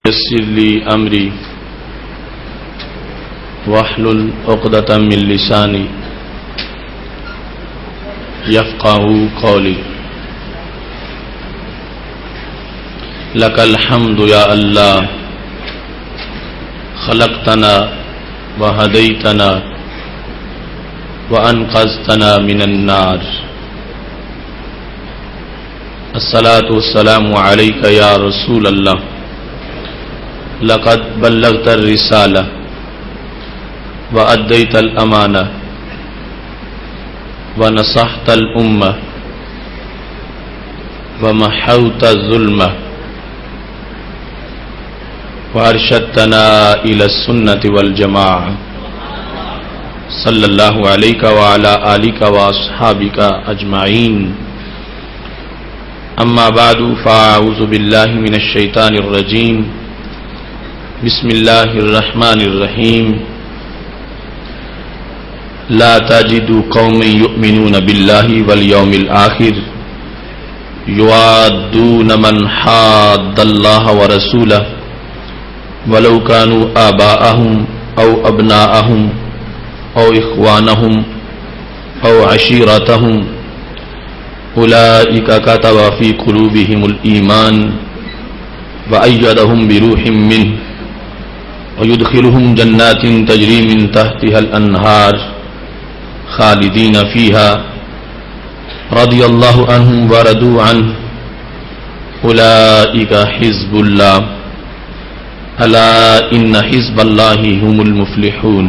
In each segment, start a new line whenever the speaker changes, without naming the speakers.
يسر لي أمري واحلل عقدة من لساني يفقهوا قولي. لك الحمد يا الله خلقتنا وهديتنا وأنقذتنا من النار. الصلاة والسلام عليك يا رسول الله لقد بلغت الرسالة وأديت الأمانة ونصحت الأمة ومحوت الظلم وأرشدتنا إلى السنة والجماعة. صلى الله عليك وعلى آلك وأصحابك أجمعين. أما بعد فأعوذ بالله من الشيطان الرجيم. بسم الله الرحمن الرحيم. لا تجد قوم يؤمنون بالله واليوم الآخر يوادون من حاد الله ورسوله ولو كانوا آباءهم أو أبناءهم أو إخوانهم أو عشيرتهم أولئك كتب في قلوبهم الإيمان وأيدهم بروح منه ويدخلهم جنات تجري من تحتها الأنهار خالدين فيها رضي الله عنهم ورضوا عنه أولئك حزب الله ألا إن حزب الله هم المفلحون.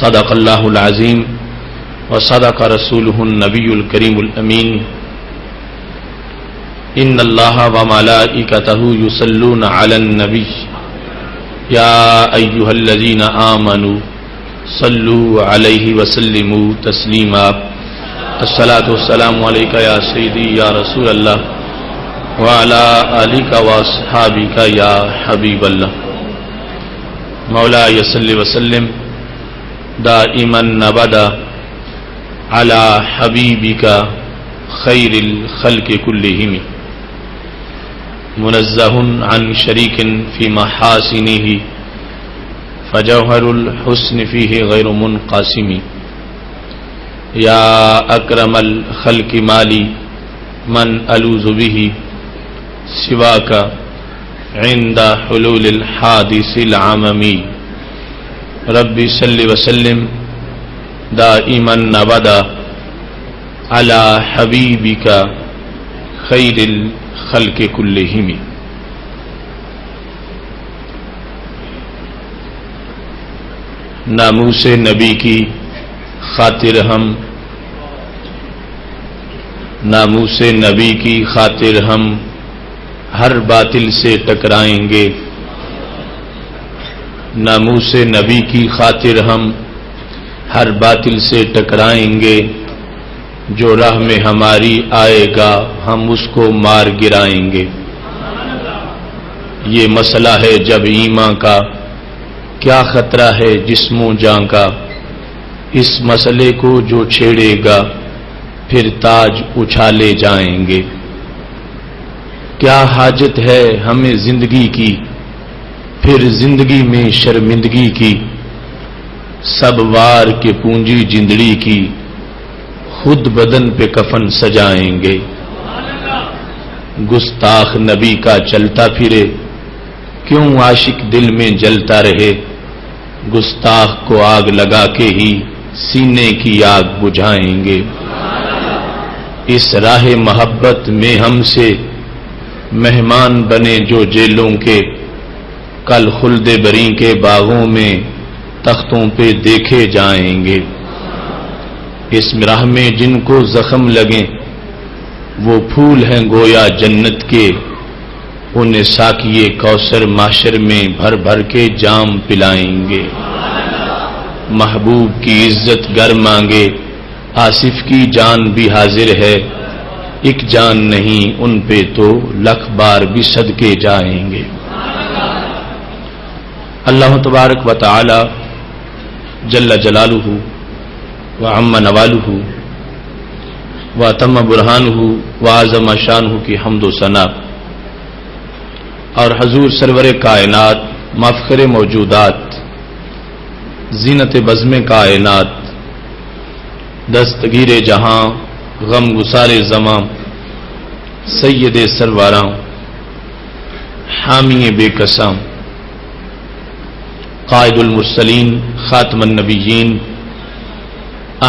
صدق الله العظيم وصدق رسوله النبي الكريم الأمين. إن الله وملائكته يصلون على النبي يا أيها الذين آمنوا صلوا عليه وسلموا تسليما. الصلاة والسلام عليك يا سيدي يا رسول الله وعلى آلك وأصحابك يا حبيب الله. مولاي صل وسلم دائما أبدا على حبيبك خير الخلق كلهم منزه عن شريك في محاسنه فجوهر الحسن فيه غير منقسم. يا أكرم الخلق مالي من ألوذ به سواك عند حلول الحادث العممي. ربي صل وسلم دائما أبدا على حبيبك خير الخلق كلهم. ناموس نبی کی خاطر ہم ناموس نبی کی خاطر ہم ہر باطل سے ٹکرائیں گے. ناموس نبی کی خاطر ہم ہر باطل سے ٹکرائیں گے. جو راہ میں ہماری آئے گا ہم اس کو مار گرائیں گے. یہ مسئلہ ہے جب ایمان کا کیا خطرہ ہے جسم و جان کا. اس مسئلے کو جو چھیڑے گا پھر تاج اچھالے جائیں گے. کیا حاجت ہے ہمیں زندگی کی پھر زندگی میں شرمندگی کی. سب وار کے پونجی جندڑی کی خود بدن پہ کفن سجائیں گے. گستاخ نبی کا چلتا پھرے کیوں عاشق دل میں جلتا رہے. گستاخ کو آگ لگا کے ہی سینے کی آگ بجھائیں گے. اس راہ محبت میں ہم سے مہمان بنے جو جیلوں کے کل خلد بری کے باغوں میں تختوں پہ دیکھے جائیں گے. اس راہ میں جن کو زخم لگیں وہ پھول ہیں گویا جنت کے. انہیں ساقیے کوثر معاشر میں بھر بھر کے جام پلائیں گے. محبوب کی عزت گر مانگے آصف کی جان بھی حاضر ہے. ایک جان نہیں ان پہ تو لکھ بار بھی صدقے جائیں گے. اللہ تبارک و تعالی جل جلالہ وعم نوالہ واتم برہانہ وعظم شانہ کی حمد و ثنا اور حضور سرور کائنات مفخر موجودات زینت بزم کائنات دستگیر جہاں غم گسار زماں سید سرواراں حامی بے قساں قائد المرسلین خاتم النبیین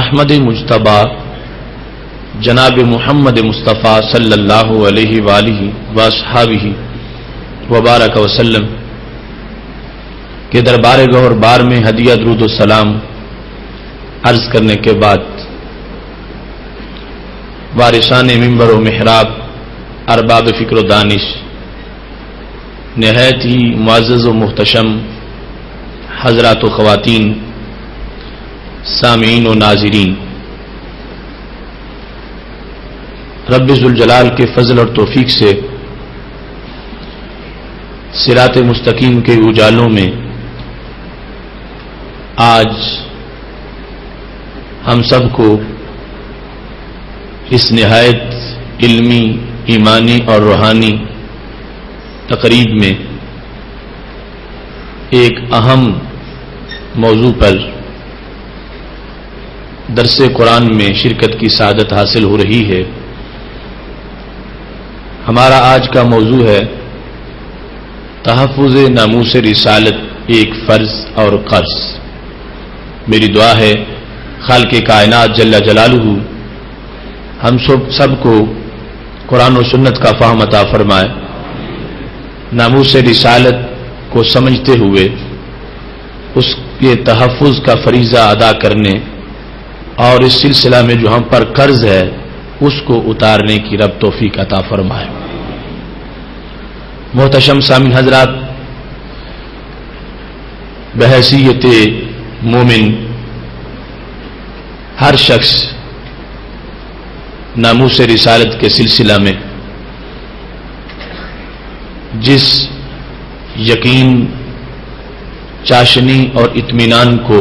احمد مجتبی جناب محمد مصطفیٰ صلی اللہ علیہ وآلہ واصحابہ وبارک وسلم کے دربار گہر بار میں ہدیہ درود و سلام عرض کرنے کے بعد وارثان منبر و محراب ارباب فکر و دانش نہایت ہی معزز و محتشم حضرات و خواتین سامعین و ناظرین، رب ذوالجلال کے فضل اور توفیق سے صراط مستقیم کے اجالوں میں آج ہم سب کو اس نہایت علمی، ایمانی اور روحانی تقریب میں ایک اہم موضوع پر درس قرآن میں شرکت کی سعادت حاصل ہو رہی ہے۔ ہمارا آج کا موضوع ہے تحفظ ناموس رسالت، ایک فرض اور قرض۔ میری دعا ہے خالق کائنات جل جلالہ ہم سب کو قرآن و سنت کا فہم عطا فرمائے، ناموس رسالت کو سمجھتے ہوئے اس کے تحفظ کا فریضہ ادا کرنے اور اس سلسلہ میں جو ہم پر قرض ہے اس کو اتارنے کی رب توفیق عطا فرمائے۔ محتشم سامعین حضرات، بحیثیت مومن ہر شخص ناموس رسالت کے سلسلہ میں جس یقین، چاشنی اور اطمینان کو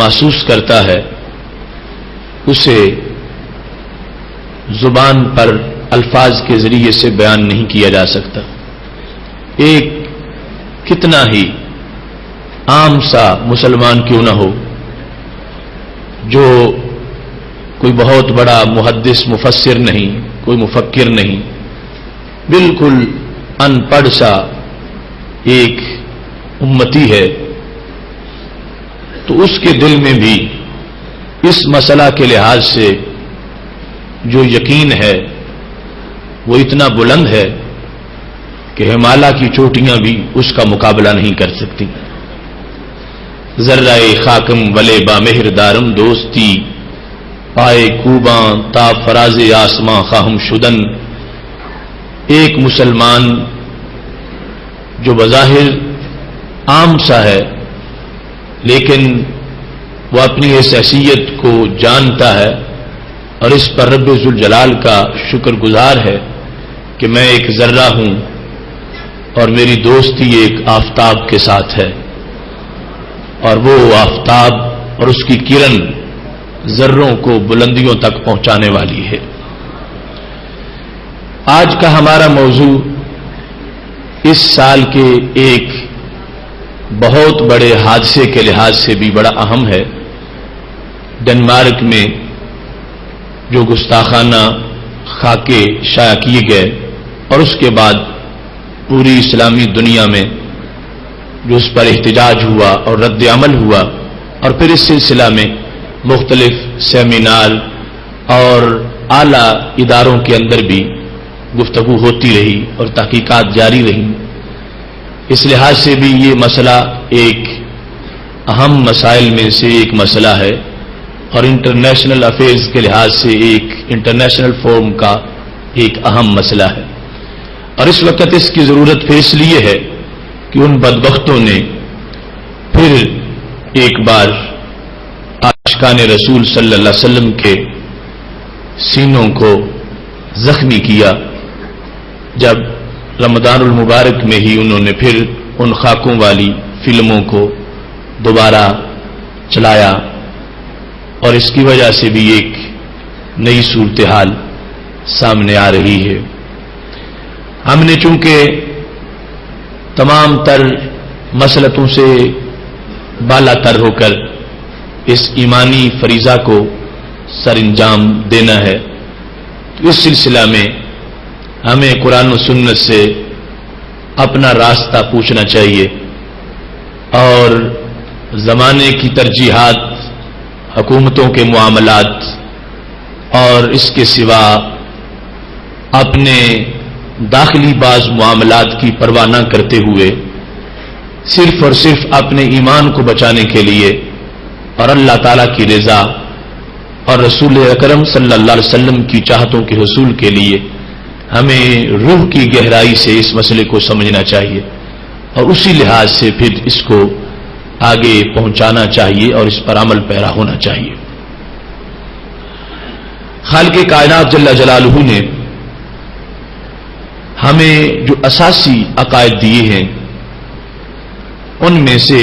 محسوس کرتا ہے اسے زبان پر الفاظ کے ذریعے سے بیان نہیں کیا جا سکتا۔ ایک کتنا ہی عام سا مسلمان کیوں نہ ہو، جو کوئی بہت بڑا محدث مفسر نہیں، کوئی مفکر نہیں، بالکل ان پڑھ سا ایک امتی ہے، تو اس کے دل میں بھی اس مسئلہ کے لحاظ سے جو یقین ہے وہ اتنا بلند ہے کہ ہمالیہ کی چوٹیاں بھی اس کا مقابلہ نہیں کر سکتی۔ ذرہ خاکم ولے با مہر دارم دوستی، پائے کوباں تا فراز آسماں خواہم شدن۔ ایک مسلمان جو بظاہر عام سا ہے لیکن وہ اپنی اس حیثیت کو جانتا ہے اور اس پر رب ذوالجلال کا شکر گزار ہے کہ میں ایک ذرہ ہوں اور میری دوستی ایک آفتاب کے ساتھ ہے، اور وہ آفتاب اور اس کی کرن ذروں کو بلندیوں تک پہنچانے والی ہے۔ آج کا ہمارا موضوع اس سال کے ایک بہت بڑے حادثے کے لحاظ سے بھی بڑا اہم ہے۔ ڈنمارک میں جو گستاخانہ خاکے شائع کیے گئے اور اس کے بعد پوری اسلامی دنیا میں جو اس پر احتجاج ہوا اور رد عمل ہوا، اور پھر اس سلسلہ میں مختلف سیمینار اور اعلیٰ اداروں کے اندر بھی گفتگو ہوتی رہی اور تحقیقات جاری رہیں۔ اس لحاظ سے بھی یہ مسئلہ ایک اہم مسائل میں سے ایک مسئلہ ہے اور انٹرنیشنل افیئرز کے لحاظ سے ایک انٹرنیشنل فورم کا ایک اہم مسئلہ ہے، اور اس وقت اس کی ضرورت پھر اس لیے ہے کہ ان بدبختوں نے پھر ایک بار عاشقان رسول صلی اللہ علیہ وسلم کے سینوں کو زخمی کیا، جب رمضان المبارک میں ہی انہوں نے پھر ان خاکوں والی فلموں کو دوبارہ چلایا، اور اس کی وجہ سے بھی ایک نئی صورتحال سامنے آ رہی ہے۔ ہم نے چونکہ تمام تر مسلطوں سے بالا تر ہو کر اس ایمانی فریضہ کو سر انجام دینا ہے، تو اس سلسلہ میں ہمیں قرآن و سنت سے اپنا راستہ پوچھنا چاہیے اور زمانے کی ترجیحات، حکومتوں کے معاملات اور اس کے سوا اپنے داخلی بعض معاملات کی پرواہ نہ کرتے ہوئے صرف اور صرف اپنے ایمان کو بچانے کے لیے اور اللہ تعالیٰ کی رضا اور رسول اکرم صلی اللہ علیہ وسلم کی چاہتوں کے حصول کے لیے ہمیں روح کی گہرائی سے اس مسئلے کو سمجھنا چاہیے اور اسی لحاظ سے پھر اس کو آگے پہنچانا چاہیے اور اس پر عمل پیرا ہونا چاہیے۔ خالق کائنات جل جلالہ نے ہمیں جو اساسی عقائد دیے ہیں ان میں سے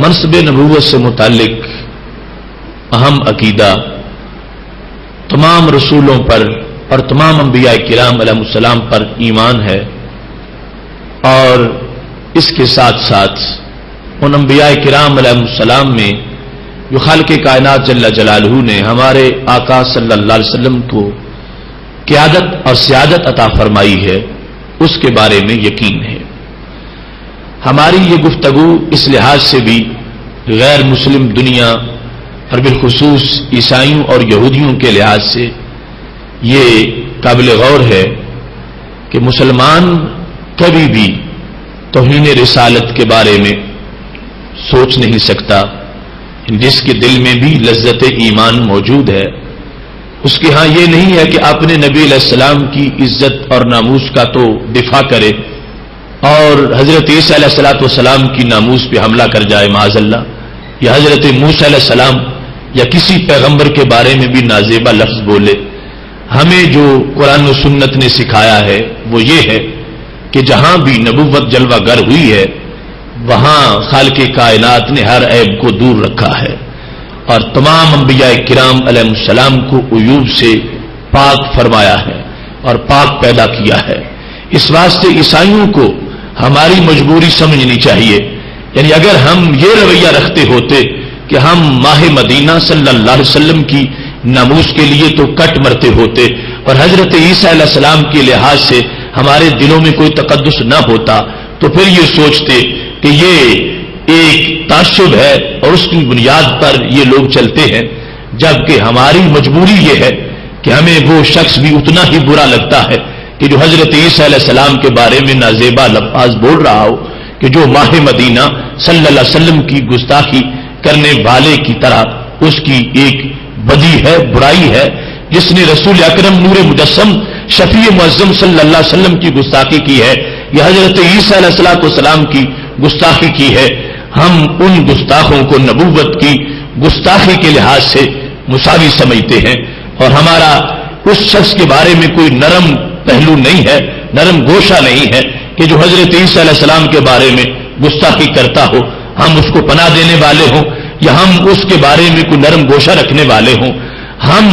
منصب نبوت سے متعلق اہم عقیدہ تمام رسولوں پر اور تمام انبیاء کرام علیہ السلام پر ایمان ہے، اور اس کے ساتھ ساتھ ان انبیاء کرام علیہ السلام میں جو خالق کائنات جل جلالہ نے ہمارے آقا صلی اللہ علیہ وسلم کو قیادت اور سیادت عطا فرمائی ہے اس کے بارے میں یقین ہے۔ ہماری یہ گفتگو اس لحاظ سے بھی غیر مسلم دنیا اور بالخصوص عیسائیوں اور یہودیوں کے لحاظ سے یہ قابل غور ہے کہ مسلمان کبھی بھی توہین رسالت کے بارے میں سوچ نہیں سکتا، جس کے دل میں بھی لذت ایمان موجود ہے اس کے ہاں یہ نہیں ہے کہ اپنے نبی علیہ السلام کی عزت اور ناموس کا تو دفاع کرے اور حضرت عیسیٰ علیہ السلام کی ناموس پہ حملہ کر جائے معاذ اللہ، یا حضرت موسیٰ علیہ السلام یا کسی پیغمبر کے بارے میں بھی نازیبہ لفظ بولے۔ ہمیں جو قرآن و سنت نے سکھایا ہے وہ یہ ہے کہ جہاں بھی نبوت جلوہ گر ہوئی ہے وہاں خالق کائنات نے ہر عیب کو دور رکھا ہے اور تمام انبیاء کرام علیہ السلام کو عیوب سے پاک فرمایا ہے اور پاک پیدا کیا ہے۔ اس واسطے عیسائیوں کو ہماری مجبوری سمجھنی چاہیے، یعنی اگر ہم یہ رویہ رکھتے ہوتے کہ ہم ماہ مدینہ صلی اللہ علیہ وسلم کی ناموس کے لیے تو کٹ مرتے ہوتے اور حضرت عیسیٰ علیہ السلام کے لحاظ سے ہمارے دلوں میں کوئی تقدس نہ ہوتا تو پھر یہ سوچتے کہ یہ ایک تعصب ہے اور اس کی بنیاد پر یہ لوگ چلتے ہیں، جبکہ ہماری مجبوری یہ ہے کہ ہمیں وہ شخص بھی اتنا ہی برا لگتا ہے کہ جو حضرت عیسیٰ علیہ السلام کے بارے میں نازیبا لفظ بول رہا ہو کہ جو ماہ مدینہ صلی اللہ علیہ وسلم کی گستاخی کرنے والے کی طرح اس کی ایک بدی ہے، برائی ہے، جس نے رسول اکرم نور مجسم شفیع معظم صلی اللہ علیہ وسلم کی گستاخی کی ہے یا حضرت عیسیٰ علیہ السلام کی گستاخی کی ہے۔ ہم ان گستاخوں کو نبوت کی گستاخی کے لحاظ سے مساوی سمجھتے ہیں اور ہمارا اس شخص کے بارے میں کوئی نرم پہلو نہیں ہے، نرم گوشہ نہیں ہے کہ جو حضرت عیسیٰ علیہ السلام کے بارے میں گستاخی کرتا ہو ہم اس کو پناہ دینے والے ہوں یا ہم اس کے بارے میں کوئی نرم گوشہ رکھنے والے ہوں۔ ہم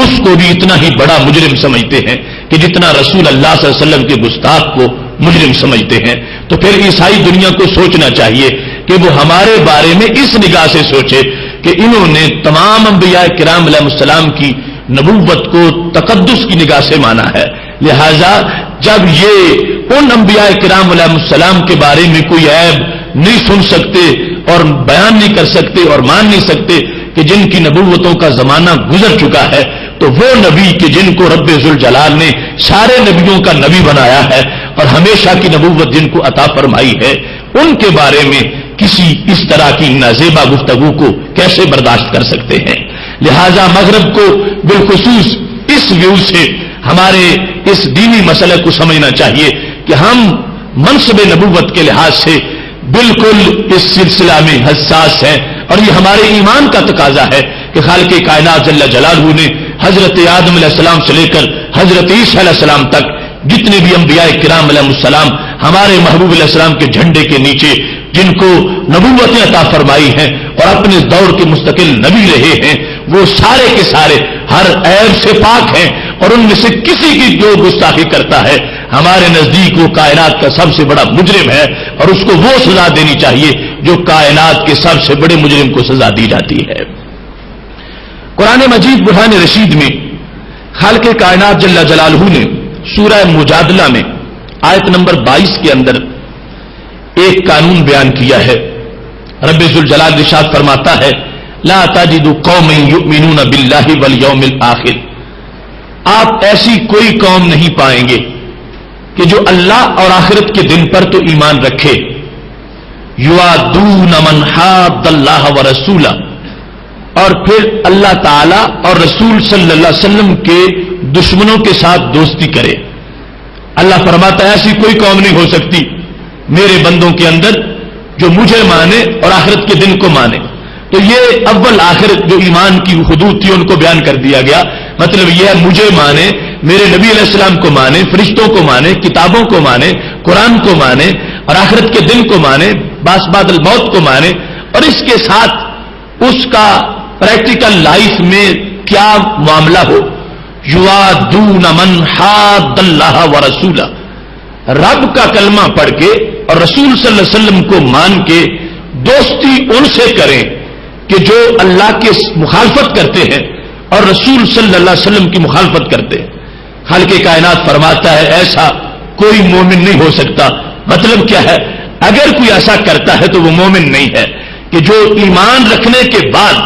اس کو بھی اتنا ہی بڑا مجرم سمجھتے ہیں کہ جتنا رسول اللہ صلی اللہ علیہ وسلم کے گستاخ کو مجرم سمجھتے ہیں۔ تو پھر عیسائی دنیا کو سوچنا چاہیے کہ وہ ہمارے بارے میں اس نگاہ سے سوچے کہ انہوں نے تمام انبیاء کرام علیہ السلام کی نبوت کو تقدس کی نگاہ سے مانا ہے، لہذا جب یہ ان انبیاء کرام علیہ السلام کے بارے میں کوئی عیب نہیں سن سکتے اور بیان نہیں کر سکتے اور مان نہیں سکتے کہ جن کی نبوتوں کا زمانہ گزر چکا ہے، تو وہ نبی کہ جن کو رب ذوالجلال نے سارے نبیوں کا نبی بنایا ہے اور ہمیشہ کی نبوت جن کو عطا فرمائی ہے، ان کے بارے میں کسی اس طرح کی نازیبا گفتگو کو کیسے برداشت کر سکتے ہیں؟ لہذا مغرب کو بالخصوص اس ویو سے ہمارے اس دینی مسئلے کو سمجھنا چاہیے کہ ہم منصب نبوت کے لحاظ سے بالکل اس سلسلہ میں حساس ہیں اور یہ ہمارے ایمان کا تقاضا ہے کہ خالق کائنات جل جلالہ نے حضرت آدم علیہ السلام سے لے کر حضرت عیسیٰ علیہ السلام تک جتنے بھی انبیاء کرام علیہ السلام ہمارے محبوب علیہ السلام کے جھنڈے کے نیچے جن کو نبوتیں عطا فرمائی ہیں اور اپنے دور کے مستقل نبی رہے ہیں، وہ سارے کے سارے ہر عیب سے پاک ہیں اور ان میں سے کسی کی جو گستاخی کرتا ہے ہمارے نزدیک وہ کائنات کا سب سے بڑا مجرم ہے، اور اس کو وہ سزا دینی چاہیے جو کائنات کے سب سے بڑے مجرم کو سزا دی جاتی ہے۔ قرآن مجید برہان رشید میں خالق کائنات جل جلالہ نے سورہ مجادلہ میں آیت نمبر 22 کے اندر ایک قانون بیان کیا ہے۔ رب ذوالجلال ارشاد فرماتا ہے لا تجد قوما یؤمنون باللہ والیوم الآخر، آپ ایسی کوئی قوم نہیں پائیں گے کہ جو اللہ اور آخرت کے دن پر تو ایمان رکھے، یوادون من حاد اللہ ورسولہ، اور پھر اللہ تعالی اور رسول صلی اللہ علیہ وسلم کے دشمنوں کے ساتھ دوستی کرے۔ اللہ فرماتا ہے ایسی کوئی قوم نہیں ہو سکتی میرے بندوں کے اندر جو مجھے مانے اور آخرت کے دن کو مانے۔ تو یہ اول آخر جو ایمان کی حدود تھی ان کو بیان کر دیا گیا۔ مطلب یہ ہے مجھے مانے، میرے نبی علیہ السلام کو مانے، فرشتوں کو مانے، کتابوں کو مانے، قرآن کو مانے اور آخرت کے دن کو مانے، باس بعد الموت کو مانے، اور اس کے ساتھ اس کا پریکٹیکل لائف میں کیا معاملہ ہو۔ یوادون من حاد اللہ ورسولہ، رب کا کلمہ پڑھ کے اور رسول صلی اللہ علیہ وسلم کو مان کے دوستی ان سے کریں کہ جو اللہ کے مخالفت کرتے ہیں اور رسول صلی اللہ علیہ وسلم کی مخالفت کرتے ہیں۔ خالق کائنات فرماتا ہے ایسا کوئی مومن نہیں ہو سکتا۔ مطلب کیا ہے؟ اگر کوئی ایسا کرتا ہے تو وہ مومن نہیں ہے کہ جو ایمان رکھنے کے بعد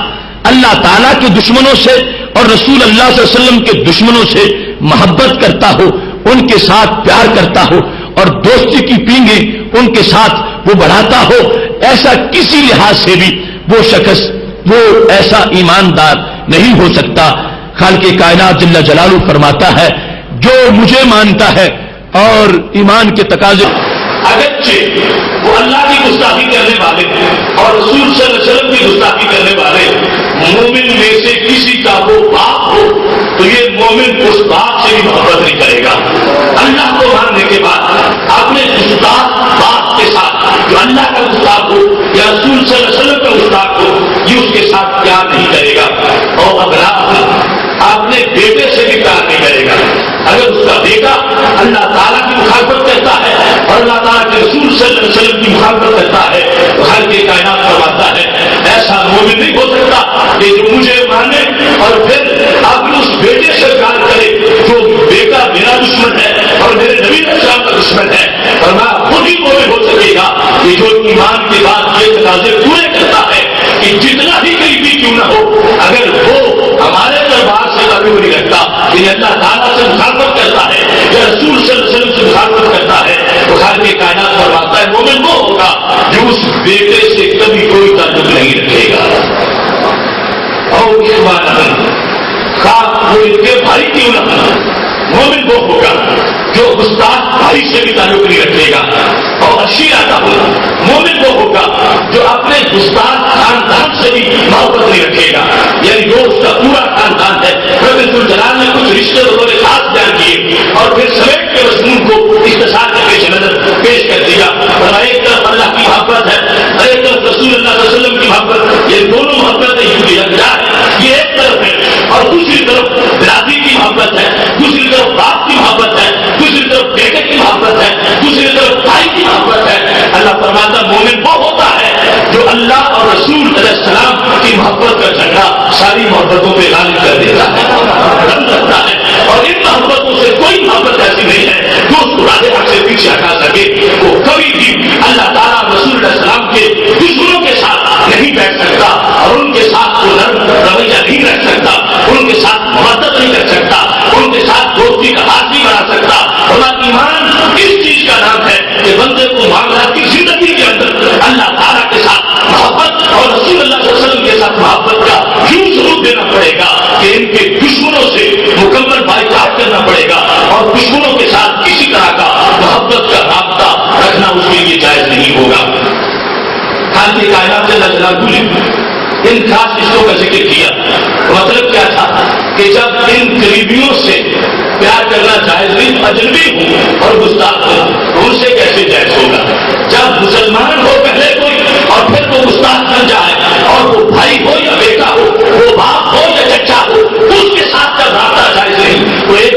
اللہ تعالیٰ کے دشمنوں سے اور رسول اللہ صلی اللہ علیہ وسلم کے دشمنوں سے محبت کرتا ہو، ان کے ساتھ پیار کرتا ہو اور دوستی کی پینگیں ان کے ساتھ وہ بڑھاتا ہو۔ ایسا کسی لحاظ سے بھی وہ شخص وہ ایسا ایماندار نہیں ہو سکتا۔ خالق کائنات جل جلالہ فرماتا ہے جو مجھے مانتا ہے اور ایمان کے تقاضے، اگرچہ وہ اللہ کی گستاخی کرنے والے اور رسول صلی اللہ علیہ وسلم کی گستاخی کرنے والے مومن میں سے کسی کا وہ باپ ہو تو یہ مومن اس باپ سے بھی محبت نہیں کرے گا۔ اللہ کو ماننے کے بعد اپنے گستاخ باپ کے ساتھ جو اللہ کا گستاخ ہو یا رسول صلی اللہ علیہ وسلم کا گستاخ ہو یہ اس کے ساتھ پیار نہیں کرے گا۔ اور اگر اپنے بیٹے سے بھی پیار نہیں کرے گا، اگر اس کا بیٹا اللہ تعالیٰ کی مخالفت کرتا ہے اور اللہ تعالیٰ کے رسول صلی اللہ علیہ وسلم کی مخالفت کرتا ہے تو ہر کے کائنات فرماتا ہے ایسا مومن نہیں ہو سکتا کہ جو مجھے مانے اور پھر اپنے اس بیٹے سے پیار کرے جو بیٹا میرا دشمن ہے اور میرے نبی علیہ السلام کا دشمن ہے۔ اور میں خود ہی مومن ہو سکے گا کہ جو ایمان کے بعد یہ تقاضے پورے کرتا ہے کہ جتنا بھی قریبی کیوں نہ ہو، اگر وہ ہمارے دربار سے تعلق نہیں رکھتا کہ اللہ تعالیٰ سے مخالفت کرتا ہے یا رسول صلی اللہ علیہ وسلم سے مخالفت کرتا ہے تو خالق کائنات فرماتا ہے مومن وہ ہوگا جو اس بیٹے سے کبھی کوئی تعلق نہیں رکھے گا۔ اور اس بات خواہ وہ ان کے بھائی کیوں نہ مومن وہ ہوگا جو گستاخ بھائی سے بھی تعلق نہیں رکھے گا۔ اور اشیرہ کا مومن وہ ہوگا جو اپنے گستاخ خاندان سے بھی محبت نہیں رکھے گا، یعنی جو اس کا پورا خاندان ہے۔ رب ذوالجلال نے کچھ رشتے انہوں نے خاص بیان کیے اور پھر سمیٹ کے مضمون کو اختصار کے پیش نظر پیش کر دیا۔ اور ایک طرف اللہ کی محبت ہے اور ایک طرف رسول اللہ صلی اللہ علیہ وسلم کی محبت، یہ دونوں محبتیں یہ ایک طرف ہے، اور دوسری طرف برادری کی محبت ہے، دوسری طرف باپ کی محبت ہے، دوسری طرف بیٹے کی محبت ہے، دوسری طرف بھائی کی محبت ہے۔ اللہ فرماتا مومن وہ ہوتا ہے جو اللہ اور رسول علیہ السلام کی محبت کا جھنڈا ساری محبتوں پہ غالب کر دیتا ہے، رنگ رکھتا ہے، اور ان محبتوں سے کوئی محبت ایسی نہیں ہے جو اس کو راہ حق سے پیچھے ہٹا سکے۔ وہ کبھی بھی اللہ تعالیٰ رسول علیہ السلام کے دشمنوں کے ساتھ نہیں بیٹھ سکتا اور ان کے ساتھ وہ نرم رویہ نہیں رکھ سکتا، ان کے ساتھ محبت نہیں رکھ سکتا، ان کے ساتھ دوستی کا ہاتھ نہیں بڑھا سکتا۔ اور ایمان اس چیز کا نام ہے کہ بندے کو معاملات کی زندگی کے اندر اللہ تعالیٰ کے ساتھ محبت اور رسول اللہ صلی اللہ علیہ وسلم کے ساتھ محبت کا یوں ضرور دینا پڑے گا کہ ان کے دشمنوں سے مکمل بائیکاٹ کرنا پڑے گا اور دشمنوں کے ساتھ کسی طرح کا محبت کا رابطہ رکھنا اس کے لیے جائز نہیں ہوگا۔ خالق کائنات جل جلالہ نے ان خاص رشتوں کا ذکر کیا۔ مطلب کیا تھا کہ جب ان قریبیوں سے پیار کرنا جائز نہیں، اجنبی ہوں اور گستاخ ہوں تو ان سے کیسے جائز ہوگا؟ جب مسلمان ہو پہلے کوئی اور پھر وہ گستاخ بن جائے اور وہ بھائی ہو یا بیٹا ہو، وہ باپ ہو یا چچا ہو، اس کے ساتھ جب رابطہ جائز نہیں تو ایک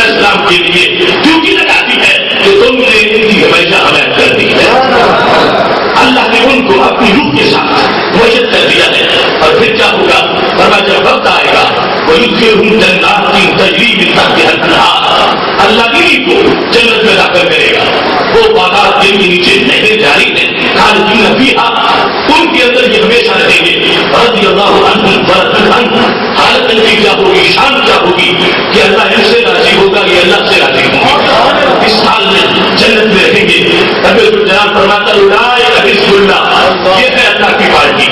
علیہ السلام کے لیے ڈیوٹی لگاتی ہے کہ تم نے ان کی ہمیشہ حمایت کر دی ہے. اللہ نے ان کو اپنی روح کے ساتھ معیت کر دیا ہے. اور پھر کیا ہوگا؟ فرمایا جب وقت آئے گا وَيُدْخِلُهُمْ جَنَّاتٍ تَجْرِي مِن تَحْتِهَا الْأَنْهَارُ، اللہ انہیں کو جنت میں داخل کرے گا. وہ باغات جن کے نیچے نہریں جاری ہیں خالدین فیہا، ان کے اندر یہ ہمیشہ رہیں گے. رضی اللہ عنہم ورضوا عنہ، حالت ان کی کیا ہوگی، شان کیا ہوگی کہ اللہ ان سے راضی ہوگا، یہ اللہ سے راضی ہوگا. اس حال میں جنت میں رہیں گے. رب الجلال فرماتا ہے اولئک حزب اللہ، یہ ہے اللہ کی پارٹی،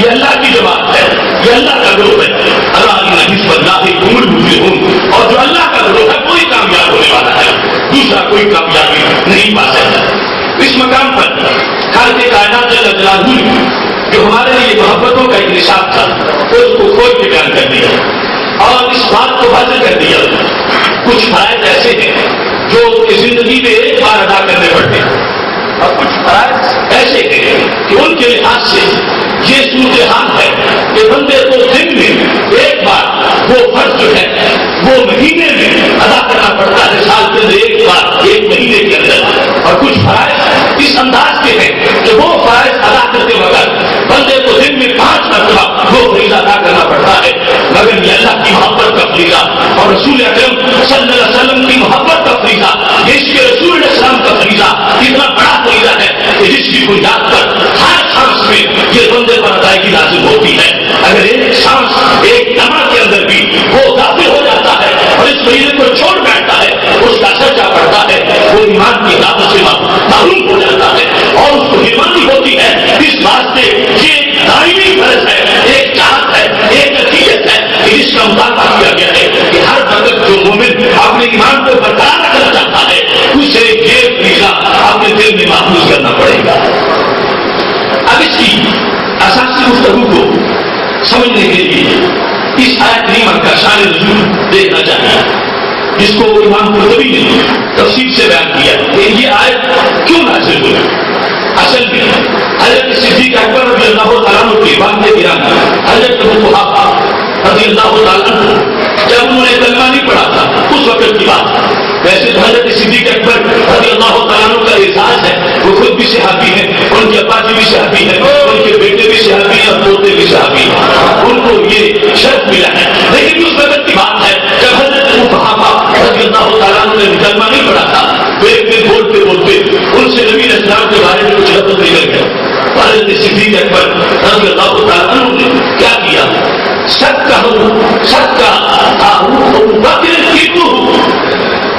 یہ اللہ کی جماعت ہے، یہ اللہ کا گروہ ہے. الا ان حزب اللہ هم المفلحون، اور جو اللہ کا گروہ ہے وہی کامیاب ہونے والا ہے، دوسرا کوئی کامیابی نہیں پا سکتا. اس مقام پر خالق کائنات جل جلالہ جو ہمارے لیے محبتوں کا ایک نصاب تھا اس کو کھول کے بیان کر دیا اور اس بات کو واضح کر دیا. کچھ فرائض ایسے ہیں جو زندگی میں ایک بار ادا کرنے پڑتے ہیں اور کچھ فرائض ایسے ہیں کہ ان کے لحاظ سے یہ صورتحال ہے کہ بندے کو دن میں ایک بار وہ فرض جو ہے وہ مہینے میں ادا کرنا پڑتا ہے، سال کے اندر ایک بار، ایک مہینے کے اندر. اور کچھ فرائض اس انداز کے ہیں کہ وہ فرائض ادا کرتے وقت بندے کو دن میں 5 مرتبہ وہ فریضہ ادا کرنا پڑتا ہے. مگر یہ اللہ کی محبت کا فریضہ اور رسول اکرم صلی اللہ علیہ وسلم کی محبت کا فریضہ، اس کے رسول علیہ السلام کا فریضہ اتنا بڑا فریضہ ہے کہ جس کی بنیاد پر ہر سانس میں یہ بندے پر ادائیگی لازم ہوتی ہے. اگر ایک سانس ایک لمحہ کے اندر بھی وہ داخل ہو جاتا ہے اور اس فریضے کو چھوڑ بیٹھتا ہے، اس کا اثر کیا پڑتا ہے؟ وہ ایمان کی دعوت سے محروم ہو جاتا ہے اور اس کو بیماری ہوتی ہے. اس واسطے یہ ایک دائمی فرض ہے، ایک چاہت ہے، ایک نتیجت ہے کہ اس کا مطالبہ کیا گیا ہے کہ ہر وقت جو مومن اپنے ایمان کو برقرار رکھنا چاہتا ہے اسے یہ فریضہ اپنے دل میں محفوظ کرنا پڑے گا. اب اس کی اساسی گفتگو کو سمجھنے کے لیے اس آیت کریمہ کا شان نزول دیکھنا چاہیے، جس کو امام قرطبی نے تفصیل سے بیان کیا کہ یہ آیت کیوں نازل ہوئی. اصل میں حضرت صدیق اکبر رضی اللہ تعالیٰ عنہ کے والد گرامی حضرت ابو قحافہ رضی اللہ تعالیٰ عنہ جب انہوں نے کلمہ نہیں پڑھا تھا اس وقت کی بات. ویسے تو حضرت صدیق اکبر رضی اللہ تعالیٰ عنہ کا اعزاز ہے، وہ خود بھی صحابی ہیں، ان کے ابا جی بھی صحابی ہیں، ان کے بیٹے بھی صحابی ہیں اور پوتے بھی صحابی ہیں، ان کو یہ شرف ملا ہے. لیکن اس وقت کی بات ہے جب حضرت ابو قحافہ رضی اللہ تعالیٰ عنہ نے کلمہ نہیں پڑھا تھا تو ایک دن بولتے بولتے ان سے نبی علیہ السلام کے بارے میں کچھ لفظ نکل گئے. حضرت صدیق اکبر رضی اللہ تعالیٰ عنہ نے کیا کیا؟ سب کا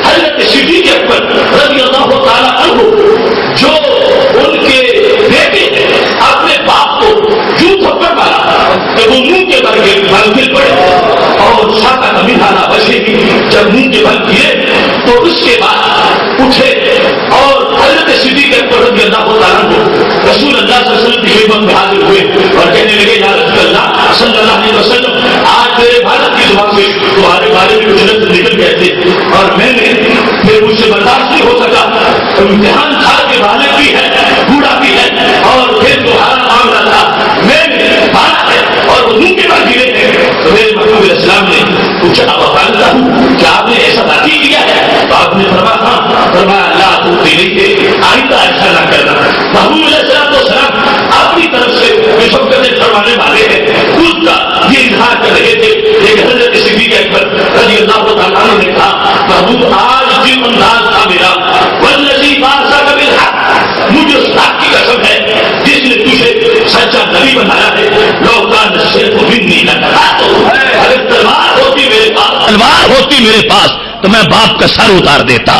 حضرت صدیق اکبر رضی اللہ تعالیٰ عنہ جو ان کے بیٹے اپنے باپ کو یوں تھپڑ مارا کہ وہ منہ کے بل گر پڑے اور شاہ کا مدھانا بچے بھی جب منہ کے بل گرے تو اس کے بعد اٹھے اور حضرت صدیق اکبر رضی اللہ تعالیٰ عنہ رسول اللہ صلی اللہ علیہ وسلم کی خدمت میں حاضر ہوئے اور کہنے لگے یا رسول اللہ صلی اللہ علیہ وسلم آج میرے بھارت کی زبان سے تمہارے بارے میں کچھ لفظ نکل گئے تھے اور میں نے پھر مجھ سے برداشت نہیں ہو سکا. امتحان تھا کہ والد بھی ہے بوڑھا بھی ہے اور پھر تمہارا معاملہ تھا میں نے بات ہے اور وہ منہ کے بعد گرے تھے. تو میرے محبوب علیہ السلام نے پوچھا بتاتا ہوں کیا آپ نے ایسا باقی کیا ہے؟ تو آپ نے فرمایا اللہ تو نہیں تھے آئندہ ایسا نہ کرنا. محبوب علیہ السلام تو سلام اپنی طرف سے شفقتیں فرمانے والے ہیں خود کا یہ اظہار کر رہے تھے. لیکن حضرت صدیق اکبر رضی اللہ تعالیٰ عنہ نے کہا محبوب آج جو انداز تھا میرا والذی بعثک بالحق، مجھے اس حق کی قسم ہے جس نے تجھے سچا نبی بنایا ہے. لو کان السیف منی لقطعتہ، اگر تلوار ہوتی میرے پاس تو میں باپ کا سر اتار دیتا.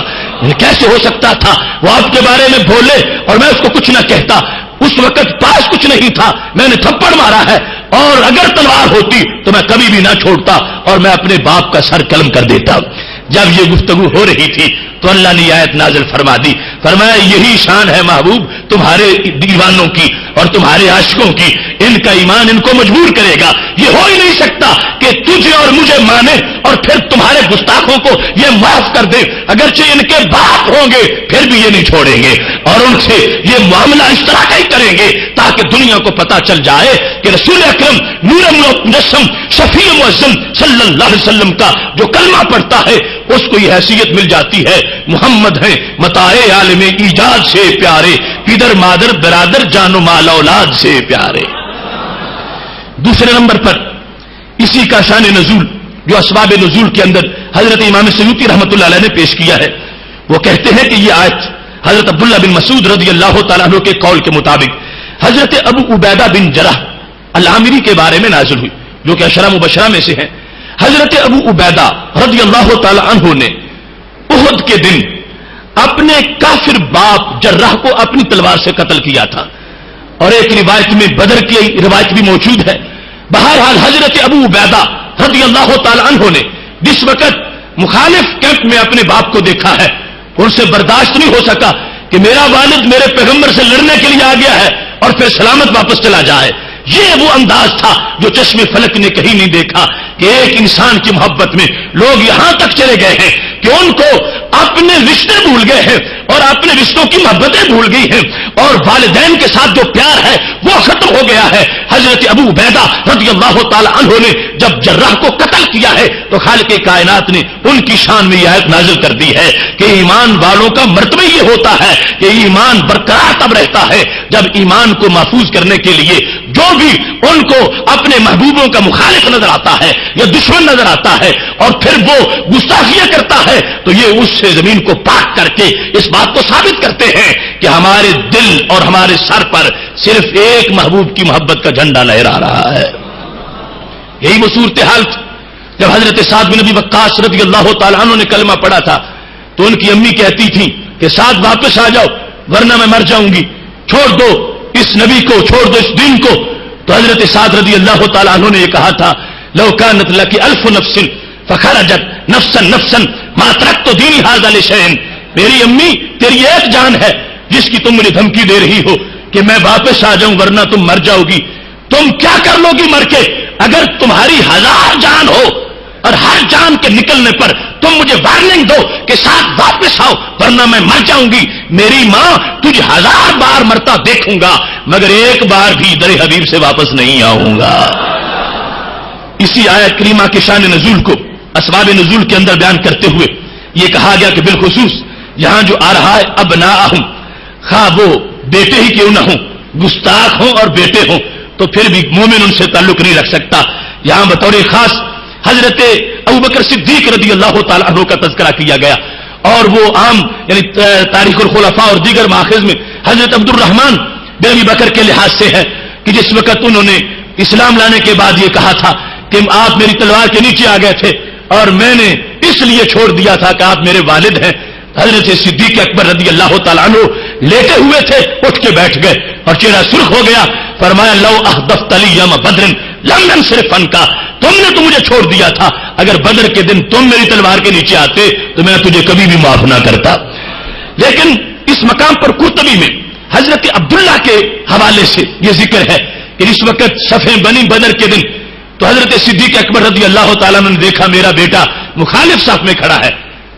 کیسے ہو سکتا تھا وہ آپ کے بارے میں بولے اور میں اس کو کچھ نہ کہتا؟ اس وقت پاس کچھ نہیں تھا، میں نے تھپڑ مارا ہے اور اگر تلوار ہوتی تو میں کبھی بھی نہ چھوڑتا اور میں اپنے باپ کا سر قلم کر دیتا. جب یہ گفتگو ہو رہی تھی تو اللہ نے آیت نازل فرما دی. فرمایا یہی شان ہے محبوب تمہارے دیوانوں کی اور تمہارے عاشقوں کی، ان کا ایمان ان کو مجبور کرے گا. یہ ہو ہی نہیں سکتا کہ تجھے اور مجھے مانے اور پھر تمہارے گستاخوں کو یہ معاف کر دے. اگرچہ ان کے باپ ہوں گے پھر بھی یہ نہیں چھوڑیں گے اور ان سے یہ معاملہ اس طرح کا ہی کریں گے تاکہ دنیا کو پتا چل جائے کہ رسول اکرم نور مجسم شفیع معظم صلی اللہ علیہ وسلم کا جو کلمہ پڑھتا ہے اس کو یہ حیثیت مل جاتی ہے محمد ہیں متاع عالم ایجاد سے پیارے، پدر مادر برادر جان و مال اولاد سے پیارے۔ دوسرے نمبر پر اسی کا شان نزول جو اسباب نزول کے اندر حضرت امام سیوطی رحمۃ اللہ علیہ نے پیش کیا ہے، وہ کہتے ہیں کہ یہ آیت حضرت عبداللہ بن مسعود رضی اللہ تعالیٰ عنہ کے قول کے مطابق حضرت ابو عبیدہ بن جرح العامری کے بارے میں نازل ہوئی، جو کہ عشرہ مبشرہ میں سے ہیں۔ حضرت ابو عبیدہ رضی اللہ تعالیٰ عنہ نے احد کے دن اپنے کافر باپ جرح کو اپنی تلوار سے قتل کیا تھا، اور ایک روایت میں بدر کی روایت بھی موجود ہے۔ بہرحال حضرت ابو عبیدہ رضی اللہ تعالیٰ عنہ نے جس وقت مخالف کیمپ میں اپنے باپ کو دیکھا ہے، ان سے برداشت نہیں ہو سکا کہ میرا والد میرے پیغمبر سے لڑنے کے لیے آ گیا ہے اور پھر سلامت واپس چلا جائے۔ یہ وہ انداز تھا جو چشم فلک نے کہیں نہیں دیکھا کہ ایک انسان کی محبت میں لوگ یہاں تک چلے گئے ہیں کہ ان کو اپنے رشتے بھول گئے ہیں اور اپنے رشتوں کی محبتیں بھول گئی ہیں، اور والدین کے ساتھ جو پیار ہے وہ ختم ہو گیا ہے۔ حضرت ابو عبیدہ رضی اللہ تعالی عنہ نے جب جراح کو قتل کیا ہے تو خالق کائنات نے ان کی شان میں یہ آیت نازل کر دی ہے کہ ایمان والوں کا مرتبہ یہ ہوتا ہے کہ ایمان برقرار تب رہتا ہے جب ایمان کو محفوظ کرنے کے لیے جو بھی ان کو اپنے محبوبوں کا مخالف نظر آتا ہے یا دشمن نظر آتا ہے اور پھر وہ گستاخیاں کرتا ہے تو یہ اس سے زمین کو پاک کر کے اس بات کو ثابت کرتے ہیں کہ ہمارے دل اور ہمارے سر پر صرف ایک محبوب کی محبت کا جھنڈا لہرا رہا ہے۔ یہی وہ صورتحال تھی جب حضرت سعد بن ابی وقاص رضی اللہ تعالیٰ عنہ نے کلمہ پڑھا تھا تو ان کی امی کہتی تھی کہ سعد واپس آ جاؤ ورنہ میں مر جاؤں گی، چھوڑ دو اس نبی کو، چھوڑ دو اس دین کو۔ تو حضرت سعد رضی اللہ تعالیٰ عنہ نے یہ کہا تھا لو کانت لک الف نفس فخرجت نفسا نفسا ما ترکت دینی ھذا لشیء، میری امی تیری ایک جان ہے جس کی تم مجھے دھمکی دے رہی ہو کہ میں واپس آ جاؤں ورنہ تم مر جاؤ گی، تم کیا کر لو گی مر کے؟ اگر تمہاری 1000 جان ہو اور ہر جان کے نکلنے پر تم مجھے وارننگ دو کہ ساتھ واپس آؤ ورنہ میں مر جاؤں گی، میری ماں تجھے 1000 بار مرتا دیکھوں گا مگر ایک بار بھی در حبیب سے واپس نہیں آؤں گا۔ اسی آیت کریمہ کے شان نزول کو اسباب نزول کے اندر بیان کرتے ہوئے یہ کہا گیا کہ بالخصوص یہاں جو آ رہا ہے ابناءہم، خواہ وہ بیٹے ہی کیوں نہ ہوں، گستاخ ہوں اور بیٹے ہوں تو پھر بھی مومن ان سے تعلق نہیں رکھ سکتا۔ یہاں بطور خاص حضرت ابوبکر صدیق رضی اللہ تعالیٰ عنہ کا تذکرہ کیا گیا، اور وہ عام یعنی تاریخ الخلفاء اور دیگر ماخذ میں حضرت عبد الرحمن بن ابی بکر کے لحاظ سے ہے کہ جس وقت انہوں نے اسلام لانے کے بعد یہ کہا تھا کہ آپ میری تلوار کے نیچے آ گئے تھے اور میں نے اس لیے چھوڑ دیا تھا کہ آپ میرے والد ہیں۔ حضرت صدیق اکبر رضی اللہ تعالیٰ عنہ لیٹے ہوئے تھے، اٹھ کے بیٹھ گئے اور چہرہ سرخ ہو گیا، فرمایا لو احدثت لی یوم بدر لم انصرف عنک، تم نے تو مجھے چھوڑ دیا تھا، اگر بدر کے دن تم میری تلوار کے نیچے آتے تو میں تجھے کبھی بھی معاف نہ کرتا۔ لیکن اس مقام پر قرطبی میں حضرت عبداللہ کے حوالے سے یہ ذکر ہے کہ اس وقت صفیں بنی بدر کے دن تو حضرت صدیق اکبر رضی اللہ تعالیٰ نے دیکھا میرا بیٹا مخالف صف میں کھڑا ہے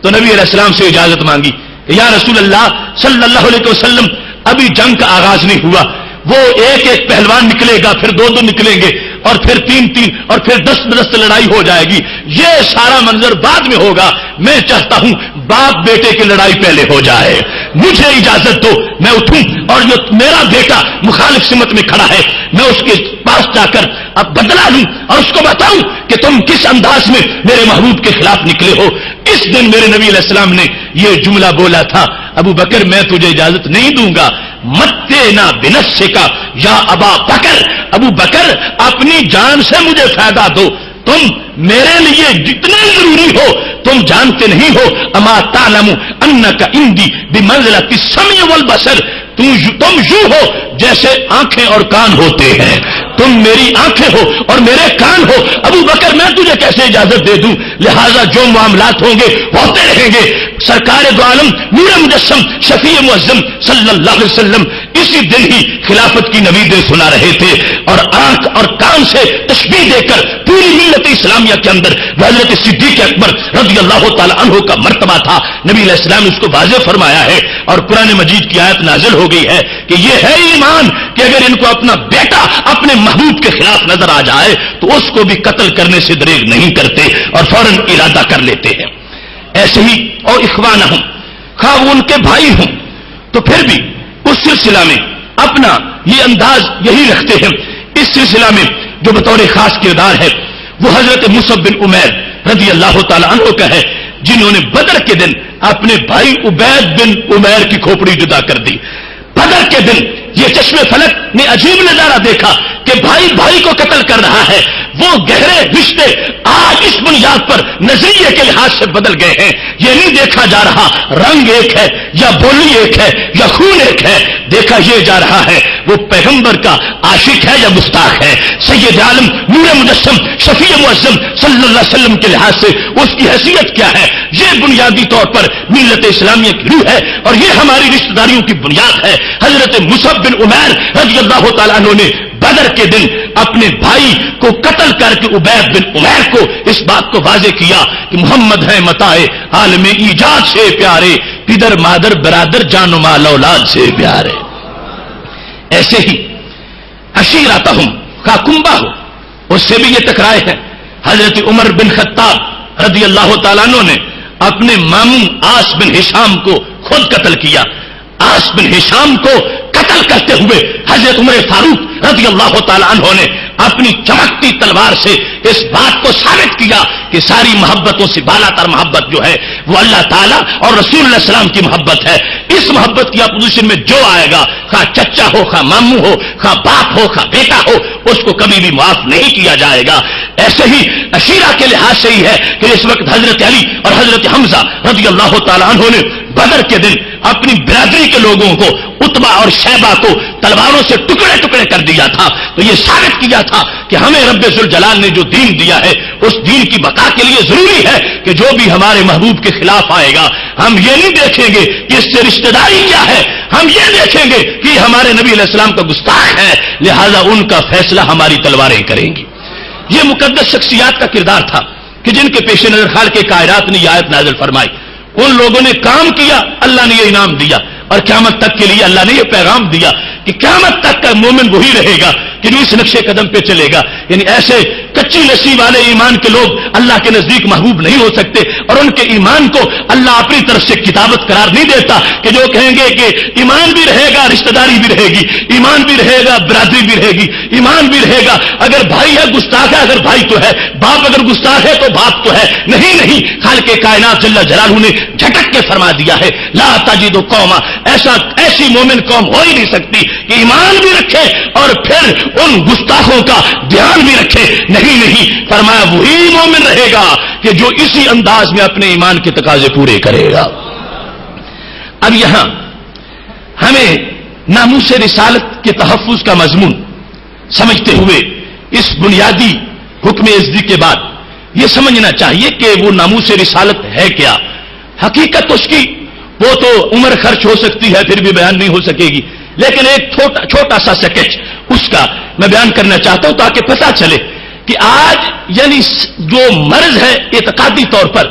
تو نبی علیہ السلام سے اجازت مانگی کہ یا رسول اللہ صلی اللہ علیہ وسلم ابھی جنگ کا آغاز نہیں ہوا، وہ ایک ایک پہلوان نکلے گا، پھر 2 نکلیں گے اور پھر 3 اور پھر 10 لڑائی ہو جائے گی، یہ سارا منظر بعد میں ہوگا، میں چاہتا ہوں باپ بیٹے کی لڑائی پہلے ہو جائے، مجھے اجازت دو میں اٹھوں اور جو میرا بیٹا مخالف سمت میں کھڑا ہے میں اس کے پاس جا کر اب بدلا لوں اور اس کو بتاؤں کہ تم کس انداز میں میرے محبوب کے خلاف نکلے ہو۔ اس دن میرے نبی علیہ السلام نے یہ جملہ بولا تھا ابو بکر میں تجھے اجازت نہیں دوں گا، متنا بنفسک یا ابا بکر، ابو بکر اپنی جان سے مجھے فائدہ دو، تم میرے لیے جتنے ضروری ہو تم جانتے نہیں ہو، اما تعلم انک عندی بمنزلۃ السمع والبصر، تم یوں ہو جیسے آنکھیں اور کان ہوتے ہیں، تم میری آنکھیں ہو اور میرے کان ہو، ابو بکر میں تجھے کیسے اجازت دے دوں، لہذا جو معاملات ہوں گے ہوتے رہیں گے۔ سرکار دو عالم نور مجسم شفیع معظم صلی اللہ علیہ وسلم اسی دن ہی خلافت کی نویدیں سنا رہے تھے اور آنکھ اور کان سے تشبیہ دے کر پوری ملت اسلامیہ کے اندر حضرت صدیق اکبر رضی اللہ تعالی عنہ کا مرتبہ تھا، نبی علیہ السلام نے اس کو واضح فرمایا ہے اور قرآن مجید کی آیت نازل ہو گئی ہے کہ یہ ہے ایمان کہ اگر ان کو اپنا بیٹا اپنے محبوب کے خلاف نظر آ جائے تو اس کو بھی قتل کرنے سے دریغ نہیں کرتے اور فوراً ارادہ کر لیتے ہیں۔ ایسے ہی اور اخوانہم، خواہ وہ ان کے بھائی ہوں تو پھر بھی اس سلسلہ میں اپنا یہ انداز یہی رکھتے ہیں. اس سلسلہ میں جو بطور خاص کردار ہے وہ حضرت مصعب بن عمیر رضی اللہ تعالی عنہ کا ہے، جنہوں نے بدر کے دن اپنے بھائی عبید بن عمیر کی کھوپڑی جدا کر دی. بدر کے دن یہ چشم فلک نے عجیب نظارہ دیکھا کہ بھائی بھائی کو قتل کر رہا ہے. وہ گہرے رشتے آج اس بنیاد پر نظریے کے لحاظ سے بدل گئے ہیں. یہ نہیں دیکھا جا رہا رنگ ایک ہے یا بولی ایک ہے یا خون ایک ہے، دیکھا یہ جا رہا ہے وہ پیغمبر کا عاشق ہے یا گستاخ ہے. سید عالم نور مجسم شفیع معظم صلی اللہ علیہ وسلم کے لحاظ سے اس کی حیثیت کیا ہے، یہ بنیادی طور پر ملت اسلامیہ کی روح ہے اور یہ ہماری رشتہ داریوں کی بنیاد ہے. حضرت مصعب بن عمیر رضی اللہ تعالیٰ عنہ نے بدر کے دن اپنے بھائی کو قتل کر کے عبید بن عمیر کو اس بات کو واضح کیا کہ محمد ہے متاع عالم ایجاد سے پیارے، پدر مادر برادر جان و مال اولاد سے پیارے. ایسے ہی عشیرتہم، کا کنبہ ہو اس سے بھی یہ ٹکرائے ہیں. حضرت عمر بن خطاب رضی اللہ تعالیٰ عنہ نے اپنے ماموں آس بن ہشام کو خود قتل کیا. آس بن ہشام کو قتل کرتے ہوئے حضرت عمر فاروق رضی اللہ تعالی عنہ نے اپنی چمکتی تلوار سے اس بات کو ثابت کیا کہ ساری محبتوں سے بالا تر محبت جو ہے وہ اللہ تعالیٰ اور رسول اللہ السلام کی محبت ہے. اس محبت کی اپوزیشن میں جو آئے گا، خواہ چچا ہو، خواہ ماموں ہو، خواہ باپ ہو، خواہ بیٹا ہو، اس کو کبھی بھی معاف نہیں کیا جائے گا. ایسے ہی عشیرہ کے لحاظ سے ہی ہے کہ اس وقت حضرت علی اور حضرت حمزہ رضی اللہ تعالی عنہ نے بدر کے دن اپنی برادری کے لوگوں کو، عتبہ اور شیبہ کو تلواروں سے ٹکڑے ٹکڑے کر دیا تھا. تو یہ ثابت کیا تھا کہ ہمیں رب ذوالجلال نے جو دین دیا ہے اس دین کی بقا کے لیے ضروری ہے کہ جو بھی ہمارے محبوب کے خلاف آئے گا ہم یہ نہیں دیکھیں گے کہ اس سے رشتہ داری کیا ہے، ہم یہ دیکھیں گے کہ ہمارے نبی علیہ السلام کا گستاخ ہے، لہذا ان کا فیصلہ ہماری تلواریں کریں گی. یہ مقدس شخصیات کا کردار تھا کہ جن کے پیش نظر خالق کائنات نے یہ آیت نازل فرمائی. ان لوگوں نے کام کیا، اللہ نے یہ انعام دیا، اور قیامت تک کے لیے اللہ نے یہ پیغام دیا کہ قیامت تک کا مومن وہی رہے گا کہ جو اس نقشے قدم پہ چلے گا. یعنی ایسے کچی لسی والے ایمان کے لوگ اللہ کے نزدیک محبوب نہیں ہو سکتے، اور ان کے ایمان کو اللہ اپنی طرف سے کتابت قرار نہیں دیتا کہ جو کہیں گے کہ ایمان بھی رہے گا، رشتہ داری بھی رہے گی، ایمان بھی رہے گا، برادری بھی رہے گی، ایمان بھی رہے گا. اگر بھائی ہے گستاخ ہے، اگر بھائی تو ہے، باپ اگر گستاخ ہے تو باپ تو ہے. نہیں، خالق کائنات جل جلالہ نے جھٹک کے فرما دیا ہے لا تجد قوما، ایسی مومن قوم ہو ہی نہیں سکتی کہ ایمان بھی رکھے اور پھر ان گستاخوں کا دھیان بھی رکھے. نہیں، فرمایا وہی مومن رہے گا کہ جو اسی انداز میں اپنے ایمان کے تقاضے پورے کرے گا. اب یہاں ہمیں ناموس رسالت کے تحفظ کا مضمون سمجھتے ہوئے اس بنیادی حکم عزتی کے بعد یہ سمجھنا چاہیے کہ وہ ناموس رسالت ہے کیا. حقیقت اس کی وہ تو عمر خرچ ہو سکتی ہے، پھر بھی بیان نہیں ہو سکے گی، لیکن ایک چھوٹا سا سکیچ اس کا میں بیان کرنا چاہتا ہوں تاکہ پتہ چلے کہ آج یعنی جو مرض ہے اعتقادی طور پر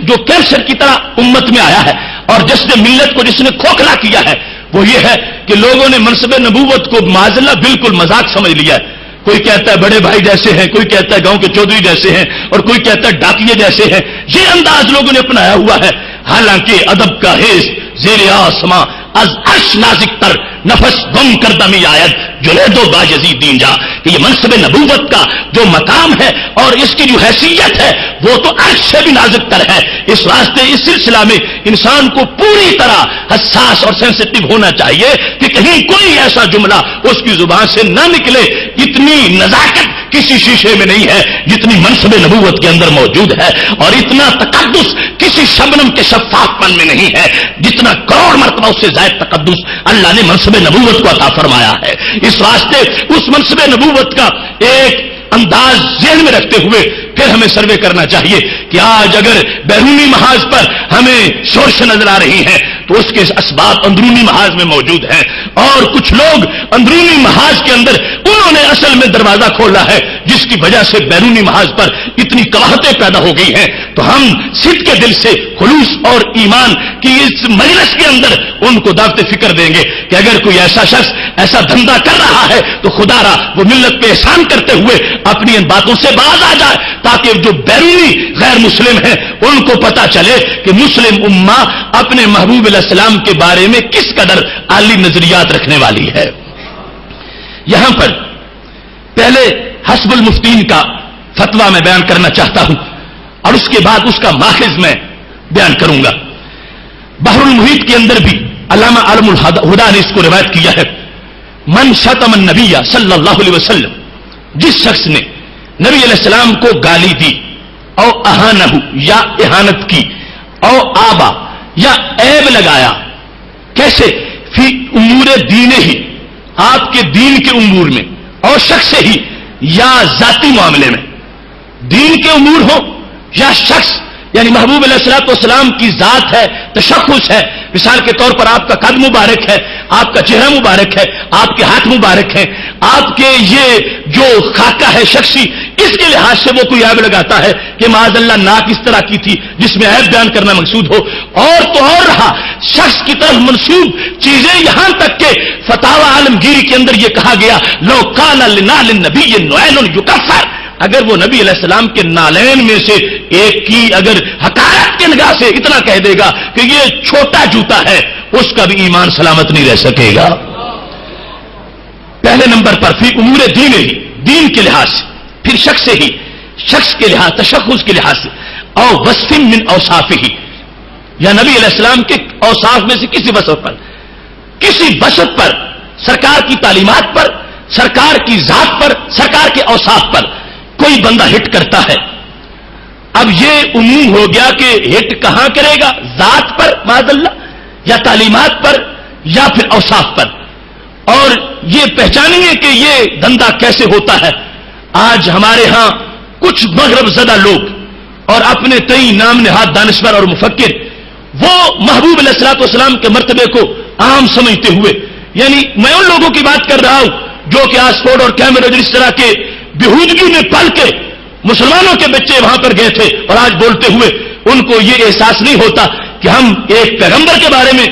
جو کینسر کی طرح امت میں آیا ہے اور جس نے ملت کو جس نے کھوکھلا کیا ہے وہ یہ ہے کہ لوگوں نے منصب نبوت کو معذلہ بالکل مذاق سمجھ لیا ہے. کوئی کہتا ہے بڑے بھائی جیسے ہیں، کوئی کہتا ہے گاؤں کے چودھری جیسے ہیں، اور کوئی کہتا ہے ڈاکیے جیسے ہیں. یہ انداز لوگوں نے اپنایا ہوا ہے. حالانکہ ادب کا حیث زیر آسماں از عرش نازک تر نفس گم کردمی آیت جنید و باجزی دین جا کہ یہ منصب نبوت کا جو مقام ہے اور اس کی جو حیثیت ہے وہ تو عرش سے بھی نازک تر ہے. اس واسطے اس سلسلہ میں انسان کو پوری طرح حساس اور سینسٹیو ہونا چاہیے کہ کہیں کوئی ایسا جملہ اس کی زبان سے نہ نکلے. اتنی نزاکت کسی شیشے میں نہیں ہے جتنی منصب نبوت کے اندر موجود ہے، اور اتنا تقدس کسی شبنم کے شفاف پن میں نہیں ہے جتنا کروڑ مرتبہ اس سے زائد تقدس اللہ نے منصب نبوت کو عطا فرمایا ہے. اس واسطے اس منصب نبوت کا ایک انداز ذہن میں رکھتے ہوئے پھر ہمیں سروے کرنا چاہیے کہ آج اگر بیرونی محاذ پر ہمیں شورش نظر آ رہی ہیں تو اس کے اسباب اندرونی محاذ میں موجود ہیں، اور کچھ لوگ اندرونی محاذ کے اندر انہوں نے اصل میں دروازہ کھولا ہے جس کی وجہ سے بیرونی محاذ پر اتنی قباحتیں پیدا ہو گئی ہیں، تو ہم صدق کے دل سے خلوص اور ایمان کی اس مجلس کے اندر ان کو دعوت فکر دیں گے کہ اگر کوئی ایسا شخص ایسا دھندا کر رہا ہے تو خدا را وہ ملت پہ احسان کرتے ہوئے اپنی ان باتوں سے باز آ جائے، تاکہ جو بیرونی غیر مسلم ہیں ان کو پتا چلے کہ مسلم امہ اپنے محبوب علیہ السلام کے بارے میں کس قدر عالی نظریات رکھنے والی ہے۔ یہاں پر پہلے حسب المفتین کا فتویٰ میں بیان کرنا چاہتا ہوں اور اس کے بعد اس کا ماخذ میں بیان کروں گا۔ بحر المحیط کے اندر بھی علامہ عالم الہدیٰ نے اس کو روایت کیا ہے، من شتم النبی صلی اللہ علیہ وسلم، جس شخص نے نبی علیہ السلام کو گالی دی، او اہانہ یا اہانت کی، او آبا یا عیب لگایا، کیسے؟ فی امور دین ہی، آپ کے دین کے امور میں، اور شخص ہی یا ذاتی معاملے میں، دین کے امور ہو یا شخص، یعنی محبوب علیہ الصلوۃ والسلام کی ذات ہے، تشخص ہے، مثال کے طور پر آپ کا قد مبارک ہے، آپ کا چہرہ مبارک ہے، آپ کے ہاتھ مبارک ہیں، آپ کے یہ جو خاکہ ہے شخصی، اس کے لحاظ سے وہ کوئی عیب لگاتا ہے کہ معاذ اللہ ناک اس طرح کی تھی جس میں عیب بیان کرنا مقصود ہو، اور تو اور رہا شخص کی طرف منسوب چیزیں، یہاں تک کہ فتاوی عالمگیری کے اندر یہ کہا گیا لو قال لنعل النبی نعل یکفر، اگر وہ نبی علیہ السلام کے نالین میں سے ایک کی اگر حقارت کی نگاہ سے اتنا کہہ دے گا کہ یہ چھوٹا جوتا ہے، اس کا بھی ایمان سلامت نہیں رہ سکے گا۔ پہلے نمبر پر فی امور دین ہی، دین کے لحاظ سے، پھر شخص ہی، شخص کے لحاظ، تشخص کے لحاظ سے، او وصف من اوصافہ، یا نبی علیہ السلام کے اوصاف میں سے کسی وصف پر، سرکار کی تعلیمات پر، سرکار کی ذات پر، سرکار کے اوصاف پر کوئی بندہ ہٹ کرتا ہے۔ اب یہ عموم ہو گیا کہ ہٹ کہاں کرے گا، ذات پر معاذ اللہ، یا تعلیمات پر، یا پھر اوصاف پر، اور یہ پہچانیے کہ یہ دھندا کیسے ہوتا ہے۔ آج ہمارے ہاں کچھ مغرب زدہ لوگ اور اپنے تئیں نام نہاد دانشور اور مفکر، وہ محبوب علیہ الصلوۃ والسلام کے مرتبے کو عام سمجھتے ہوئے، یعنی میں ان لوگوں کی بات کر رہا ہوں جو کہ آسفورڈ اور کیمبرج اس طرح کے بہودگی میں پل کے مسلمانوں کے بچے وہاں پر گئے تھے، اور آج بولتے ہوئے ان کو یہ احساس نہیں ہوتا کہ ہم ایک پیغمبر کے بارے میں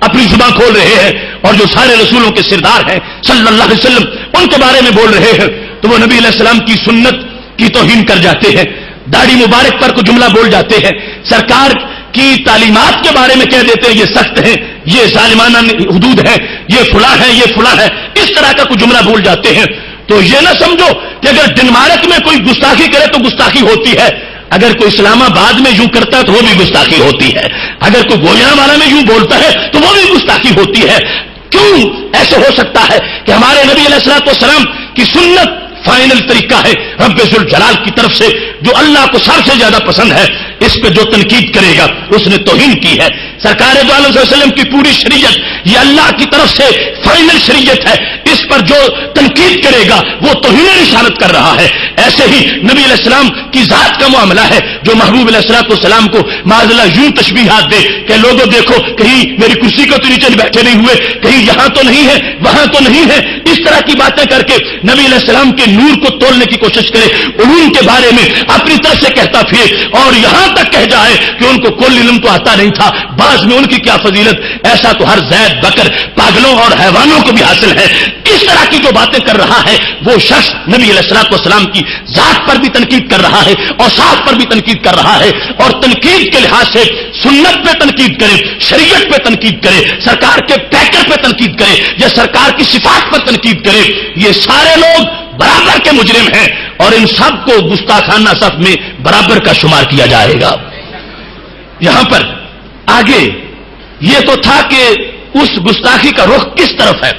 اپنی زبان کھول رہے ہیں، اور جو سارے رسولوں کے سردار ہیں صلی اللہ علیہ وسلم ان کے بارے میں بول رہے ہیں، تو وہ نبی علیہ السلام کی سنت کی توہین کر جاتے ہیں، داڑھی مبارک پر کوئی جملہ بول جاتے ہیں، سرکار کی تعلیمات کے بارے میں کہہ دیتے ہیں یہ سخت ہیں، یہ ظالمانہ حدود ہیں، یہ فلاں ہے، یہ فلاں ہے، اس طرح کا کوئی جملہ بول جاتے ہیں۔ تو یہ نہ سمجھو کہ اگر ڈنمارک میں کوئی گستاخی کرے تو گستاخی ہوتی ہے، اگر کوئی اسلام آباد میں یوں کرتا ہے تو وہ بھی گستاخی ہوتی ہے، اگر کوئی گوجرانوالہ میں یوں بولتا ہے تو وہ بھی گستاخی ہوتی ہے۔ کیوں ایسے ہو سکتا ہے کہ ہمارے نبی علیہ الصلوۃ والسلام کی سنت فائنل طریقہ ہے رب ذوالجلال کی طرف سے، جو اللہ کو سب سے زیادہ پسند ہے، اس پہ جو تنقید کرے گا اس نے توہین کی ہے۔ سرکار دو عالم صلی اللہ علیہ وسلم کی پوری شریعت یہ اللہ کی طرف سے فائنل شریعت ہے، اس پر جو تنقید کرے گا وہ توہین رسالت کر رہا ہے۔ ایسے ہی نبی علیہ السلام کی ذات کا معاملہ ہے، جو محبوب علیہ الصلوۃ والسلام کو معاذ اللہ یوں تشبیہات دے کہ لوگوں دیکھو کہیں میری کرسی کو تو نیچے بیٹھے نہیں ہوئے، کہیں یہاں تو نہیں ہے، وہاں تو نہیں ہے، اس طرح کی باتیں کر کے نبی علیہ السلام کے نور کو تولنے کی کوشش کرے، علوم کے بارے میں اپنی طرف سے کہتا پھرے، اور یہاں تک کہہ جائے کہ ان کو کل علم تو آتا نہیں تھا، بعض میں ان کی کیا فضیلت، ایسا تو ہر زید بکر پاگلوں اور حیوانوں کو بھی حاصل ہے۔ اس طرح کی جو باتیں کر رہا ہے وہ شخص نبی علیہ الصلوۃ والسلام کی ذات پر بھی تنقید کر رہا ہے، اوصاف پر بھی تنقید کر رہا ہے، اور تنقید کے لحاظ سے سنت پہ تنقید کرے، شریعت پہ تنقید کرے، سرکار کے پیکر پہ تنقید کرے، یا سرکار کی صفات پر تنقید کرے، یہ سارے لوگ برابر کے مجرم ہیں، اور ان سب کو گستاخانہ صف میں برابر کا شمار کیا جائے گا۔ یہاں پر آگے یہ تو تھا کہ اس گستاخی کا رخ کس طرف ہے،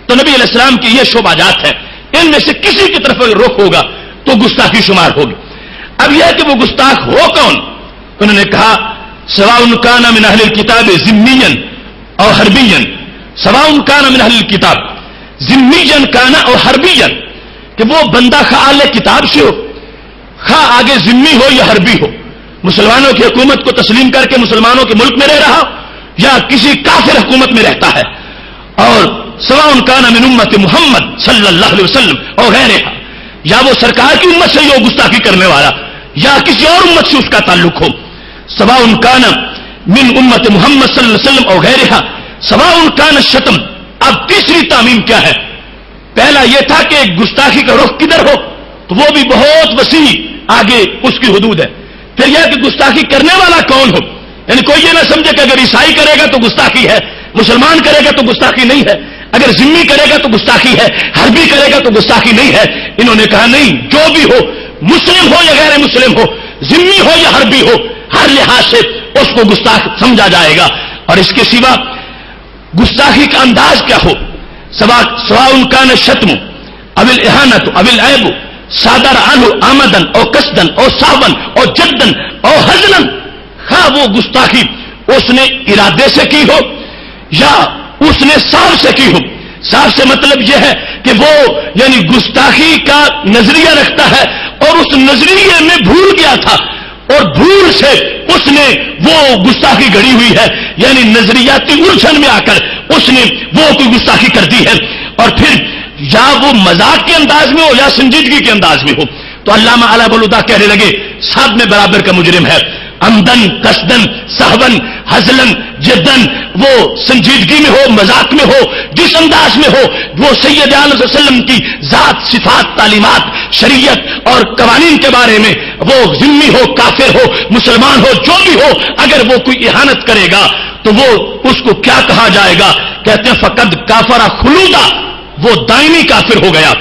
تو نبی علیہ السلام کی یہ شعبہ جات ہے، ان میں سے کسی کی طرف اگر رخ ہوگا تو گستاخی شمار ہوگی۔ اب یہ کہ وہ گستاخ ہو کون، انہوں نے کہا سواء کان من اہل الکتاب ذمیا او حربیا، سواء کان من اہل الکتاب ذمیا کان او حربیا، کہ وہ بندہ خواہ اہل کتاب سے ہو، خواہ آگے ذمی ہو یا حربی ہو، مسلمانوں کی حکومت کو تسلیم کر کے مسلمانوں کے ملک میں رہ رہا یا کسی کافر حکومت میں رہتا ہے، اور سواء کان من امت محمد صلی اللہ علیہ وسلم اور غیرہا، یا وہ سرکار کی امت سے ہی ہو گستاخی کرنے والا یا کسی اور امت سے اس کا تعلق ہو. سواء کان من امت محمد صلی اللہ علیہ وسلم اور غیرہا سواء کان الشتم. اب تیسری تعمیم کیا ہے؟ پہلا یہ تھا کہ گستاخی کا رخ کدھر ہو تو وہ بھی بہت وسیع آگے اس کی حدود ہے. پھر یہ کہ گستاخی کرنے والا کون ہو، یعنی کوئی یہ نہ سمجھے کہ اگر عیسائی کرے گا تو گستاخی ہے، مسلمان کرے گا تو گستاخی نہیں ہے، اگر ذمی کرے گا تو گستاخی ہے، حربی کرے گا تو گستاخی نہیں ہے. انہوں نے کہا نہیں، جو بھی ہو، مسلم ہو یا غیر مسلم ہو، ذمی ہو یا حربی ہو، ہر لحاظ سے اس کو گستاخ سمجھا جائے گا. اور اس کے سوا گستاخی کا انداز کیا ہو، سواء کان الشتم او الاہانۃ او العیب صادر عنہ آمدن او قصدن او سہوا او جدن او ہزلا. ہاں وہ گستاخی اس نے ارادے سے کی ہو یا اس نے صاحب سے کی ہو. صاحب سے مطلب یہ ہے کہ وہ یعنی گستاخی کا نظریہ رکھتا ہے اور اس نظریے میں بھول گیا تھا اور بھول سے اس نے وہ گستاخی گڑی ہوئی ہے، یعنی نظریاتی الجھن میں آ کر اس نے وہ کوئی گستاخی کر دی ہے. اور پھر یا وہ مذاق کے انداز میں ہو یا سنجیدگی کے انداز میں ہو. تو علامہ اعلی الہدیٰ کہنے لگے سب میں برابر کا مجرم ہے. عمدن، قصدن، سہون، ہزلن، جدن، وہ سنجیدگی میں ہو، مذاق میں ہو، جس انداز میں ہو، وہ سید عالم صلی اللہ علیہ وسلم کی ذات، صفات، تعلیمات، شریعت اور قوانین کے بارے میں وہ ذمی ہو، کافر ہو، مسلمان ہو، جو بھی ہو، اگر وہ کوئی اہانت کرے گا تو وہ اس کو کیا کہا جائے گا؟ کہتے ہیں فقد کافر خلودا، وہ دائمی کافر ہو گیا،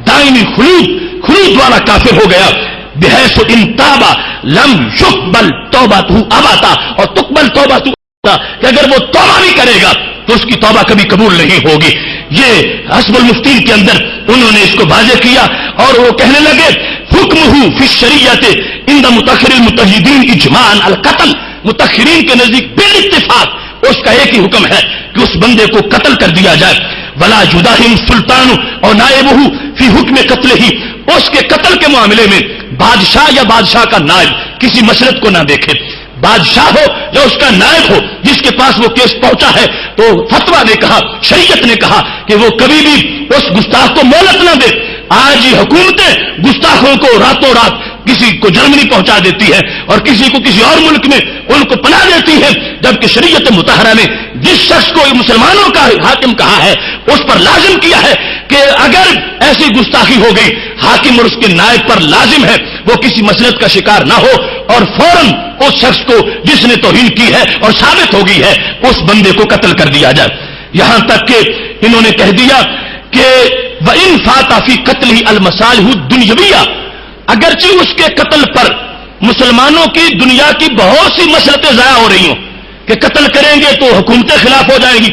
دائمی خلود والا کافر ہو گیا. بحیث ان تابا لم یقبل توبۃ ابدا، اور تقبل توبۃ کہ اگر وہ توبہ بھی کرے گا تو اس کی توبہ کبھی قبول نہیں ہوگی. یہ حسب المفتین کے اندر انہوں نے اس کو واضح کیا اور وہ کہنے لگے حکمہ فی الشریعۃ عند متأخر المجتہدین اجماعا القتل. متأخرین کے نزدیک بالاتفاق اس کا ایک ہی حکم ہے کہ اس بندے کو قتل کر دیا جائے. ولا یداہن السلطان اور نائبہ فی حکم قتلہ، اس کے قتل کے معاملے میں بادشاہ یا بادشاہ کا نائب کسی مسلط کو نہ دیکھے. بادشاہ ہو یا اس کا نائب ہو جس کے پاس وہ کیس پہنچا ہے تو فتویٰ نے کہا، شریعت نے کہا کہ وہ کبھی بھی اس گستاخ کو مہلت نہ دے. آج یہ حکومتیں گستاخوں کو راتوں رات کسی کو جرمنی پہنچا دیتی ہے اور کسی کو کسی اور ملک میں ان کو پناہ دیتی ہے، جبکہ شریعت مطہرہ نے جس شخص کو مسلمانوں کا حاکم کہا ہے اس پر لازم کیا ہے کہ اگر ایسی گستاخی ہو گئی، حاکم اور اس کے نائب پر لازم ہے وہ کسی مسلط کا شکار نہ ہو اور فوراً اس شخص کو جس نے توہین کی ہے اور ثابت ہو گئی ہے اس بندے کو قتل کر دیا جائے. یہاں تک کہ انہوں نے کہہ دیا کہ وَإِن فَاتَ فِي قَتْلِهِ الْمَصَالِحُ الدُّنْيَوِيَّةُ، اگرچہ اس کے قتل پر مسلمانوں کی دنیا کی بہت سی مصلحتیں ضائع ہو رہی ہوں کہ قتل کریں گے تو حکومتیں خلاف ہو جائیں گی،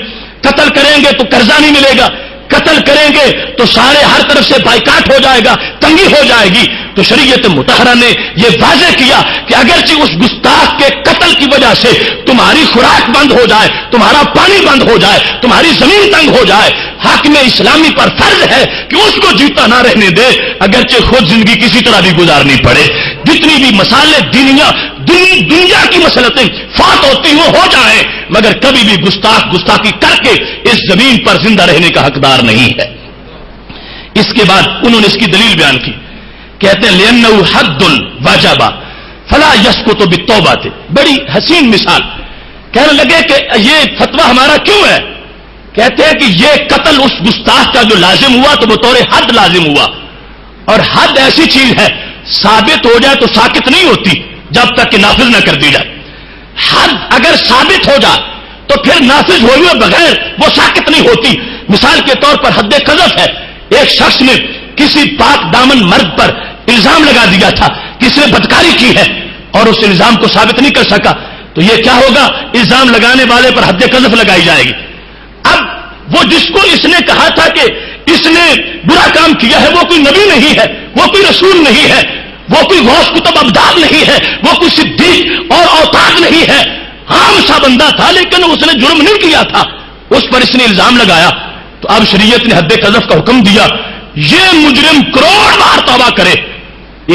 قتل کریں گے تو قرضہ نہیں ملے گا، قتل کریں گے تو سارے ہر طرف سے بائیکاٹ ہو جائے گا، تنگی ہو جائے گی. تو شریعت مطہرہ نے یہ واضح کیا کہ اگرچہ اس گستاخ کے قتل کی وجہ سے تمہاری خوراک بند ہو جائے، تمہارا پانی بند ہو جائے، تمہاری زمین تنگ ہو جائے، حاکم اسلامی پر فرض ہے کہ اس کو جیتا نہ رہنے دے، اگرچہ خود زندگی کسی طرح بھی گزارنی پڑے. جتنی بھی مسالے دنیا کی مسلطیں فات ہوتی ہو جائیں، مگر کبھی بھی گستاخی کر کے اس زمین پر زندہ رہنے کا حقدار نہیں ہے. اس کے بعد انہوں نے اس کی دلیل بیان کی، کہتے ہیں لِأَنَّهُ حَدٌّ وَجَبَ فَلَا يَسْقُطُ بِالتَّوْبَةِ. بڑی حسین مثال. کہنے لگے کہ یہ فتویٰ ہمارا کیوں ہے؟ کہتے ہیں کہ یہ قتل اس گستاخ کا جو لازم ہوا تو بطور حد لازم ہوا، اور حد ایسی چیز ہے ثابت ہو جائے تو ساکت نہیں ہوتی جب تک کہ نافذ نہ کر دی جائے. حد اگر ثابت ہو جائے تو پھر نافذ ہوئے بغیر وہ ساکت نہیں ہوتی. مثال کے طور پر حد قذف ہے. ایک شخص نے کسی پاک دامن مرد پر الزام لگا دیا تھا کہ اس نے بدکاری کی ہے اور اس الزام کو ثابت نہیں کر سکا، تو یہ کیا ہوگا؟ الزام لگانے والے پر حد قذف لگائی جائے گی. اب وہ جس کو اس نے کہا تھا کہ اس نے برا کام کیا ہے وہ کوئی نبی نہیں ہے، وہ کوئی رسول نہیں ہے، وہ کوئی غوث کتب ابدال نہیں ہے، وہ کوئی صدیق اور اوتاد نہیں ہے، عام سا بندہ تھا لیکن اس نے جرم نہیں کیا تھا، اس پر اس نے الزام لگایا. تو اب شریعت نے حد قذف کا حکم دیا. یہ مجرم کروڑ بار توبہ کرے،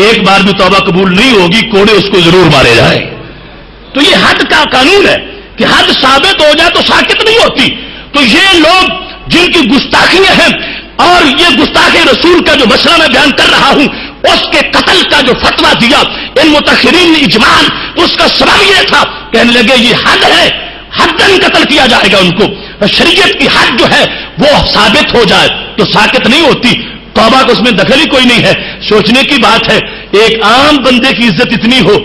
ایک بار بھی توبہ قبول نہیں ہوگی، کوڑے اس کو ضرور مارے جائیں. تو یہ حد کا قانون ہے کہ حد ثابت ہو جائے تو ساکت نہیں ہوتی. تو یہ لوگ جن کی گستاخیاں ہیں اور یہ گستاخ رسول کا جو مسئلہ میں بیان کر رہا ہوں، اس کے قتل کا جو فتویٰ دیا ان متأخرین نے اجماعاً، اس کا سبب یہ تھا، کہنے لگے یہ حد ہے، حداً قتل کیا جائے گا ان کو، اور شریعت کی حد جو ہے وہ ثابت ہو جائے تو ساکت نہیں ہوتی، توبہ کو اس میں دخل ہی کوئی نہیں ہے۔ سوچنے کی بات ہے، ایک عام بندے کی عزت اتنی ہو،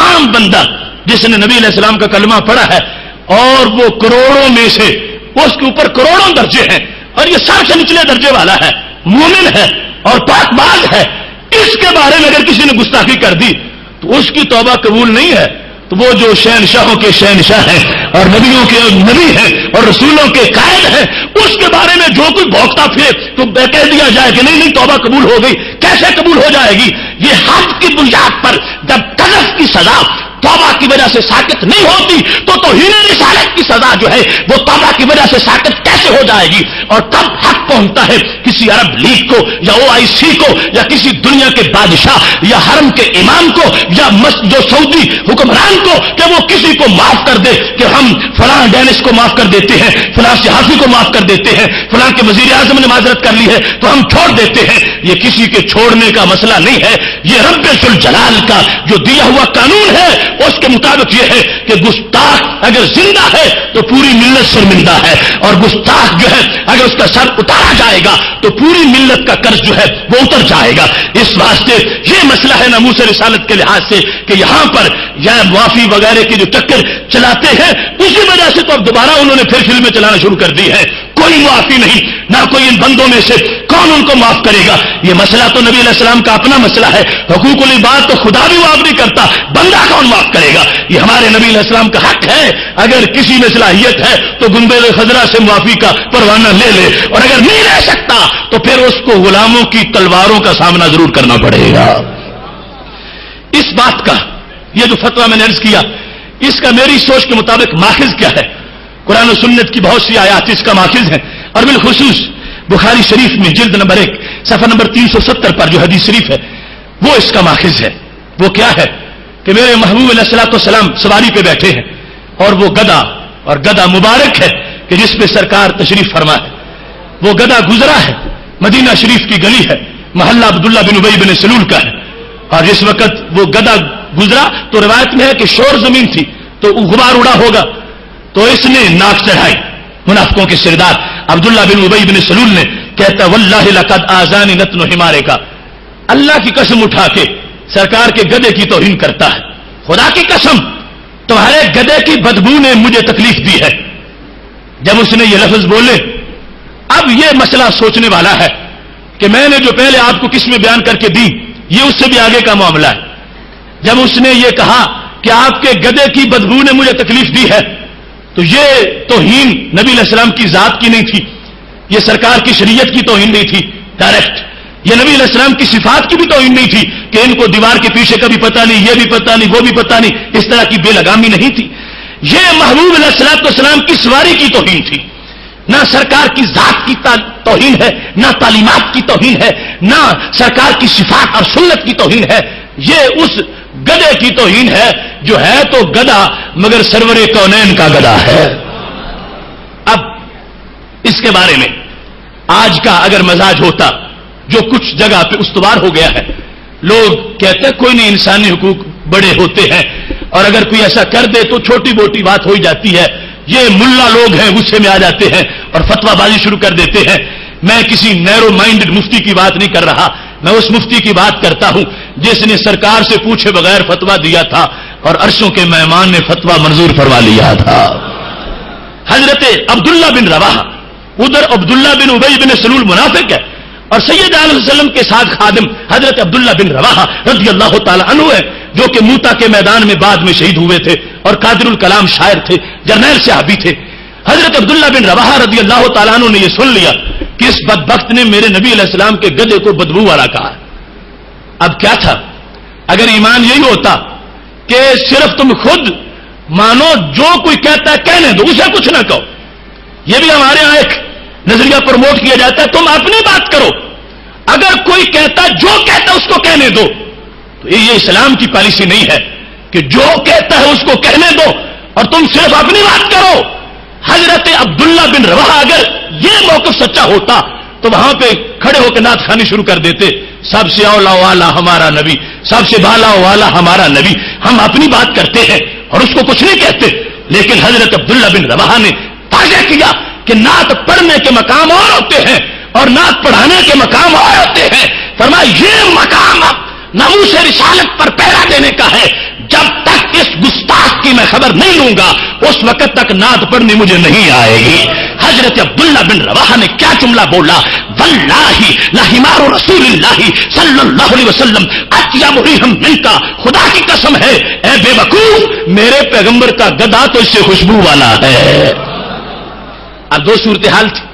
عام بندہ جس نے نبی علیہ السلام کا کلمہ پڑھا ہے، اور وہ کروڑوں میں سے اس کے اوپر کروڑوں درجے ہیں، اور یہ سب سے نچلے درجے والا ہے، مومن ہے اور پاک باز ہے، اس کے بارے میں اگر کسی نے گستاخی کر دی تو اس کی توبہ قبول نہیں ہے۔ تو وہ جو شہنشاہوں کے شہنشاہ ہیں اور نبیوں کے نبی ہیں اور رسولوں کے قائد ہیں، اس کے بارے میں جو کوئی بھونکتا پھرے تو کہہ دیا جائے کہ نہیں نہیں توبہ قبول ہو گئی، کیسے قبول ہو جائے گی؟ یہ حد کی بنیاد پر جب قذف کی سزا توبہ کی وجہ سے ساکت نہیں ہوتی تو توہین رسالت کی سزا جو ہے وہ توبہ کی وجہ سے ساکت کیسے ہو جائے گی؟ اور تب حق پہنچتا ہے کسی عرب لیگ کو یا OIC کو یا کسی دنیا کے بادشاہ یا حرم کے امام کو یا جو سعودی حکمران کو کہ وہ کسی کو معاف کر دے کہ ہم فلاں ڈینس کو معاف کر دیتے ہیں، فلاں صحافی کو معاف کر دیتے ہیں، فلاں کے وزیر اعظم نے معذرت کر لی ہے تو ہم چھوڑ دیتے ہیں۔ یہ کسی کے چھوڑنے کا مسئلہ نہیں ہے، یہ رب ذوالجلال کا جو دیا ہوا قانون ہے اس کے مطابق یہ ہے کہ گستاخ اگر زندہ ہے تو پوری ملت شرمندہ ہے، اور گستاخ جو ہے اگر اس کا سر اتارا جائے گا تو پوری ملت کا قرض جو ہے وہ اتر جائے گا۔ اس واسطے یہ مسئلہ ہے ناموس رسالت کے لحاظ سے کہ یہاں پر یا معافی وغیرہ کے جو چکر چلاتے ہیں اسی وجہ سے تو اب دوبارہ انہوں نے پھر فلمیں چلانا شروع کر دی ہے۔ کوئی معافی نہیں، نہ کوئی ان بندوں میں سے کون ان کو معاف کرے گا؟ یہ مسئلہ تو نبی علیہ السلام کا اپنا مسئلہ ہے، حقوق العباد تو خدا بھی معاف نہیں کرتا، بندہ کون معاف کرے گا؟ یہ ہمارے نبی علیہ السلام کا حق ہے، اگر کسی میں صلاحیت ہے تو گنبد خضرا سے معافی کا پروانہ لے لے، اور اگر نہیں لے سکتا تو پھر اس کو غلاموں کی تلواروں کا سامنا ضرور کرنا پڑے گا۔ اس بات کا یہ جو فتویٰ میں نے عرض کیا، اس کا میری سوچ کے مطابق ماخذ کیا ہے؟ قرآن و سنت کی بہت سی آیات اس کا ماخذ ہے، اور بالخصوص بخاری شریف میں جلد نمبر 1 صفحہ نمبر 370 پر جو حدیث شریف ہے وہ اس کا ماخذ ہے۔ وہ کیا ہے کہ میرے محبوب علیہ الصلوۃ والسلام سواری پہ بیٹھے ہیں اور وہ گدا، اور گدا مبارک ہے کہ جس پہ سرکار تشریف فرما ہے، وہ گدا گزرا ہے، مدینہ شریف کی گلی ہے، محلہ عبداللہ بن ابی بن سلول کا ہے، اور جس وقت وہ گدا گزرا تو روایت میں ہے کہ شور زمین تھی تو غبار اڑا ہوگا، تو اس نے ناک چڑھائی، منافقوں کے سردار عبداللہ بن ابی بن سلول نے کہتا واللہ لقد آذانی نتن حمارے کا، اللہ کی قسم اٹھا کے سرکار کے گدے کی توہین کرتا ہے، خدا کی قسم تمہارے گدے کی بدبو نے مجھے تکلیف دی ہے۔ جب اس نے یہ لفظ بولے، اب یہ مسئلہ سوچنے والا ہے کہ میں نے جو پہلے آپ کو قسمیں بیان کر کے دی یہ اس سے بھی آگے کا معاملہ ہے۔ جب اس نے یہ کہا کہ آپ کے گدے کی بدبو نے مجھے تکلیف دی ہے تو یہ توہین نبی علیہ السلام کی ذات کی نہیں تھی، یہ سرکار کی شریعت کی توہین نہیں تھی ڈائریکٹ، یہ نبی علیہ السلام کی صفات کی بھی توہین نہیں تھی کہ ان کو دیوار کے پیچھے کا بھی پتہ نہیں، یہ بھی پتہ نہیں، وہ بھی پتہ نہیں، اس طرح کی بے لگامی نہیں تھی، یہ محبوب علیہ السلام کی سواری کی توہین تھی۔ نہ سرکار کی ذات کی توہین ہے، نہ تعلیمات کی توہین ہے، نہ سرکار کی صفات اور سنت کی توہین ہے، یہ اس گدے کی توہین ہے جو ہے تو گدا مگر سرور کونین کا گدا ہے۔ اب اس کے بارے میں آج کا اگر مزاج ہوتا جو کچھ جگہ پہ استوار ہو گیا ہے، لوگ کہتے ہیں کوئی نہیں، انسانی حقوق بڑے ہوتے ہیں اور اگر کوئی ایسا کر دے تو چھوٹی موٹی بات ہو جاتی ہے، یہ ملا لوگ ہیں غصے میں آ جاتے ہیں اور فتویٰ بازی شروع کر دیتے ہیں۔ میں کسی نیرو مائنڈڈ مفتی کی بات نہیں کر رہا، میں اس مفتی کی بات کرتا ہوں جس نے سرکار سے پوچھے بغیر فتویٰ دیا تھا اور عرشوں کے مہمان نے فتویٰ منظور فرما لیا تھا۔ حضرت عبداللہ بن رواحہ، ادھر عبداللہ بن ابی بن سلول منافق ہے اور سید علیہ وسلم کے ساتھ خادم حضرت عبداللہ بن رواحہ رضی اللہ تعالی عنہ ہے جو کہ موتا کے میدان میں بعد میں شہید ہوئے تھے اور قادر الکلام شاعر تھے، جرنیل صحابی تھے۔ حضرت عبداللہ بن رواحہ رضی اللہ تعالیٰ عنہ نے یہ سن لیا کہ اس بدبخت نے میرے نبی علیہ السلام کے گدے کو بدبو والا کہا۔ اب کیا تھا اگر ایمان یہی ہوتا کہ صرف تم خود مانو جو کوئی کہتا ہے کہنے دو، اسے کچھ نہ کہو، یہ بھی ہمارے یہاں ایک نظریہ پروموٹ کیا جاتا ہے تم اپنی بات کرو، اگر کوئی کہتا جو کہتا ہے اس کو کہنے دو، تو یہ اسلام کی پالیسی نہیں ہے کہ جو کہتا ہے اس کو کہنے دو اور تم صرف اپنی بات کرو۔ حضرت عبداللہ بن رواحہ اگر یہ موقف سچا ہوتا تو وہاں پہ کھڑے ہو کے نعت خوانی شروع کر دیتے، سب سے اولا والا ہمارا نبی، سب سے بالا والا ہمارا نبی. ہم اپنی بات کرتے ہیں اور اس کو کچھ نہیں کہتے، لیکن حضرت عبداللہ بن رواحہ نے واضح کیا کہ نعت پڑھنے کے مقام اور ہوتے ہیں اور نعت پڑھانے کے مقام اور ہوتے ہیں. فرمایا یہ مقام اب ناموس رسالت پر پہرا دینے کا ہے، جب تک اس گستاخ کی میں خبر نہیں لوں گا اس وقت تک نعت پڑھنی مجھے نہیں آئے گی. حضرت عبداللہ بن رواحہ نے کیا جملہ بولا، واللہ لحمار رسول اللہ صلی اللہ علیہ وسلم اطیب ریحا منک، خدا کی قسم ہے اے بے وقوف میرے پیغمبر کا گدا تو اس سے خوشبو والا ہے. اب دو صورتحال تھی،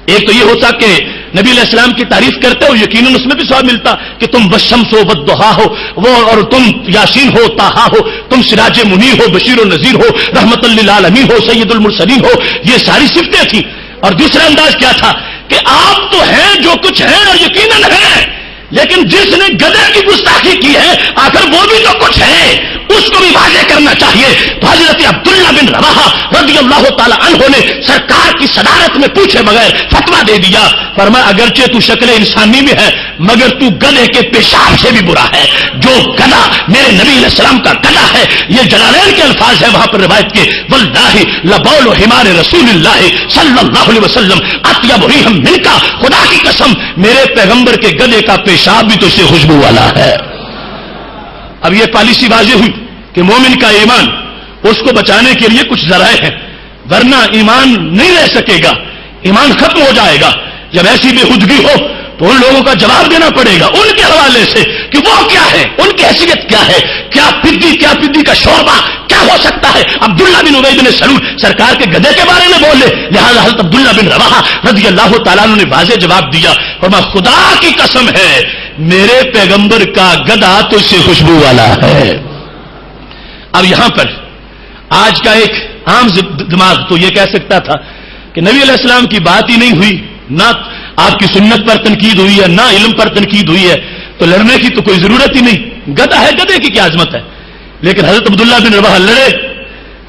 ایک تو یہ ہوتا کہ نبی علیہ السلام کی تعریف کرتے ہو، یقیناً اس میں بھی ثواب ملتا کہ تم والشمس والضحیٰ ہو وہ، اور تم یاسین ہو، طٰہٰ ہو، تم سراج منیر ہو، بشیر و نذیر ہو، رحمت للعالمین ہو، سید المرسلین ہو، یہ ساری صفتیں تھیں. اور دوسرا انداز کیا تھا کہ آپ تو ہیں جو کچھ ہیں اور یقیناً ہیں، لیکن جس نے گدھے کی گستاخی کی ہے آخر وہ بھی تو کچھ ہے، اس کو بھی واضح کرنا چاہیے. تو حضرت عبداللہ بن رواحہ رضی اللہ تعالی عنہ نے سرکار کی صدارت میں پوچھے بغیر فتویٰ دے دیا. فرمایا اگرچہ تو شکل انسانی میں ہے مگر تو گدھے کے پیشاب سے بھی برا ہے. جو گدھا میرے نبی علیہ السلام کا گدھا ہے، یہ جلالین کے الفاظ ہیں وہاں پر روایت کے، واللہ لبول حمار رسول اللہ صلی اللہ علیہ وسلم اطیب ریحا منک، خدا کی قسم میرے پیغمبر کے گدھے کا پیشاب بھی تو اس سے خوشبو والا ہے. اب یہ پالیسی واضح ہوئی کہ مومن کا ایمان اس کو بچانے کے لیے کچھ ذرائع ہیں، ورنہ ایمان نہیں رہ سکے گا، ایمان ختم ہو جائے گا. جب ایسی بے خودگی ہو تو ان لوگوں کا جواب دینا پڑے گا ان کے حوالے سے کہ وہ کیا ہے، ان کی حیثیت کیا ہے، کیا پدی کا شعبہ کیا ہو سکتا ہے. عبداللہ بن ابی بن سلول سرکار کے گدھے کے بارے میں بولے، لہذا حضرت عبداللہ بن رواحہ رضی اللہ تعالیٰ عنہ نے واضح جواب دیا، فرمایا خدا کی قسم ہے میرے پیغمبر کا گدھا تو اس سے خوشبو والا ہے. اب یہاں پر آج کا ایک عام دماغ تو یہ کہہ سکتا تھا کہ نبی علیہ السلام کی بات ہی نہیں ہوئی، نہ آپ کی سنت پر تنقید ہوئی ہے، نہ علم پر تنقید ہوئی ہے، تو لڑنے کی تو کوئی ضرورت ہی نہیں، گدھا ہے، گدھے کی کیا عظمت ہے. لیکن حضرت عبداللہ بن رواحہ لڑے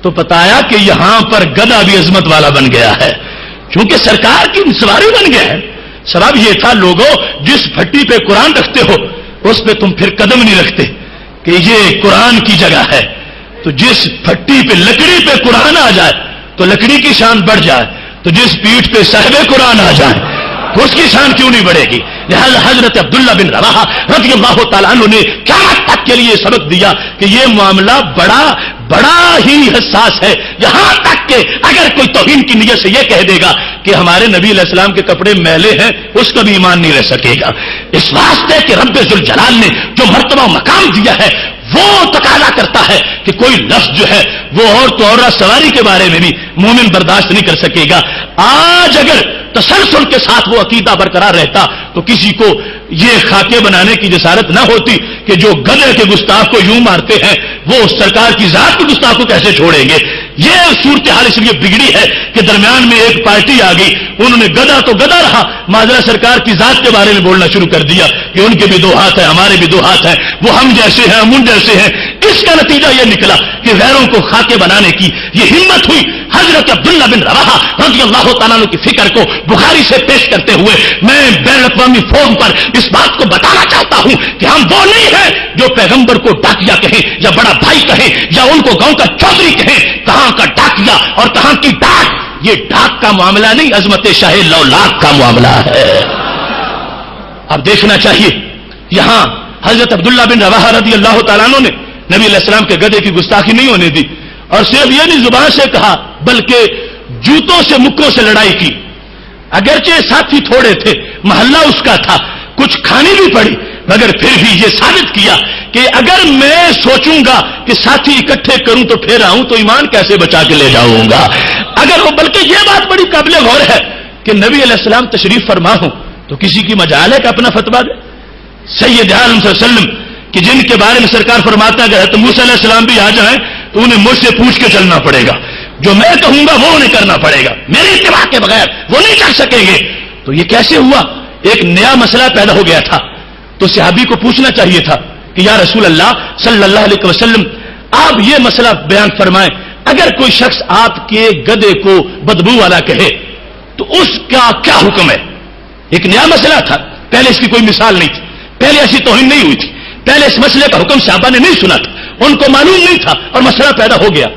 تو بتایا کہ یہاں پر گدھا بھی عظمت والا بن گیا ہے، چونکہ سرکار کی سواری بن گیا ہے. سبب یہ تھا لوگوں جس پھٹی پہ قرآن رکھتے ہو اس پہ تم پھر قدم نہیں رکھتے کہ یہ قرآن کی جگہ ہے، تو جس پھٹی پہ لکڑی پہ قرآن آ جائے تو لکڑی کی شان بڑھ جائے، تو جس پیٹھ پہ صاحب قرآن آ جائے تو اس کی شان کیوں نہیں بڑھے گی. لہذا حضرت عبداللہ بن رواحہ رضی اللہ تعالیٰ عنہ نے قیامت تک کے لیے سبق دیا کہ یہ معاملہ بڑا ہی حساس ہے، یہاں تک کہ اگر کوئی توہین کی نیت سے یہ کہہ دے گا کہ ہمارے نبی علیہ السلام کے کپڑے میلے ہیں اس کا بھی ایمان نہیں رہ سکے گا. اس واسطے کہ رب ذوالجلال نے جو مرتبہ و مقام دیا ہے وہ تقاضا کرتا ہے کہ کوئی لفظ جو ہے وہ عورت و عورت سواری کے بارے میں بھی مومن برداشت نہیں کر سکے گا. آج اگر تسلسل کے ساتھ وہ عقیدہ برقرار رہتا تو کسی کو یہ خاکے بنانے کی جسارت نہ ہوتی کہ جو گدھے کے گستاخ کو یوں مارتے ہیں وہ سرکار کی ذات کے گستاخ کو کیسے چھوڑیں گے. یہ صورتحال اس لیے بگڑی ہے کہ درمیان میں ایک پارٹی آ گئی، انہوں نے گدھا تو گدھا رہا، معذرہ سرکار کی ذات کے بارے میں بولنا شروع کر دیا کہ ان کے بھی دو ہاتھ ہیں، ہمارے بھی دو ہاتھ ہیں، وہ ہم جیسے ہیں، ہم ان جیسے ہیں. اس کا نتیجہ یہ نکلا کہ غیروں کو خاکے بنانے کی یہ ہمت ہوئی. حضرت عبداللہ بن رواحہ رضی اللہ تعالیٰ عنہ کی فکر کو بخاری سے پیش کرتے ہوئے میں بین الاقوامی فورم پر اس بات کو بتانا چاہتا ہوں کہ ہم وہ نہیں ہیں جو پیغمبر کو ڈاکیا کہیں یا بڑا بھائی کہیں یا ان کو گاؤں کا چودھری کہیں. کہاں کا ڈاکیا اور کہاں کی ڈاک، یہ ڈاک کا معاملہ نہیں، عظمت شاہ لولاک کا معاملہ ہے. اب دیکھنا چاہیے یہاں حضرت عبداللہ بن رواحہ رضی اللہ تعالیٰ عنہ نے نبی علیہ السلام کے گدھے کی گستاخی نہیں ہونے دی، اور صرف یہ نہیں زبان سے کہا بلکہ جوتوں سے مکوں سے لڑائی کی. اگرچہ ساتھی تھوڑے تھے، محلہ اس کا تھا، کچھ کھانی بھی پڑی، مگر پھر بھی یہ ثابت کیا کہ اگر میں سوچوں گا کہ ساتھی اکٹھے کروں تو پھر آؤں تو ایمان کیسے بچا کے لے جاؤں گا. اگر وہ بلکہ یہ بات بڑی قابل غور ہے کہ نبی علیہ السلام تشریف فرما ہوں تو کسی کی مجال ہے کہ اپنا فتویٰ دے. سید عالم صلی اللہ علیہ وسلم کہ جن کے بارے میں سرکار فرماتا ہے کہ موسیٰ علیہ السلام بھی آ جائیں تو انہیں مجھ سے پوچھ کے چلنا پڑے گا، جو میں کہوں گا وہ انہیں کرنا پڑے گا، میرے اتباع کے بغیر وہ نہیں چل سکیں گے. تو یہ کیسے ہوا؟ ایک نیا مسئلہ پیدا ہو گیا تھا تو صحابی کو پوچھنا چاہیے تھا کہ یا رسول اللہ صلی اللہ علیہ وسلم آپ یہ مسئلہ بیان فرمائیں، اگر کوئی شخص آپ کے گدھے کو بدبو والا کہے تو اس کا کیا حکم ہے؟
ایک نیا مسئلہ تھا، پہلے اس کی کوئی مثال نہیں تھی، پہلے ایسی توہین نہیں ہوئی تھی، پہلے اس مسئلے کا حکم صحابہ نے نہیں سنا تھا، ان کو معلوم نہیں تھا اور مسئلہ پیدا ہو گیا.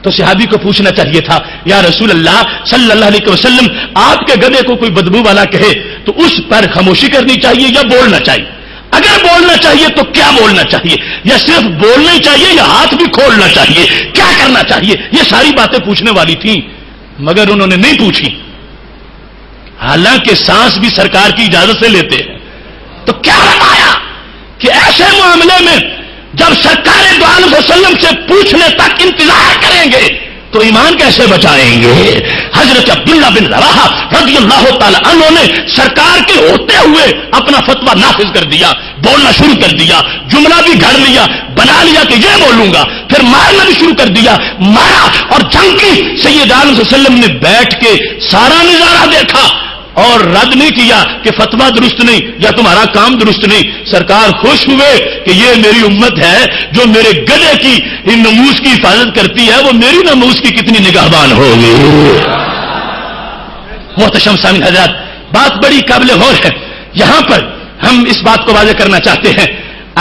تو صحابی کو پوچھنا چاہیے تھا، یا رسول اللہ صلی اللہ علیہ وسلم، آپ کے گدھے کو کوئی بدبو والا کہے تو اس پر خاموشی کرنی چاہیے یا بولنا چاہیے؟ اگر بولنا چاہیے تو کیا بولنا چاہیے؟ یا صرف بولنا ہی چاہیے یا ہاتھ بھی کھولنا چاہیے؟ کیا کرنا چاہیے؟ یہ ساری باتیں پوچھنے والی تھیں، مگر انہوں نے نہیں پوچھی. حالانکہ سانس بھی سرکار کی اجازت سے لیتے ہیں. تو کیا فرمایا کہ ایسے معاملے میں جب سرکار دو عالم وسلم سے پوچھنے تک انتظار کریں گے تو ایمان کیسے بچائیں گے؟ حضرت عبداللہ بن رواحہ رضی اللہ تعالی عنہ نے سرکار کے ہوتے ہوئے اپنا فتویٰ نافذ کر دیا، بولنا شروع کر دیا، جملہ بھی گھڑ لیا، بنا لیا کہ یہ بولوں گا، پھر مارنا بھی شروع کر دیا، مارا اور جنگ کی. سید عالم صلی اللہ علیہ وسلم نے بیٹھ کے سارا نظارہ دیکھا اور رد نہیں کیا کہ فتویٰ درست نہیں یا تمہارا کام درست نہیں. سرکار خوش ہوئے کہ یہ میری امت ہے جو میرے گدھے کی ناموس کی حفاظت کرتی ہے، وہ میری ناموس کی کتنی نگہبان ہوگی. محتشم سامعین حضرات، بات بڑی قابل غور ہے. یہاں پر ہم اس بات کو واضح کرنا چاہتے ہیں،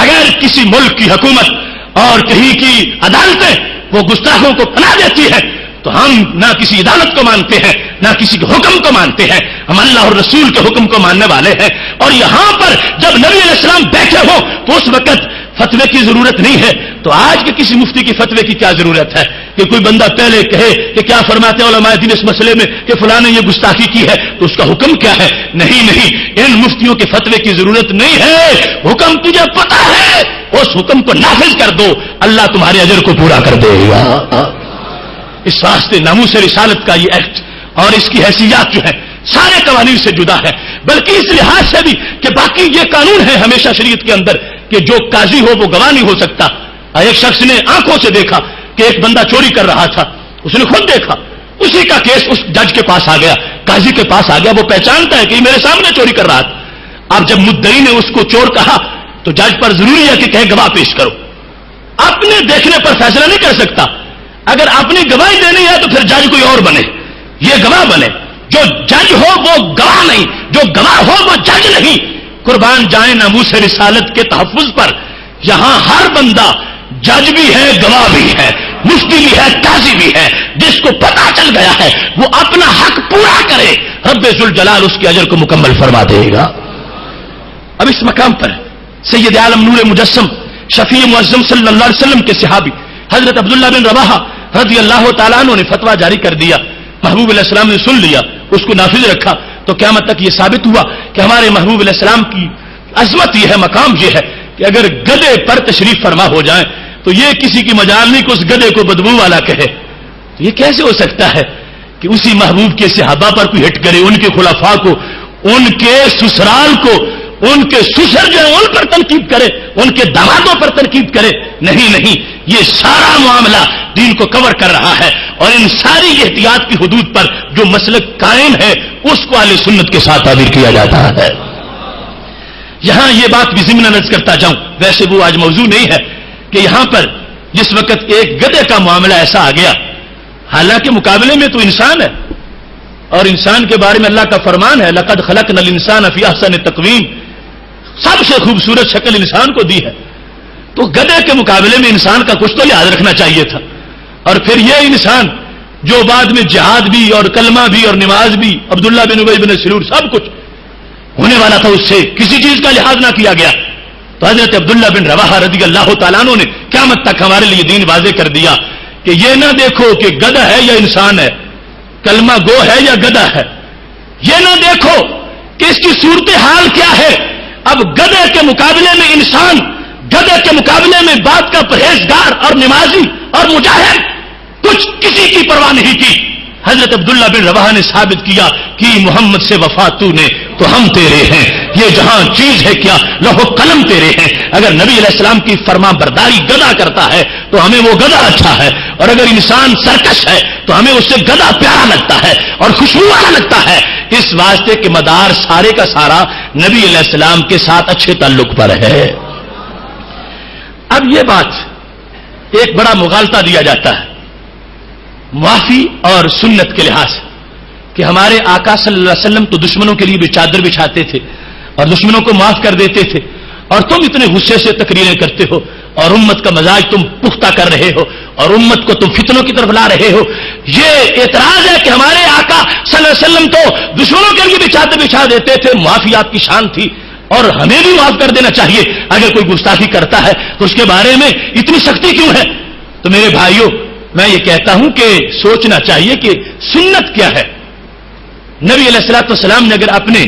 اگر کسی ملک کی حکومت اور کہیں کی عدالتیں وہ گستاخوں کو پناہ دیتی ہے تو ہم نہ کسی عدالت کو مانتے ہیں نہ کسی کے حکم کو مانتے ہیں، ہم اللہ اور رسول کے حکم کو ماننے والے ہیں. اور یہاں پر جب نبی علیہ السلام بیٹھے ہو تو اس وقت فتوے کی ضرورت نہیں ہے. تو آج کے کسی مفتی کی فتوے کی کیا ضرورت ہے کہ کوئی بندہ پہلے کہے کہ کیا فرماتے ہیں علماء دین اس مسئلے میں کہ فلاں نے یہ گستاخی کی ہے تو اس کا حکم کیا ہے؟ نہیں، ان مفتیوں کے فتوے کی ضرورت نہیں ہے. حکم تجھے پتا ہے، اس حکم کو نافذ کر دو، اللہ تمہارے اجر کو پورا کر دے گا. اس واسطے ناموس رسالت کا یہ ایکٹ اور اس کی حیثیت جو ہے سارے قوانین سے جدا ہے، بلکہ اس لحاظ سے بھی کہ باقی یہ قانون ہے ہمیشہ شریعت کے اندر کہ جو قاضی ہو وہ گواہ نہیں ہو سکتا. ایک شخص نے آنکھوں سے دیکھا کہ ایک بندہ چوری کر رہا تھا، اس نے خود دیکھا، اسی کا کیس اس جج کے پاس آ گیا، قاضی کے پاس آ گیا، وہ پہچانتا ہے کہ یہ میرے سامنے چوری کر رہا تھا. اب جب مدعی نے اس کو چور کہا تو جج پر ضروری ہے کہ کہے گواہ پیش کرو. اپنے دیکھنے پر فیصلہ نہیں کر سکتا، اگر اپنی گواہی دینی ہے تو پھر جج کوئی اور بنے، یہ گواہ بنے. جو جج ہو وہ گواہ نہیں، جو گواہ ہو وہ جج نہیں. قربان جائیں ناموس رسالت کے تحفظ پر. یہاں ہر بندہ جج بھی ہے، گواہ بھی ہے، مفتی بھی ہے، قاضی بھی ہے. جس کو پتا چل گیا ہے وہ اپنا حق پورا کرے، رب ذوالجلال اس کے اجر کو مکمل فرما دے گا. اب اس مقام پر سید عالم نور مجسم شفیع معظم صلی اللہ علیہ وسلم کے صحابی حضرت عبداللہ بن رواحہ رضی اللہ تعالیٰ عنہ نے فتویٰ جاری کر دیا. محبوب علیہ السلام نے سن لیا، اس کو نافذ رکھا. تو قیامت تک یہ ثابت ہوا کہ ہمارے محبوب علیہ السلام کی عظمت یہ ہے، مقام یہ ہے کہ اگر گدھے پر تشریف فرما ہو جائیں تو یہ کسی کی مجال نہیں کہ اس گدھے کو بدبو والا کہے. تو یہ کیسے ہو سکتا ہے کہ اسی محبوب کے صحابہ پر کوئی ہٹ کرے، ان کے خلفاء کو، ان کے سسرال کو، ان کے سسر جو ہے ان پر تنقید کرے، ان کے دامادوں پر تنقید کرے؟ نہیں، یہ سارا معاملہ دین کو کور کر رہا ہے. اور ان ساری احتیاط کی حدود پر جو مسلک قائم ہے اس کو اہل سنت کے ساتھ تعبیر کیا جاتا ہے. یہاں یہ بات بھی ضمن عرض کرتا جاؤں، ویسے وہ آج موضوع نہیں ہے، کہ یہاں پر جس وقت ایک گدھے کا معاملہ ایسا آ گیا، حالانکہ مقابلے میں تو انسان ہے اور انسان کے بارے میں اللہ کا فرمان ہے لقد خلقنا الانسان فی احسن تقویم، سب سے خوبصورت شکل انسان کو دی ہے. تو گدھے کے مقابلے میں انسان کا کچھ تو لحاظ رکھنا چاہیے تھا. اور پھر یہ انسان جو بعد میں جہاد بھی اور کلمہ بھی اور نماز بھی، عبداللہ بن ابی بن سلول سب کچھ ہونے والا تھا، اس سے کسی چیز کا لحاظ نہ کیا گیا. تو حضرت عبداللہ بن رواحہ رضی اللہ تعالیٰ عنہ نے قیامت تک ہمارے لیے دین واضح کر دیا کہ یہ نہ دیکھو کہ گدھا ہے یا انسان ہے، کلمہ گو ہے یا گدھا ہے، یہ نہ دیکھو کہ اس کی صورتحال کیا ہے. اب گدھے کے مقابلے میں انسان، گدھے کے مقابلے میں بات کا پرہیزگار اور نمازی اور مجاہد، کچھ کسی کی پرواہ نہیں کی. حضرت عبداللہ بن رواحہ نے ثابت کیا کہ محمد سے وفا تو نے تو ہم تیرے ہیں، یہ جہاں چیز ہے کیا لوح و قلم تیرے ہیں. اگر نبی علیہ السلام کی فرما برداری گدھا کرتا ہے تو ہمیں وہ گدھا اچھا ہے، اور اگر انسان سرکش ہے تو ہمیں اس سے گدھا پیارا لگتا ہے اور خوشبو والا لگتا ہے. اس واسطے کہ مدار سارے کا سارا نبی علیہ السلام کے ساتھ اچھے تعلق پر ہے. اب یہ بات ایک بڑا مغالطہ دیا جاتا ہے معافی اور سنت کے لحاظ سے کہ ہمارے آقا صلی اللہ علیہ وسلم تو دشمنوں کے لیے بھی چادر بچھاتے تھے اور دشمنوں کو معاف کر دیتے تھے، اور تم اتنے غصے سے تقریریں کرتے ہو اور امت کا مزاج تم پختہ کر رہے ہو اور امت کو تم فتنوں کی طرف لا رہے ہو. یہ اعتراض ہے کہ ہمارے آقا صلی اللہ علیہ وسلم تو دشمنوں کے لیے بھی چادر بچھا دیتے تھے، معافی آپ کی شان تھی اور ہمیں بھی معاف کر دینا چاہیے. اگر کوئی گستاخی کرتا ہے تو اس کے بارے میں اتنی سختی کیوں ہے؟ تو میرے بھائیوں، میں یہ کہتا ہوں کہ سوچنا چاہیے کہ سنت کیا ہے. نبی علیہ الصلوۃ والسلام نے اگر اپنے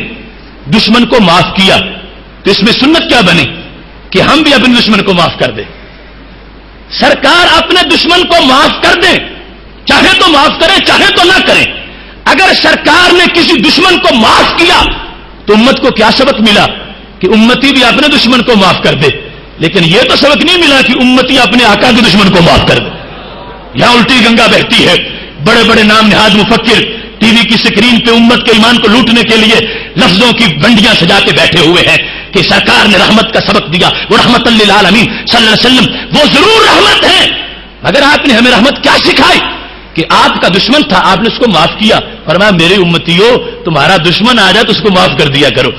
دشمن کو معاف کیا تو اس میں سنت کیا بنی کہ ہم بھی اپنے دشمن کو معاف کر دیں. سرکار اپنے دشمن کو معاف کر دیں، چاہے تو معاف کریں چاہے تو نہ کریں. اگر سرکار نے کسی دشمن کو معاف کیا تو امت کو کیا سبق ملا کہ امتی بھی اپنے دشمن کو معاف کر دے. لیکن یہ تو سبق نہیں ملا کہ امتی اپنے آقا کے دشمن کو معاف کر دے. یہاں الٹی گنگا بہتی ہے. بڑے بڑے نام نہاد مفکر ٹی وی کی سکرین پہ امت کے ایمان کو لوٹنے کے لیے لفظوں کی بنڈیاں سجا کے بیٹھے ہوئے ہیں کہ سرکار نے رحمت کا سبق دیا، وہ رحمت للعالمین صلی اللہ علیہ وسلم وہ ضرور رحمت ہے، مگر آپ نے ہمیں رحمت کیا سکھائی کہ آپ کا دشمن تھا، آپ نے اس کو معاف کیا. فرمایا میرے امتیوں تمہارا دشمن آ جائے تو اس کو معاف کر دیا کرو.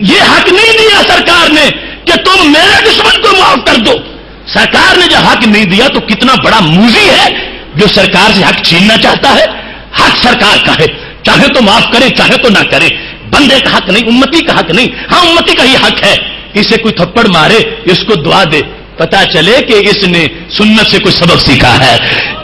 یہ حق نہیں دیا سرکار نے کہ تم میرے دشمن کو معاف کر دو. سرکار نے جو حق نہیں دیا تو کتنا بڑا موذی ہے جو سرکار سے حق چھیننا چاہتا ہے. حق سرکار کا ہے، چاہے تو معاف کرے چاہے تو نہ کرے. بندے کا حق نہیں، امتی کا حق نہیں. ہاں امتی کا ہی حق ہے اسے کوئی تھپڑ مارے اس کو دعا دے، پتا چلے کہ اس نے سنت سے کوئی سبق سیکھا ہے.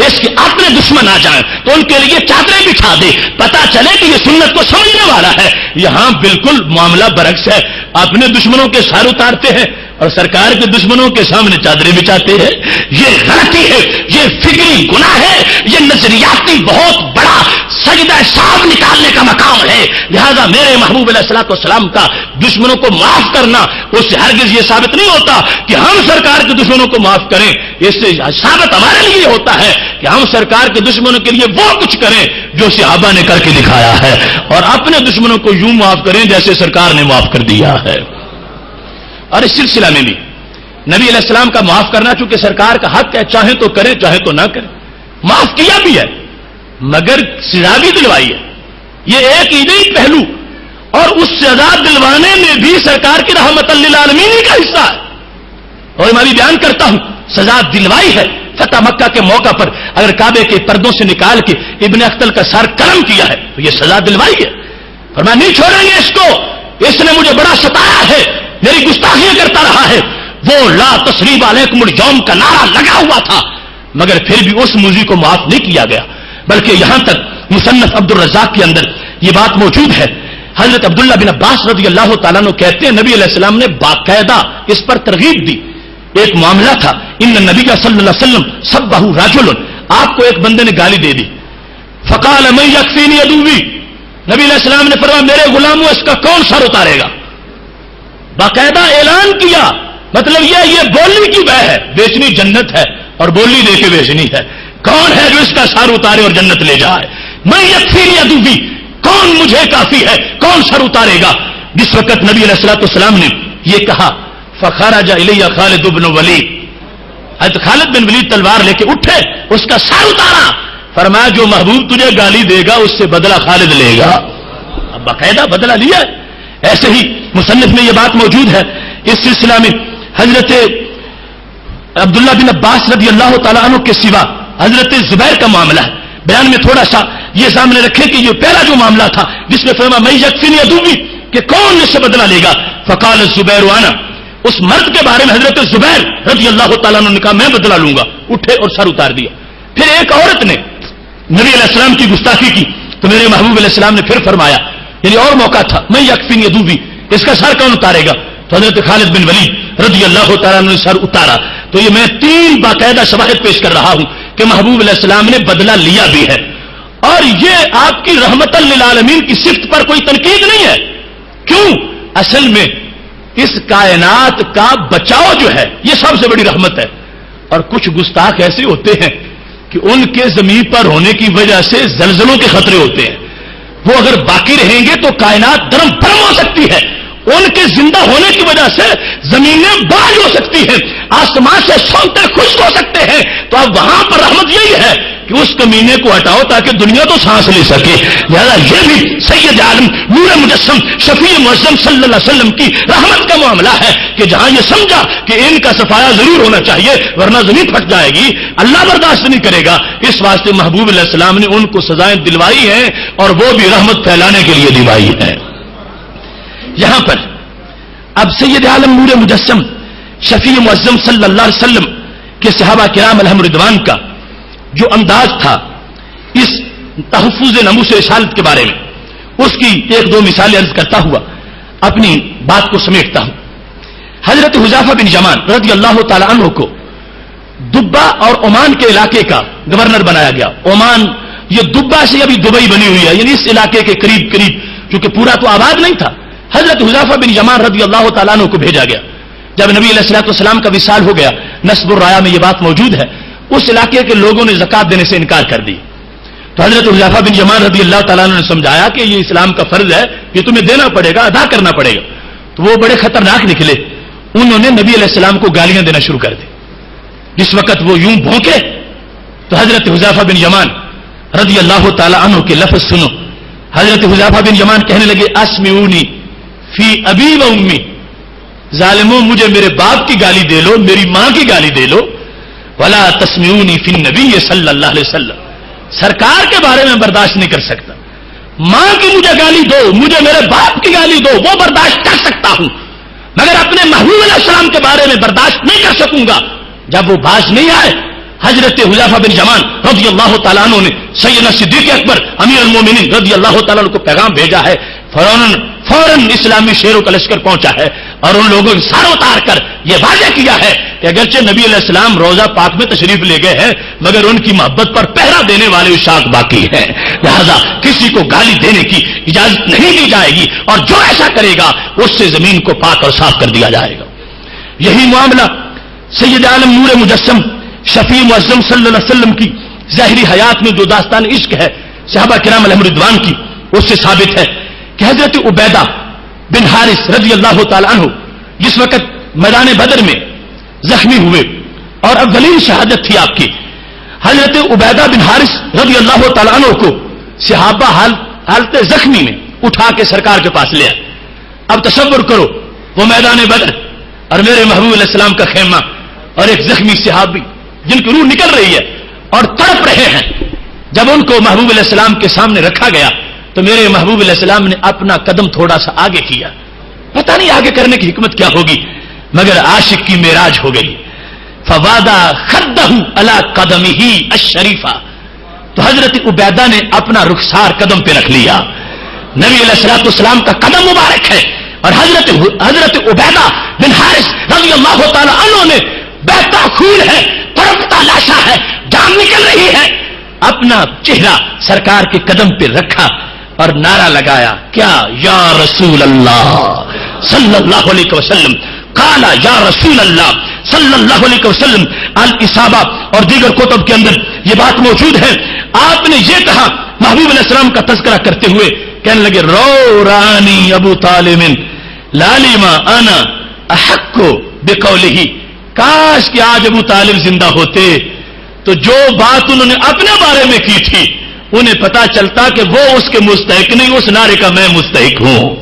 اس کے اپنے دشمن آ جائیں تو ان کے لیے چادریں بچھا دے، پتا چلے کہ یہ سنت کو سمجھنے والا ہے. یہاں بالکل معاملہ برعکس ہے. اپنے دشمنوں کے سار اتارتے ہیں اور سرکار کے دشمنوں کے سامنے چادریں بچھاتے ہیں. یہ غلطی ہے، یہ فکری گناہ ہے، یہ نظریاتی بہت بڑا سجدہ صاحب نکالنے کا مقام ہے. لہذا میرے محبوب علیہ الصلوۃ والسلام کا دشمنوں کو معاف کرنا اس سے ہرگز یہ ثابت نہیں ہوتا کہ ہم سرکار کے دشمنوں کو معاف کریں. اس سے ثابت ہمارے لیے ہوتا ہے کہ ہم سرکار کے دشمنوں کے لیے وہ کچھ کریں جو صحابہ نے کر کے دکھایا ہے اور اپنے دشمنوں کو یوں معاف کریں جیسے سرکار نے معاف کر دیا ہے. اور اس سلسلہ میں بھی نبی علیہ السلام کا معاف کرنا چونکہ سرکار کا حق ہے، چاہے تو کریں چاہے تو نہ کریں. معاف کیا بھی ہے مگر سزا بھی دلوائی ہے. یہ ایک ہی نہیں پہلو، اور اس سزا دلوانے میں بھی سرکار کی رحمت للعالمین کا حصہ ہے. اور میں بھی بیان کرتا ہوں سزا دلوائی ہے. فتح مکہ کے موقع پر اگر کعبے کے پردوں سے نکال کے ابن اختل کا سر قلم کیا ہے تو یہ سزا دلوائی ہے. اور میں نہیں چھوڑیں گے اس کو، اس نے مجھے بڑا ستایا ہے، میری گستاخیاں کرتا رہا ہے. وہ لا تثریب علیکم اليوم کا نعرہ لگا ہوا تھا مگر پھر بھی اس موذی کو معاف نہیں کیا گیا. بلکہ یہاں تک مصنف عبد الرزاق کے اندر یہ بات موجود ہے. حضرت عبداللہ بن عباس رضی اللہ تعالیٰ عنہ کہتے ہیں نبی علیہ السلام نے باقاعدہ اس پر ترغیب دی. ایک معاملہ تھا، ان نبی صلی اللہ علیہ وسلم سبہ رجل، آپ کو ایک بندے نے گالی دے دی. فقال من یکفینی عدوی، نبی علیہ السلام نے فرمایا میرے غلاموں اس کا کون سر اتارے گا. باقاعدہ اعلان کیا. مطلب یہ بولی کی بہ ہے، بیچنی جنت ہے اور بولی دے کے بیچنی ہے. کون ہے جو اس کا سر اتارے اور جنت لے جائے؟ میں یکفینی عدوی، کون مجھے کافی ہے، کون سر اتارے گا؟ جس وقت نبی علیہ الصلوۃ والسلام نے یہ کہا فخرج الی خالد بن ولید، حضرت خالد بن ولید تلوار لے کے اٹھے، اس کا سر اتارا. فرمایا جو محبوب تجھے گالی دے گا اس سے بدلہ خالد لے گا. اب باقاعدہ بدلہ لیا. ایسے ہی مصنف میں یہ بات موجود ہے. اس سلسلہ میں حضرت عبداللہ بن عباس رضی اللہ تعالیٰ عنہ کے سوا حضرت زبیر کا معاملہ ہے. بیان میں تھوڑا سا یہ سامنے رکھے کہ یہ پہلا جو معاملہ تھا جس میں فرمایا میں یکفینی عدوی کہ کون اس سے بدلہ لے گا. فقال الزبیر وانا، اس مرد کے بارے میں حضرت زبیر رضی اللہ تعالیٰ عنہ نے کہا میں بدلہ لوں گا. اٹھے اور سر اتار دیا. پھر ایک عورت نے نبی علیہ السلام کی گستاخی کی تو میرے محبوب علیہ السلام نے پھر فرمایا، یعنی اور موقع تھا، میں یکفینی عدوی، اس کا سر کون اتارے گا؟ تو حضرت خالد بن ولید رضی اللہ تعالیٰ عنہ نے سر اتارا. تو یہ میں 3 باقاعدہ شواہد پیش کر رہا ہوں کہ محبوب علیہ السلام نے بدلہ لیا بھی ہے. اور یہ آپ کی رحمت للعالمین کی صفت پر کوئی تنقید نہیں ہے. کیوں؟ اصل میں اس کائنات کا بچاؤ جو ہے یہ سب سے بڑی رحمت ہے. اور کچھ گستاخ ایسے ہوتے ہیں کہ ان کے زمین پر ہونے کی وجہ سے زلزلوں کے خطرے ہوتے ہیں. وہ اگر باقی رہیں گے تو کائنات درم برم ہو سکتی ہے. ان کے زندہ ہونے کی وجہ سے زمینیں باز ہو سکتی ہیں، آسمان سے سونتے خشک ہو سکتے ہیں. تو اب وہاں پر رحمت یہی ہے کہ اس کمینے کو ہٹاؤ تاکہ دنیا تو سانس لے سکے. لہذا یہ بھی سید عالم نور مجسم شفیع معظم صلی اللہ علیہ وسلم کی رحمت کا معاملہ ہے کہ جہاں یہ سمجھا کہ ان کا صفایا ضرور ہونا چاہیے ورنہ زمین پھٹ جائے گی، اللہ برداشت نہیں کرے گا، اس واسطے محبوب علیہ السلام نے ان کو سزائیں دلوائی ہیں اور وہ بھی رحمت پھیلانے کے لیے دلوائی ہے. یہاں پر اب سید عالم نور مجسم شفیع معظم صلی اللہ علیہ وسلم کہ صحابہ کرام علیہم رضوان کا جو انداز تھا اس تحفظ ناموس رسالت کے بارے میں، اس کی ایک دو مثالیں عرض کرتا ہوا اپنی بات کو سمیٹتا ہوں. حضرت حذیفہ بن یمان رضی اللہ تعالی عنہ کو دبا اور عمان کے علاقے کا گورنر بنایا گیا. عمان یہ دبا سے ابھی دبئی بنی ہوئی ہے، یعنی اس علاقے کے قریب قریب، کیونکہ پورا تو آباد نہیں تھا. حضرت حذیفہ بن یمان رضی اللہ تعالیٰ عنہ کو بھیجا گیا. جب نبی علیہ الصلوۃ والسلام کا وصال ہو گیا، نسب الرایا میں یہ بات موجود ہے، اس علاقے کے لوگوں نے زکات دینے سے انکار کر دی. تو حضرت حذیفہ بن یمان رضی اللہ تعالیٰ عنہ نے سمجھایا کہ یہ اسلام کا فرض ہے، یہ تمہیں دینا پڑے گا، ادا کرنا پڑے گا. تو وہ بڑے خطرناک نکلے، انہوں نے نبی علیہ السلام کو گالیاں دینا شروع کر دی. جس وقت وہ یوں بھونکے تو حضرت حذیفہ بن یمان رضی اللہ تعالیٰ عنہ کے لفظ سنو. حضرت حذیفہ بن یمان کہنے لگے اسمعونی فی ابی و امی، ظالموں مجھے میرے باپ کی گالی دے لو، میری ماں کی گالی دے لو، ولا تسمعونی فی النبی صلی اللہ علیہ وسلم، سرکار کے بارے میں برداشت نہیں کر سکتا. ماں کی مجھے گالی دو، مجھے میرے باپ کی گالی دو، وہ برداشت کر سکتا ہوں، مگر اپنے محبوب علیہ السلام کے بارے میں برداشت نہیں کر سکوں گا. جب وہ باز نہیں آئے، حضرت حذیفہ بن یمان رضی اللہ تعالیٰ عنہ نے سیدنا صدیق اکبر امیر المومنین رضی اللہ تعالیٰ عنہ کو پیغام بھیجا ہے. فوراً اسلامی شیروں کا لشکر پہنچا ہے اور ان لوگوں نے سار اتار کر یہ واضح کیا ہے کہ اگرچہ نبی علیہ السلام روضہ پاک میں تشریف لے گئے ہیں مگر ان کی محبت پر پہرا دینے والے اشاق باقی ہیں، لہذا کسی کو گالی دینے کی اجازت نہیں دی جائے گی اور جو ایسا کرے گا اس سے زمین کو پاک اور صاف کر دیا جائے گا. یہی معاملہ سید عالم نور مجسم شفیع معظم صلی اللہ علیہ وسلم کی ظاہری حیات میں جو داستان عشق ہے صحابہ کرام علیہم رضوان کی، اس سے ثابت ہے کہ حضرت عبیدہ بن حارث رضی اللہ تعالی عنہ جس وقت میدان بدر میں زخمی ہوئے اور اولین شہادت تھی آپ کی، حضرت عبیدہ بن حارث رضی اللہ تعالی عنہ کو صحابہ حالت زخمی میں اٹھا کے سرکار کے پاس لے آئے. اب تصور کرو وہ میدان بدر اور میرے محبوب علیہ السلام کا خیمہ اور ایک زخمی صحابی جن کی روح نکل رہی ہے اور تڑپ رہے ہیں. جب ان کو محبوب علیہ السلام کے سامنے رکھا گیا تو میرے محبوب علیہ السلام نے اپنا قدم تھوڑا سا آگے کیا. پتہ نہیں آگے کرنے کی حکمت کیا ہوگی مگر عاشق کی معراج ہو گئی. فوادہ خدہ علی قدمہ الشریفہ، تو حضرت عبیدہ نے اپنا رخسار قدم پہ رکھ لیا. نبی علیہ الصلوۃ والسلام کا قدم مبارک ہے اور حضرت عبیدہ بن حارث رضی اللہ تعالی عنہ نے بہتا خون ہے، تڑپتا لاشا ہے، جان نکل رہی ہے، اپنا چہرہ سرکار کے قدم پہ رکھا اور نعرہ لگایا کیا یا رسول اللہ صلی اللہ علیہ وسلم، قال یا رسول اللہ صلی اللہ علیہ وسلم. الاصابہ اور دیگر کتب کے اندر یہ بات موجود ہے. آپ نے یہ کہا محبوب علیہ السلام کا تذکرہ کرتے ہوئے کہنے لگے رو رانی ابو طالب لالیما انا احق بقولہ، کاش کہ آج ابو طالب زندہ ہوتے تو جو بات انہوں نے اپنے بارے میں کی تھی انہیں پتا چلتا کہ وہ اس کے مستحق نہیں، اس نعرے کا میں مستحق ہوں.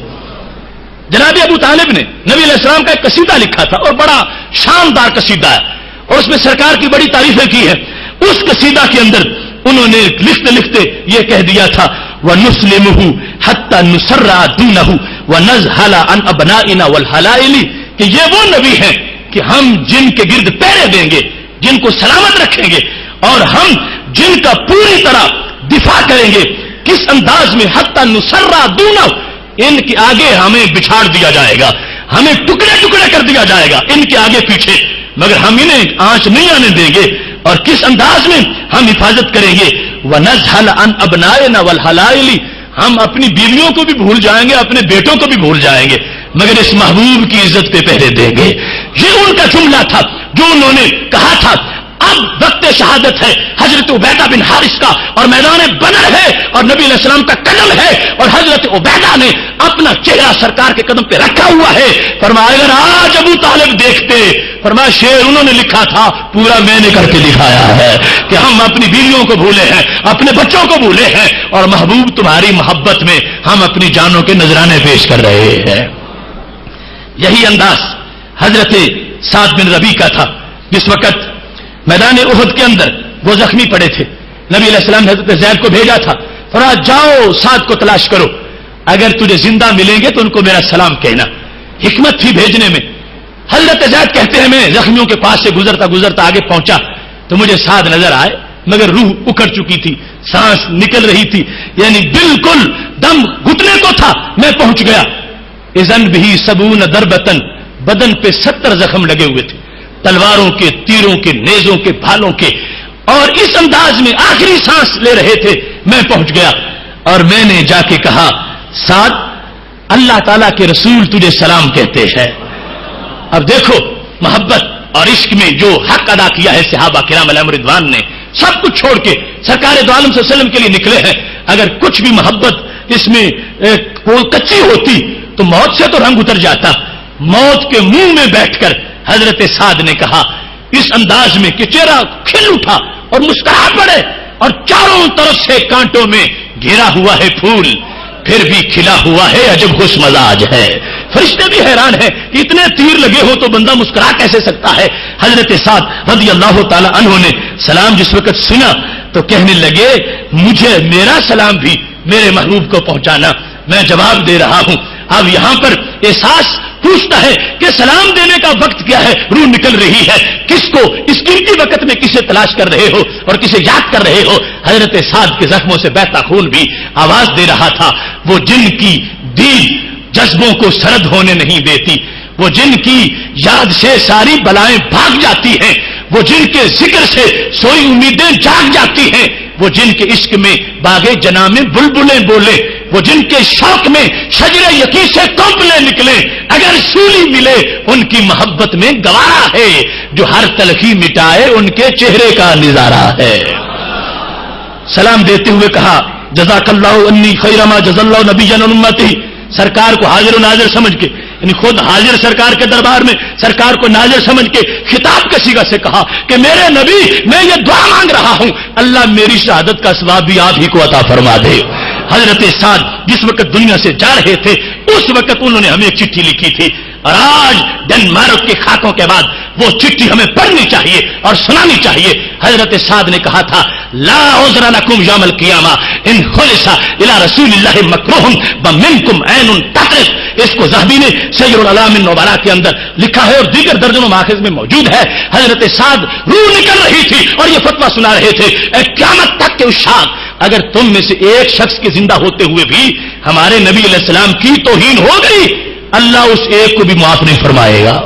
جناب ابو طالب نے نبی علیہ السلام کا ایک قصیدہ لکھا تھا اور بڑا شاندار قصیدہ ہے اور اس میں سرکار کی بڑی تعریفیں کی ہے. اس قصیدہ کے اندر انہوں نے لکھتے لکھتے یہ کہہ دیا تھا وَنُسْلِمُهُ حَتَّى نُسَرَّعَ دُونَهُ وَنَزْحَلَ عَنْ أَبْنَائِنَا وَالْحَلَائِلِ، کہ یہ وہ نبی ہیں کہ ہم جن کے گرد پہرے دیں گے، جن کو سلامت رکھیں گے اور ہم جن کا پوری طرح دفاع کریں گے. کس انداز میں؟ حتی نسرا دونہ، ان کے آگے ہمیں بچھاڑ دیا جائے گا، ہمیں ٹکڑے ٹکڑے کر دیا جائے گا ان کے آگے پیچھے، مگر ہم انہیں آنچ نہیں آنے دیں گے. اور کس انداز میں ہم حفاظت کریں گے؟ وَنَزْحَلَ عَنْ أَبْنَائِنَا وَالْحَلَائِلِ، ہم اپنی بیویوں کو بھی بھول جائیں گے، اپنے بیٹوں کو بھی بھول جائیں گے، مگر اس محبوب کی عزت پہ پہرے دیں گے. یہ ان کا جملہ تھا جو انہوں نے کہا تھا اب وقت شہادت ہے حضرت عبیدہ بن حارث کا، اور میدان بدر ہے اور نبی علیہ السلام کا قدم ہے، اور حضرت عبیدہ نے اپنا چہرہ سرکار کے قدم پہ رکھا ہوا ہے. فرمایا اگر آج ابو طالب دیکھتے، فرمایا شعر انہوں نے لکھا تھا، پورا میں نے کر کے دکھایا ہے کہ ہم اپنی بیویوں کو بھولے ہیں، اپنے بچوں کو بھولے ہیں، اور محبوب تمہاری محبت میں ہم اپنی جانوں کے نذرانے پیش کر رہے ہیں. یہی انداز حضرت سعد بن ربیع کا تھا. جس وقت میدان احد کے اندر وہ زخمی پڑے تھے، نبی علیہ السلام نے حضرت زید کو بھیجا تھا، فرمایا جاؤ سعد کو تلاش کرو، اگر تجھے زندہ ملیں گے تو ان کو میرا سلام کہنا. حکمت تھی بھیجنے میں. حضرت زید کہتے ہیں میں زخمیوں کے پاس سے گزرتا گزرتا آگے پہنچا تو مجھے سعد نظر آئے، مگر روح اکھڑ چکی تھی، سانس نکل رہی تھی، یعنی بالکل دم گھٹنے کو تھا. میں پہنچ گیا. اذن بھی سبون دربتن، بدن پہ 70 زخم لگے ہوئے تھے، تلواروں کے، تیروں کے، نیزوں کے، بھالوں کے، اور اس انداز میں آخری سانس لے رہے تھے. میں پہنچ گیا اور میں نے جا کے کہا سعد اللہ تعالیٰ کے رسول تجھے سلام کہتے ہیں. اب دیکھو محبت اور عشق میں جو حق ادا کیا ہے صحابہ کرام علیہم رضوان نے، سب کچھ چھوڑ کے سرکار دو عالم صلی اللہ علیہ وسلم کے لیے نکلے ہیں. اگر کچھ بھی محبت اس میں کچی ہوتی تو موت سے تو رنگ اتر جاتا. موت کے منہ میں بیٹھ کر حضرت سعد نے کہا اس انداز میں کہ چہرہ کھل اٹھا اور مسکرا پڑے، اور چاروں طرف سے کانٹوں میں گھرا ہوا ہے پھول، پھر بھی کھلا ہوا ہے عجب خوش مزاج ہے. فرشتے بھی حیران ہیں کہ اتنے تیر لگے ہو تو بندہ مسکرا کیسے سکتا ہے. حضرت سعد رضی اللہ تعالی عنہ نے سلام جس وقت سنا تو کہنے لگے مجھے میرا سلام بھی میرے محبوب کو پہنچانا. میں جواب دے رہا ہوں. اب یہاں پر احساس پوچھتا ہے کہ سلام دینے کا وقت کیا ہے، روح نکل رہی ہے، کس کو اس قیمتی وقت میں کسے تلاش کر رہے ہو اور کسے یاد کر رہے ہو. حضرت سعد کے زخموں سے بہتا خون بھی آواز دے رہا تھا. وہ جن کی دید جذبوں کو سرد ہونے نہیں دیتی، وہ جن کی یاد سے ساری بلائیں بھاگ جاتی ہیں، وہ جن کے ذکر سے سوئی امیدیں جاگ جاتی ہیں، وہ جن کے عشق میں باغے جنا میں بلبلیں بولے، وہ جن کے شوق میں شجر یقین سے کمپلیں نکلے، اگر سولی ملے ان کی محبت میں گوارا ہے، جو ہر تلخی مٹائے ان کے چہرے کا نظارہ ہے. سلام دیتے ہوئے کہا جزاک اللہ انی خیر ما جزا اللہ نبی جن امتی. سرکار کو حاضر و ناظر سمجھ کے، یعنی خود حاضر سرکار کے دربار میں سرکار کو ناظر سمجھ کے خطاب کا صیغہ سے کہا کہ میرے نبی میں یہ دعا مانگ رہا ہوں اللہ میری شہادت کا ثواب بھی آپ ہی کو عطا فرما دے. حضرت سعد جس وقت دنیا سے جا رہے تھے اس وقت انہوں نے ہمیں ایک چٹھی لکھی تھی، اور آج ڈنمارک کے خاکوں کے بعد وہ چٹھی ہمیں پڑھنی چاہیے اور سنانی چاہیے. حضرت سعد نے کہا تھا لا عذر لکم یوم القیامہ ان خلص الی رسول اللہ مکروہ ومنکم عین تقرف. اس کو ذہبی نے سیر العلام النبلاء کے اندر لکھا ہے اور دیگر درجنوں ماخذ میں موجود ہے. حضرت سعد روح نکل رہی تھی اور یہ فتویٰ سنا رہے تھے اے قیامت تک کے عشاق، اگر تم میں سے ایک شخص کے زندہ ہوتے ہوئے بھی ہمارے نبی علیہ السلام کی توہین ہو گئی اللہ اس ایک کو بھی معاف نہیں فرمائے گا.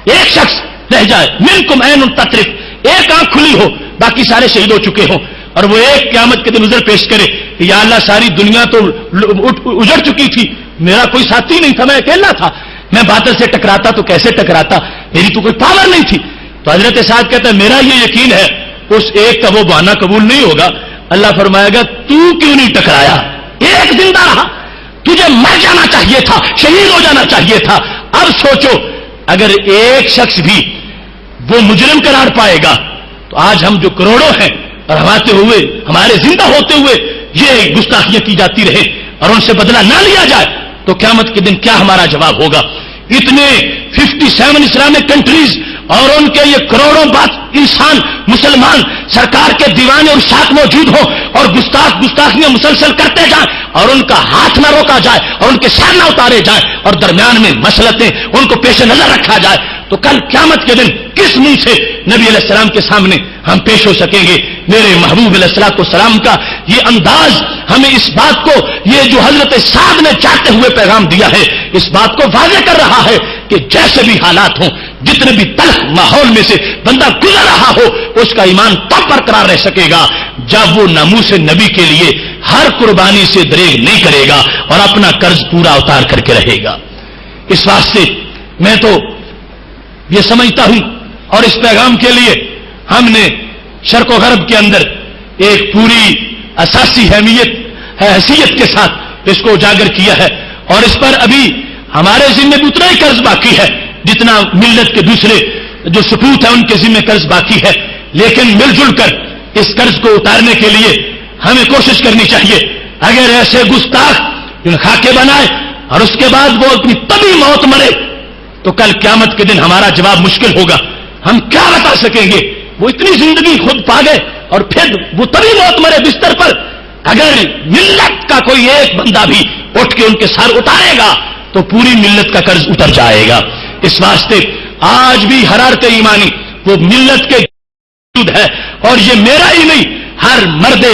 ایک شخص رہ جائے منکم عین تطرف، ایک آنکھ کھلی ہو باقی سارے شہید ہو چکے ہوں، اور وہ ایک قیامت کے دن نظر پیش کرے کہ یا اللہ ساری دنیا تو اجڑ چکی تھی، میرا کوئی ساتھی نہیں تھا، میں اکیلا تھا، میں بادل سے ٹکراتا تو کیسے ٹکراتا، میری تو کوئی پاور نہیں تھی. تو حضرت سعد کہتا ہے میرا یہ یقین ہے اس ایک کا وہ بہانہ قبول نہیں ہوگا. اللہ فرمائے گا تو کیوں نہیں ٹکرایا، ایک زندہ رہا، تجھے مر جانا چاہیے تھا، شہید ہو جانا چاہیے تھا. اب سوچو اگر ایک شخص بھی وہ مجرم قرار پائے گا تو آج ہم جو کروڑوں ہیں اور ہمارے زندہ ہوتے ہوئے یہ گستاخیاں کی جاتی رہے اور ان سے بدلہ نہ لیا جائے تو قیامت کے دن کیا ہمارا جواب ہوگا. اتنے 57 اسلامک کنٹریز اور ان کے یہ کروڑوں بات انسان مسلمان سرکار کے دیوانے اور ساتھ موجود ہوں اور گستاخیاں مسلسل کرتے جائیں اور ان کا ہاتھ نہ روکا جائے اور ان کے سر نہ اتارے جائیں اور درمیان میں مصلحتیں ان کو پیش نظر رکھا جائے تو کل قیامت کے دن کس منہ سے نبی علیہ السلام کے سامنے ہم پیش ہو سکیں گے. میرے محبوب علیہ الصلوۃ والسلام کا یہ انداز ہمیں اس بات کو، یہ جو حضرت سعد نے چاہتے ہوئے پیغام دیا ہے اس بات کو واضح کر رہا ہے کہ جیسے بھی حالات ہوں، جتنے بھی تلخ ماحول میں سے بندہ گزر رہا ہو، اس کا ایمان تب برقرار رہ سکے گا جب وہ ناموس نبی کے لیے ہر قربانی سے دریغ نہیں کرے گا اور اپنا قرض پورا اتار کر کے رہے گا. اس واسطے میں تو یہ سمجھتا ہوں اور اس پیغام کے لیے ہم نے شرق و غرب کے اندر ایک پوری اساسی حیثیت کے ساتھ اس کو اجاگر کیا ہے، اور اس پر ابھی ہمارے ذمے بھی اتنا ہی قرض باقی ہے جتنا ملت کے دوسرے جو سپوت ہیں ان کے ذمے قرض باقی ہے، لیکن مل جل کر اس قرض کو اتارنے کے لیے ہمیں کوشش کرنی چاہیے۔ اگر ایسے گستاخ جن خاکے بنائے اور اس کے بعد وہ اپنی طبی موت مرے تو کل قیامت کے دن ہمارا جواب مشکل ہوگا۔ ہم کیا بتا سکیں گے؟ وہ اتنی زندگی خود پا گئے اور پھر وہ طبی موت مرے بستر پر۔ اگر ملت کا کوئی ایک بندہ بھی اٹھ کے ان کے سر اتارے گا تو پوری ملت کا قرض اتر جائے گا۔ اس واسطے آج بھی حرارت ایمانی وہ ملت کے ہے، اور یہ میرا ہی نہیں، ہر مرد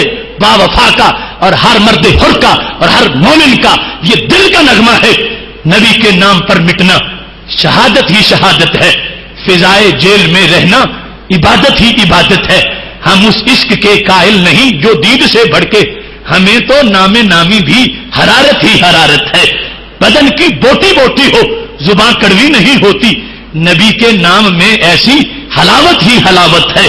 با وفا کا اور ہر مرد حر کا اور ہر مومن کا یہ دل کا نغمہ ہے۔ نبی کے نام پر مٹنا شہادت ہی شہادت ہے، فضائے جیل میں رہنا عبادت ہی عبادت ہے۔ ہم اس عشق کے قائل نہیں جو دید سے بڑھ کے، ہمیں تو نام نامی بھی حرارت ہی حرارت ہے۔ بدن کی بوٹی بوٹی ہو زباں کڑوی نہیں ہوتی، نبی کے نام میں ایسی حلاوت ہی حلاوت ہے۔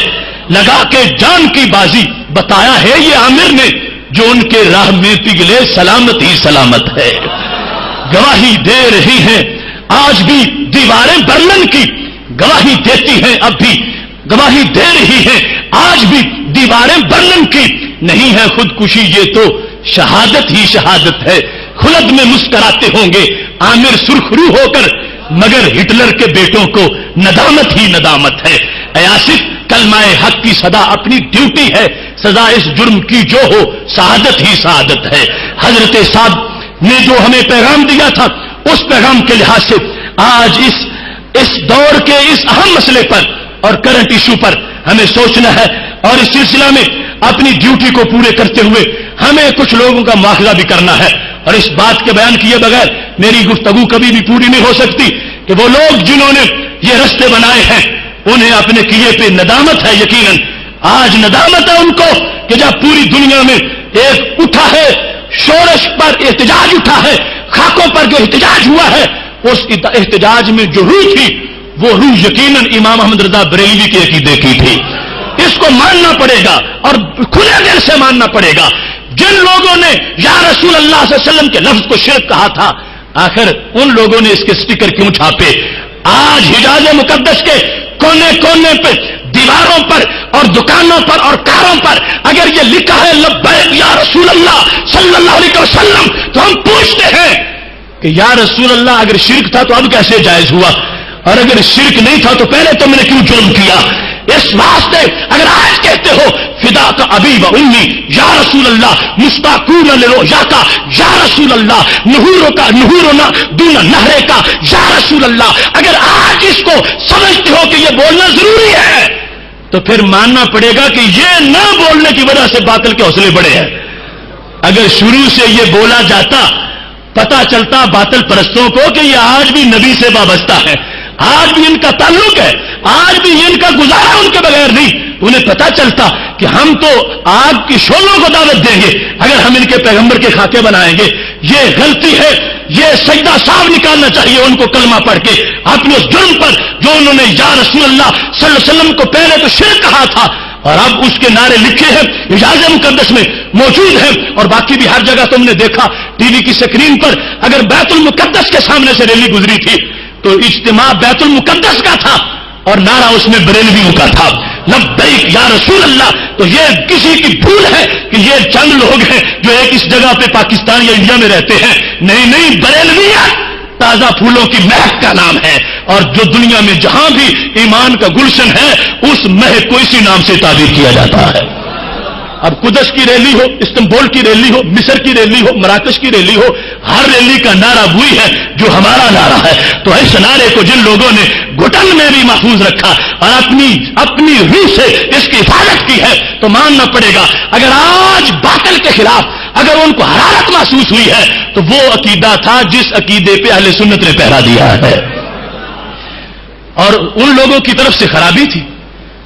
لگا کے جان کی بازی بتایا ہے یہ عامر نے، جو ان کے راہ میں پگھلے سلامت ہی سلامت ہے۔ گواہی دے رہی ہیں آج بھی دیواریں برلن کی، گواہی دیتی ہیں اب بھی، گواہی دے رہی ہیں آج بھی دیواریں برلن کی۔ نہیں ہے خودکشی یہ تو شہادت ہی شہادت ہے۔ خلد میں مسکراتے ہوں گے عامر سرخرو ہو کر، مگر ہٹلر کے بیٹوں کو ندامت ہی ندامت ہے۔ اے آصف کلمہ حق کی صدا اپنی ڈیوٹی ہے، سزا اس جرم کی جو ہو سعادت ہی سعادت ہے۔ حضرت سعد نے جو ہمیں پیغام دیا تھا اس پیغام کے لحاظ سے آج اس دور کے اس اہم مسئلے پر اور کرنٹ ایشو پر ہمیں سوچنا ہے، اور اس سلسلہ میں اپنی ڈیوٹی کو پورے کرتے ہوئے ہمیں کچھ لوگوں کا مواخذہ بھی کرنا ہے۔ اور اس بات کے بیان کیے بغیر میری گفتگو کبھی بھی پوری نہیں ہو سکتی کہ وہ لوگ جنہوں نے یہ رستے بنائے ہیں انہیں اپنے کیے پہ ندامت ہے۔ یقیناً آج ندامت ہے ان کو کہ جب پوری دنیا میں ایک اٹھا ہے، شورش پر احتجاج اٹھا ہے، خاکوں پر جو احتجاج ہوا ہے، اس احتجاج میں جو روح تھی وہ روح یقیناً امام احمد رضا بریلوی کے عقیدے کی تھی۔ اس کو ماننا پڑے گا اور کھلے دل سے ماننا پڑے گا۔ جن لوگوں نے یا رسول اللہ صلی اللہ علیہ وسلم کے لفظ کو شرک کہا تھا، آخر ان لوگوں نے اس کے سٹیکر کیوں چھاپے؟ آج حجاز مقدس کے کونے کونے پہ، دیواروں پر اور دکانوں پر اور کاروں پر اگر یہ لکھا ہے لبیک یا رسول اللہ صلی اللہ علیہ وسلم، تو ہم پوچھتے ہیں کہ یا رسول اللہ اگر شرک تھا تو اب کیسے جائز ہوا، اور اگر شرک نہیں تھا تو پہلے تم نے کیوں جرم کیا؟ اس واسطے اگر آج کہتے ہو فدا کا ابی و امی یا رسول اللہ مستقون لرؤیا کا یا رسول اللہ نہورنا دون نہرے کا یا رسول اللہ، اگر آج اس کو سمجھتے ہو کہ یہ بولنا ضروری ہے تو پھر ماننا پڑے گا کہ یہ نہ بولنے کی وجہ سے باطل کے حوصلے بڑے ہیں۔ اگر شروع سے یہ بولا جاتا، پتا چلتا باطل پرستوں کو کہ یہ آج بھی نبی سے وابستہ ہے، آج بھی ان کا تعلق ہے، آج بھی ان کا گزارا ان کے بغیر نہیں، انہیں پتا چلتا کہ ہم تو آگ کی شعلوں کو دعوت دیں گے اگر ہم ان کے پیغمبر کے خاکے بنائیں گے۔ یہ غلطی ہے، یہ سجدہ صاف نکالنا چاہیے ان کو کلمہ پڑھ کے اپنے اس جرم پر جو انہوں نے یا رسول اللہ صلی اللہ علیہ وسلم کو پہلے تو شرک کہا تھا اور اب اس کے نعرے لکھے ہیں، اجازت مقدس میں موجود ہیں، اور باقی بھی ہر جگہ تم نے دیکھا ٹی وی کی سکرین پر اگر بیت المقدس کے سامنے سے ریلی گزری تھی تو اجتماع بیت المقدس کا تھا اور نعرہ اس میں بریلویوں کا تھا، لبیک یا رسول اللہ۔ تو یہ کسی کی بھول ہے کہ یہ چند لوگ ہیں جو ایک اس جگہ پہ پاکستان یا انڈیا میں رہتے ہیں، نہیں، بریلویت تازہ پھولوں کی مہک کا نام ہے، اور جو دنیا میں جہاں بھی ایمان کا گلشن ہے اس مہک کو اسی نام سے تعبیر کیا جاتا ہے۔ اب قدس کی ریلی ہو، استنبول کی ریلی ہو، مصر کی ریلی ہو، مراکش کی ریلی ہو، ہر ریلی کا نعرہ وہی ہے جو ہمارا نعرہ ہے۔ تو اس نعرے کو جن لوگوں نے گھٹن میں بھی محفوظ رکھا اور اپنی روح سے اس کی حفاظت کی ہے تو ماننا پڑے گا اگر آج باطل کے خلاف اگر ان کو حرارت محسوس ہوئی ہے تو وہ عقیدہ تھا جس عقیدے پہ اہل سنت نے پہرا دیا ہے، اور ان لوگوں کی طرف سے خرابی تھی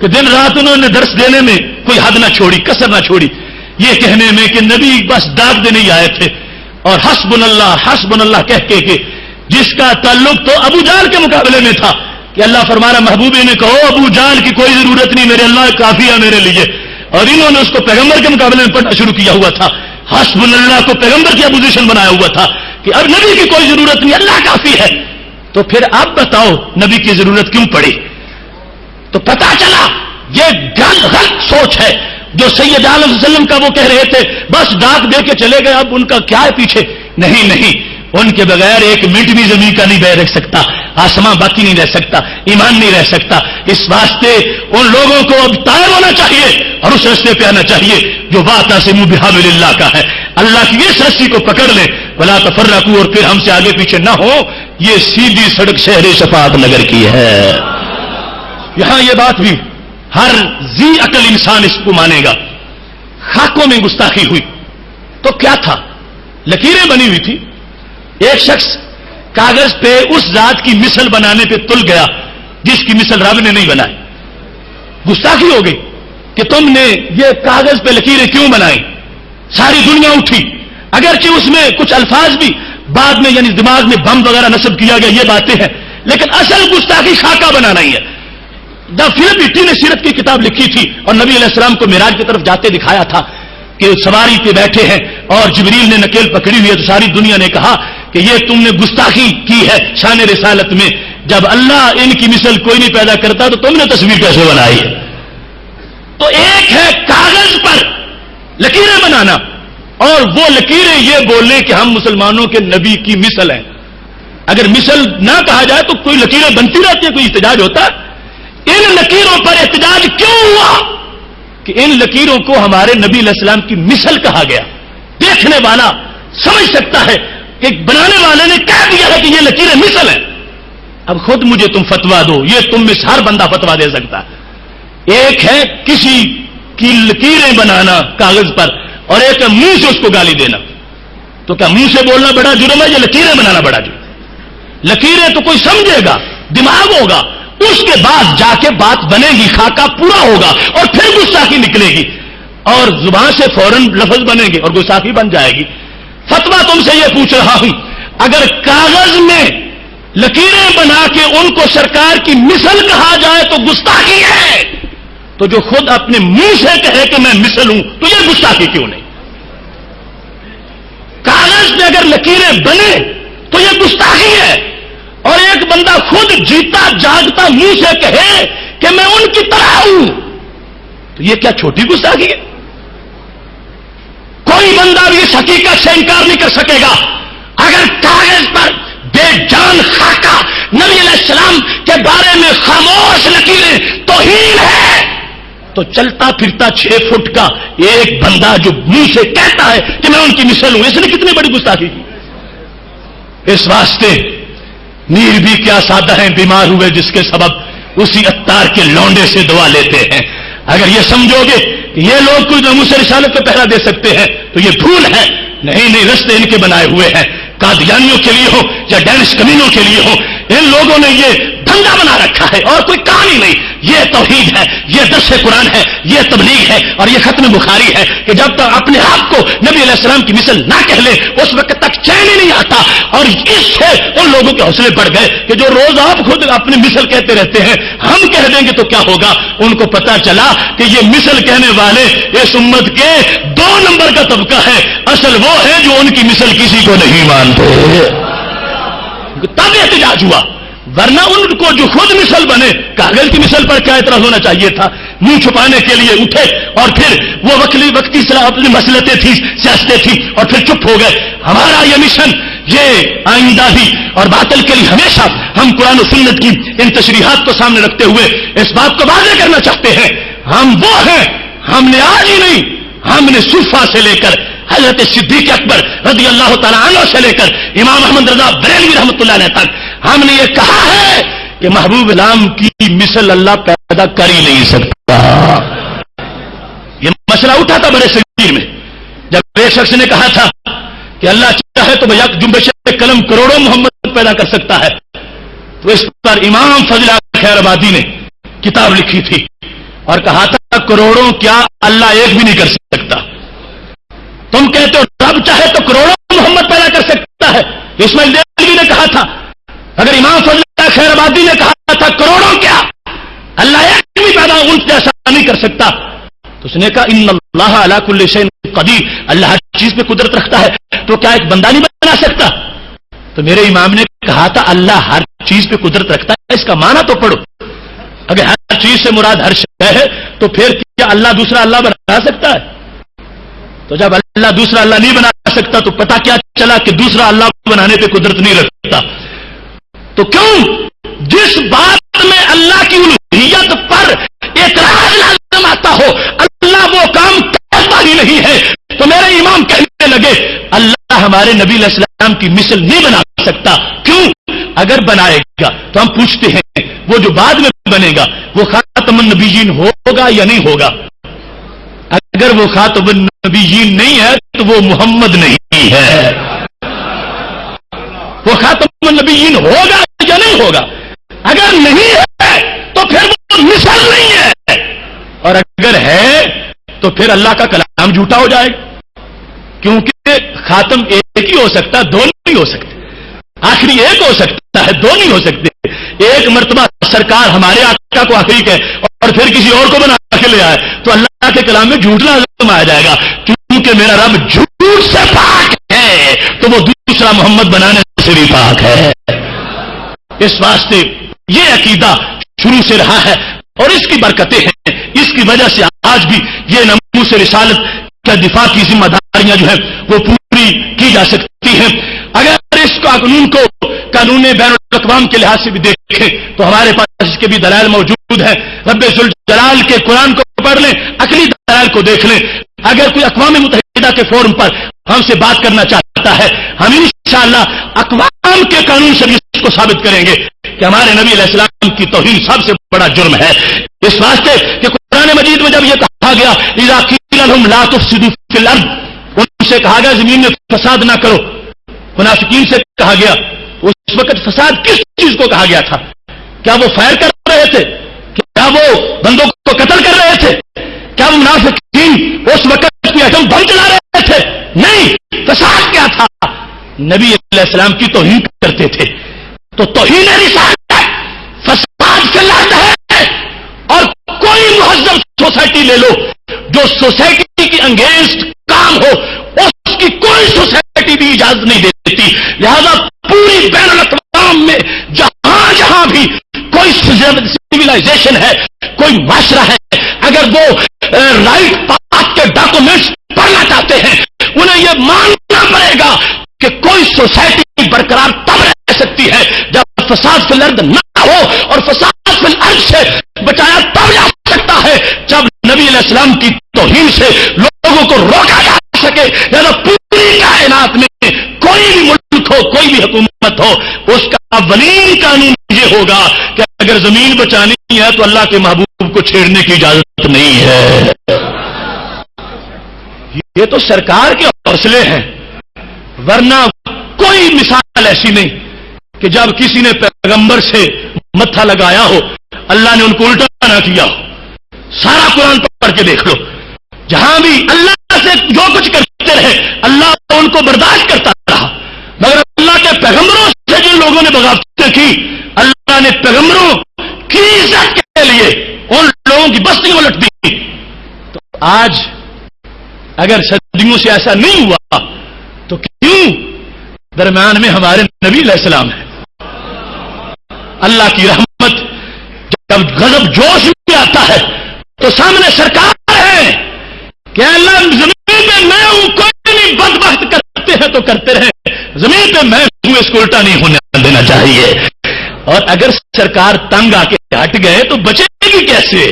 کہ دن رات انہوں نے درس دینے میں کوئی حد نہ چھوڑی، کسر نہ چھوڑی، یہ کہنے میں کہ نبی بس دعوت دینے ہی آئے تھے، اور حسبنا اللہ کہہ کے کہ جس کا تعلق تو ابو جہل کے مقابلے میں تھا کہ اللہ فرمانا محبوبی نے کہو ابو جہل کی کوئی ضرورت نہیں، میرے اللہ کافی ہے میرے لیے. اور انہوں نے اس کو پیغمبر کے مقابلے میں پڑھنا شروع کیا ہوا تھا. حسب اللہ کو پیغمبر کی اپوزیشن بنایا ہوا تھا کہ اب نبی کی کوئی ضرورت نہیں، اللہ کافی ہے. تو پھر آپ بتاؤ نبی کی ضرورت کیوں پڑی؟ تو پتا چلا یہ غلط سوچ ہے جو سید عالم صلی اللہ علیہ وسلم کا وہ کہہ رہے تھے بس ڈاک دے کے چلے گئے، اب ان کا کیا ہے پیچھے. نہیں، ان کے بغیر ایک منٹ بھی زمین کا نہیں بہ رہ سکتا، آسمان باقی نہیں رہ سکتا، ایمان نہیں رہ سکتا. اس واسطے ان لوگوں کو اب طائب ہونا چاہیے اور اس رستے پہ آنا چاہیے جو واعتصموا بحبل اللہ کا ہے. اللہ کی اس رسی کو پکڑ لیں، ولا تفرقوا، اور پھر ہم سے آگے پیچھے نہ ہو. یہ سیدھی سڑک شہر شفاعت نگر کی ہے. یہاں یہ بات بھی ہر ذی عقل انسان اس کو مانے گا. خاکوں میں گستاخی ہوئی تو کیا تھا؟ لکیریں بنی ہوئی تھی. ایک شخص کاغذ پہ اس ذات کی مثل بنانے پہ تل گیا جس کی مثل رب نے نہیں بنائی. گستاخی ہو گئی کہ تم نے یہ کاغذ پہ لکیریں کیوں بنائی. ساری دنیا اٹھی، اگرچہ اس میں کچھ الفاظ بھی بعد میں یعنی دماغ میں بم وغیرہ نصب کیا گیا، یہ باتیں ہیں، لیکن اصل گستاخی خاکہ بنانا ہی ہے. دا فلپٹی نے سیرت کی کتاب لکھی تھی اور نبی علیہ السلام کو معراج کی طرف جاتے دکھایا تھا کہ سواری پہ بیٹھے ہیں اور جبریل نے نکیل پکڑی ہوئی ہے. تو ساری دنیا نے کہا کہ یہ تم نے گستاخی کی ہے شان رسالت میں. جب اللہ ان کی مثل کوئی نہیں پیدا کرتا تو تم نے تصویر کیسے بنائی ہے؟ تو ایک ہے کاغذ پر لکیریں بنانا اور وہ لکیریں یہ بولنے کہ ہم مسلمانوں کے نبی کی مثل ہیں. اگر مثل نہ کہا جائے تو کوئی لکیریں بنتی رہتی ہیں، کوئی احتجاج ہوتا. ان لکیروں پر احتجاج کیوں ہوا کہ ان لکیروں کو ہمارے نبی علیہ السلام کی مثل کہا گیا. دیکھنے والا سمجھ سکتا ہے کہ بنانے والے نے کہہ دیا ہے کہ یہ لکیریں مثل ہیں. اب خود مجھے تم فتوا دو، یہ تم میں سے ہر بندہ فتوا دے سکتا ہے. ایک ہے کسی کی لکیریں بنانا کاغذ پر اور ایک ہے منہ سے اس کو گالی دینا. تو کیا منہ سے بولنا بڑا جرم ہے یا لکیریں بنانا بڑا جرم؟ لکیریں تو کوئی سمجھے گا، دماغ ہوگا، اس کے بعد جا کے بات بنے گی، خاکہ پورا ہوگا اور پھر گستاخی نکلے گی اور زبان سے فوراً لفظ بنے گے اور گستاخی بن جائے گی. فتوا تم سے یہ پوچھ رہا ہوں، اگر کاغذ میں لکیریں بنا کے ان کو سرکار کی مثل کہا جائے تو گستاخی ہے، تو جو خود اپنے منہ سے کہے کہ میں مثل ہوں تو یہ گستاخی کیوں نہیں؟ کاغذ میں اگر لکیریں بنے تو یہ گستاخی ہے، اور ایک بندہ خود جیتا جاگتا منہ سے کہے کہ میں ان کی طرح ہوں تو یہ کیا چھوٹی گستاخی ہے؟ کوئی بندہ بھی اس حقیقت سے انکار نہیں کر سکے گا اگر کاغذ پر بے جان خاکہ نبی علیہ السلام کے بارے میں خاموش لکیریں توہین ہے، تو چلتا پھرتا 6 فٹ کا ایک بندہ جو منہ سے کہتا ہے کہ میں ان کی مثل ہوں، اس نے کتنی بڑی گستاخی کی. اس واسطے میر بھی کیا سادہ ہیں، بیمار ہوئے جس کے سبب اسی عطار کے لونڈے سے دعا لیتے ہیں. اگر یہ سمجھو گے کہ یہ لوگ کوئی ناموس رسالت کو پہرا دے سکتے ہیں تو یہ بھول ہے. نہیں، رستے ان کے بنائے ہوئے ہیں، قادیانیوں کے لیے ہو یا ڈینش کمینوں کے لیے ہو. ان لوگوں نے یہ دھندا بنا رکھا ہے اور کوئی کام ہی نہیں. یہ توحید ہے، یہ درس قرآن ہے، یہ تبلیغ ہے اور یہ ختم بخاری ہے کہ جب تک اپنے آپ کو نبی علیہ السلام کی مثل نہ کہہ لے اس وقت تک چین ہی نہیں آتا. اور اس سے ان لوگوں کے حوصلے بڑھ گئے کہ جو روز آپ خود اپنی مثل کہتے رہتے ہیں، ہم کہہ دیں گے تو کیا ہوگا. ان کو پتا چلا کہ یہ مثل کہنے والے اس امت کے 2 نمبر کا طبقہ ہے. اصل وہ ہے جو ان کی مثل کسی کو نہیں مانتے. تب احتجاج ہوا، ورنہ ان کو جو خود مثل بنے کاغذ کی مثل پر کیا اعتراض ہونا چاہیے تھا. منہ چھپانے کے لیے اٹھے اور پھر وہ وقتی صلاح اپنی مسلطیں تھیں، سیاستیں تھیں اور پھر چپ ہو گئے. ہمارا یہ مشن، یہ آئندہ بھی اور باطل کے لیے ہمیشہ ہم قرآن و سنت کی ان تشریحات کو سامنے رکھتے ہوئے اس بات کو واضح کرنا چاہتے ہیں، ہم وہ ہیں. ہم نے آج ہی نہیں، ہم نے صوفہ سے لے کر حضرت صدیق اکبر رضی اللہ تعالیٰ عنہ سے لے کر امام احمد رضا بریلوی رحمۃ اللہ علیہ تک ہم نے یہ کہا ہے کہ محبوب اسلام کی مثل اللہ پیدا کر ہی نہیں سکتا. یہ مسئلہ اٹھا تھا بڑے صغیر میں جب ایک شخص نے کہا تھا کہ اللہ چاہے تو یک جنبش قلم کروڑوں محمد پیدا کر سکتا ہے. تو اس پر امام فضل خیر آبادی نے کتاب لکھی تھی اور کہا تھا کروڑوں کیا اللہ ایک بھی نہیں کر سکتا. تم کہتے ہو رب چاہے تو کروڑوں محمد پیدا کر سکتا ہے. اسماعیل دہلوی نے کہا تھا، اگر امام فضل خیر آبادی نے کہا تھا کروڑوں نہیں کر سکتا؟ تو اس نے کہا ان اللہ علی کل شیء قدیر، اللہ ہر چیز پہ قدرت رکھتا ہے، تو کیا ایک بندہ نہیں بنا سکتا؟ تو میرے امام نے کہا تھا اللہ ہر چیز پہ قدرت رکھتا ہے، اس کا معنی تو پڑھو۔ اگر ہر چیز سے مراد ہر شے ہے تو پھر کیا اللہ دوسرا اللہ بنا سکتا ہے؟ تو جب اللہ دوسرا اللہ نہیں بنا سکتا تو پتہ کیا چلا کہ دوسرا اللہ بنانے پہ قدرت نہیں رکھتا۔ تو کیوں جس بات میں اللہ کی الوہیت پر اعتراض لازم آتا ہو اللہ وہ کام کرتا ہی نہیں ہے، تو میرے امام کہنے لگے اللہ ہمارے نبی علیہ السلام کی مثل نہیں بنا سکتا۔ کیوں؟ اگر بنائے گا تو ہم پوچھتے ہیں وہ جو بعد میں بنے گا وہ خاتم النبیین ہوگا یا نہیں ہوگا؟ اگر وہ خاتم النبیین نہیں ہے تو وہ محمد نہیں ہے۔ وہ خاتم النبیین ہوگا یا نہیں ہوگا؟ اگر نہیں ہے تو پھر وہ مثل نہیں ہے، اور اگر ہے تو پھر اللہ کا کلام جھوٹا ہو جائے گا، کیونکہ خاتم ایک ہی ہو سکتا ہے، دو نہیں ہو سکتے۔ آخری ایک ہو سکتا ہے، دو نہیں ہو سکتے۔ ایک مرتبہ سرکار ہمارے آقا کو آخری کہے اور پھر کسی اور کو بنا کے لے آئے تو اللہ کے کلام میں جھوٹ لازم آ جائے گا، کیونکہ میرا رب جھوٹ سے پاک ہے تو وہ دوسرا محمد بنانے سے بھی پاک ہے۔ اس واسطے یہ عقیدہ شروع سے رہا ہے اور اس کی برکتیں ہیں، اس کی وجہ سے آج بھی یہ ناموس رسالت کا دفاع کی ذمہ داریاں جو ہیں وہ پوری کی جا سکتی ہیں۔ اگر اس قانون کو قانون بین الاقوام کے لحاظ سے بھی دیکھیں تو ہمارے پاس اس کے بھی دلائل موجود ہیں۔ رب ذوالجلال کے قرآن کو پڑھ لیں، عقلی دلائل کو دیکھ لیں۔ اگر کوئی اقوام متحدہ کے فورم پر ہم سے بات کرنا چاہتا ہے ہم انشاءاللہ اقوام کے قانون سے بھی اس کو ثابت کریں گے کہ ہمارے نبی علیہ السلام کی توہین سب سے بڑا جرم ہے، اس واسطے کہ قرآن مجید میں جب یہ کہا گیا اذا قیل لهم لا تفسدوا فی الارض، ان سے کہا گیا زمین میں فساد نہ کرو، منافقین سے کہا گیا، اس وقت فساد کس چیز کو کہا گیا تھا؟ کیا وہ فائر کر رہے تھے؟ کیا وہ بندوں کو قتل کر رہے تھے؟ کیا وہ منافقین اس وقت کوئی ایٹم بم چلا رہے تھے؟ نہیں، فساد کیا تھا؟ نبی علیہ السلام کی توہین کرتے تھے۔ تو توہین رسالت فساد کے لحاظ ہے، اور کوئی مہذب سوسائٹی لے لو جو سوسائٹی کی انگیزڈ کام ہو اس کی کوئی سوسائٹی بھی اجازت نہیں دیتی، لہذا پوری بین الاقوام میں جہاں جہاں بھی کوئی سویلائزیشن ہے، کوئی معاشرہ ہے، اگر وہ رائٹ پاتھ کے ڈاکومنٹس پڑھنا چاہتے ہیں انہیں یہ ماننا پڑے گا کہ کوئی سوسائٹی برقرار تب رہ سکتی ہے جب فساد فی الارض نہ ہو، اور فساد فی الارض سے بچایا تب جا سکتا ہے جب نبی علیہ السلام کی توہین سے لوگوں کو روکا جا سکے۔ لہذا پوری کائنات میں کوئی بھی ملک ہو، کوئی بھی حکومت ہو، اس کا اولین قانون یہ ہوگا کہ اگر زمین بچانی ہے تو اللہ کے محبوب کو چھیڑنے کی اجازت نہیں ہے۔ یہ تو سرکار کے حوصلے ہیں، ورنہ کوئی مثال ایسی نہیں کہ جب کسی نے پیغمبر سے متھا لگایا ہو اللہ نے ان کو الٹا نہ کیا ہو۔ سارا قرآن پڑھ کے دیکھ لو، جہاں بھی اللہ سے جو کچھ کرتے رہے اللہ ان کو برداشت کرتا رہا، مگر اللہ کے پیغمبروں سے جن لوگوں نے بغاوتیں کی اللہ نے پیغمبروں کی عزت کے لیے ان لوگوں کی بستی الٹ دی۔ تو آج اگر صدیوں سے ایسا نہیں ہوا تو کیوں درمیان میں ہمارے نبی علیہ السلام ہے؟ اللہ کی رحمت جب غضب جوش میں آتا ہے تو سامنے سرکار ہے کہ اللہ زمین پہ میں ہوں، کوئی نہیں، بدبخت کرتے ہیں تو کرتے رہے، زمین پہ میں ہوں، اس کو الٹا نہیں ہونے دینا چاہیے۔ اور اگر سرکار تنگ آ کے ہٹ گئے تو بچے گی کیسے؟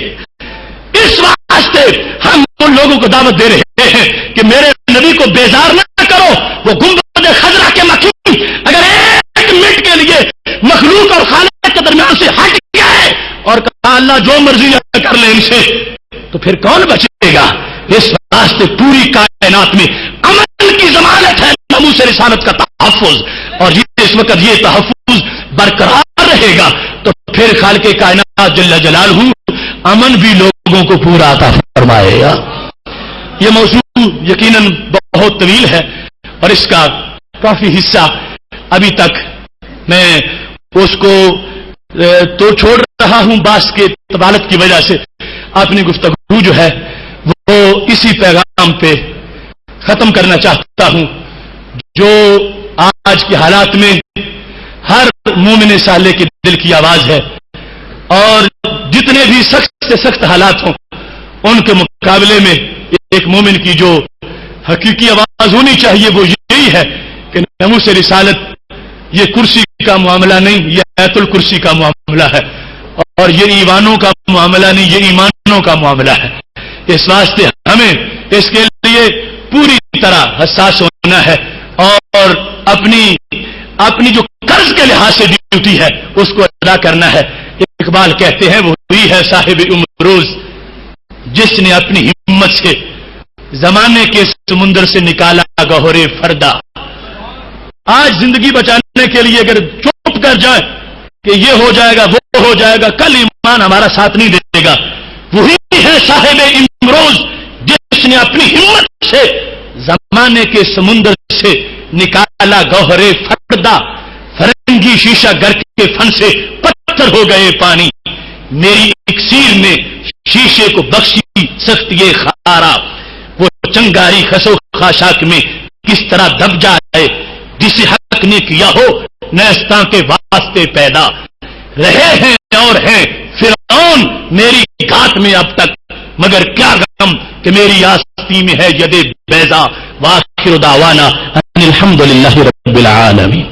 اس واسطے ہم ان لوگوں کو دعوت دے رہے ہیں کہ میرے نبی کو بیزار نہ کرو، وہ گنبد خضرا کے مکین اگر ایک منٹ کے لیے مخلوق اور خالق کے درمیان سے ہٹ گئے اور کہا اللہ جو مرضی کر لے ان سے، تو پھر کون بچے گا؟ اس واسطے پوری کائنات میں امن کی ضمانت ہے ناموس رسالت کا تحفظ، اور اس وقت یہ تحفظ برقرار رہے گا تو پھر خالق کائنات جل جلالہ امن بھی لوگوں کو پورا عطا فرمائے گا۔ یہ موضوع یقیناً بہت طویل ہے اور اس کا کافی حصہ ابھی تک میں اس کو تو چھوڑ رہا ہوں، باس کے طوالت کی وجہ سے اپنی گفتگو گفتگو جو ہے وہ اسی پیغام پہ ختم کرنا چاہتا ہوں جو آج کے حالات میں ہر مومن صالح کے دل کی آواز ہے، اور جتنے بھی سخت سے سخت حالات ہوں ان کے مقابلے میں ایک مومن کی جو حقیقی آواز ہونی چاہیے وہ یہی ہے کہ ناموس رسالت یہ کرسی کا معاملہ نہیں، یہ آیت الکرسی کا معاملہ ہے، اور یہ ایوانوں کا معاملہ نہیں، یہ ایمانوں کا معاملہ ہے۔ اس واسطے ہمیں اس کے لیے پوری طرح حساس ہونا ہے اور اپنی جو قرض کے لحاظ سے ڈیوٹی ہے اس کو ادا کرنا ہے۔ اقبال کہتے ہیں وہی ہے صاحب امروز جس نے اپنی ہمت سے زمانے کے سمندر سے نکالا گوہر فردا۔ آج زندگی بچانے کے لیے اگر چپ کر جائے کہ یہ ہو جائے گا وہ ہو جائے گا، کل ایمان ہمارا ساتھ نہیں دے گا۔ وہی ہے صاحب امروز جس نے اپنی ہمت سے زمانے کے سمندر سے نکالا گوہر فردا۔ فرنگی شیشہ گر کے فن سے پتھر ہو گئے پانی، میری اکسیر نے شیشے کو بخشی سخت یہ خارا۔ وہ چنگاری خسو خاشاک میں کس طرح دب جائے جسے حق نے کیا ہو نیستاں کے واسطے پیدا۔ رہے ہیں اور ہیں فرعون میری گھات میں اب تک، مگر کیا غم کہ میری آستی میں ہے ید بیضا۔ وآخر دعوانا ان الحمد للہ رب العالمین۔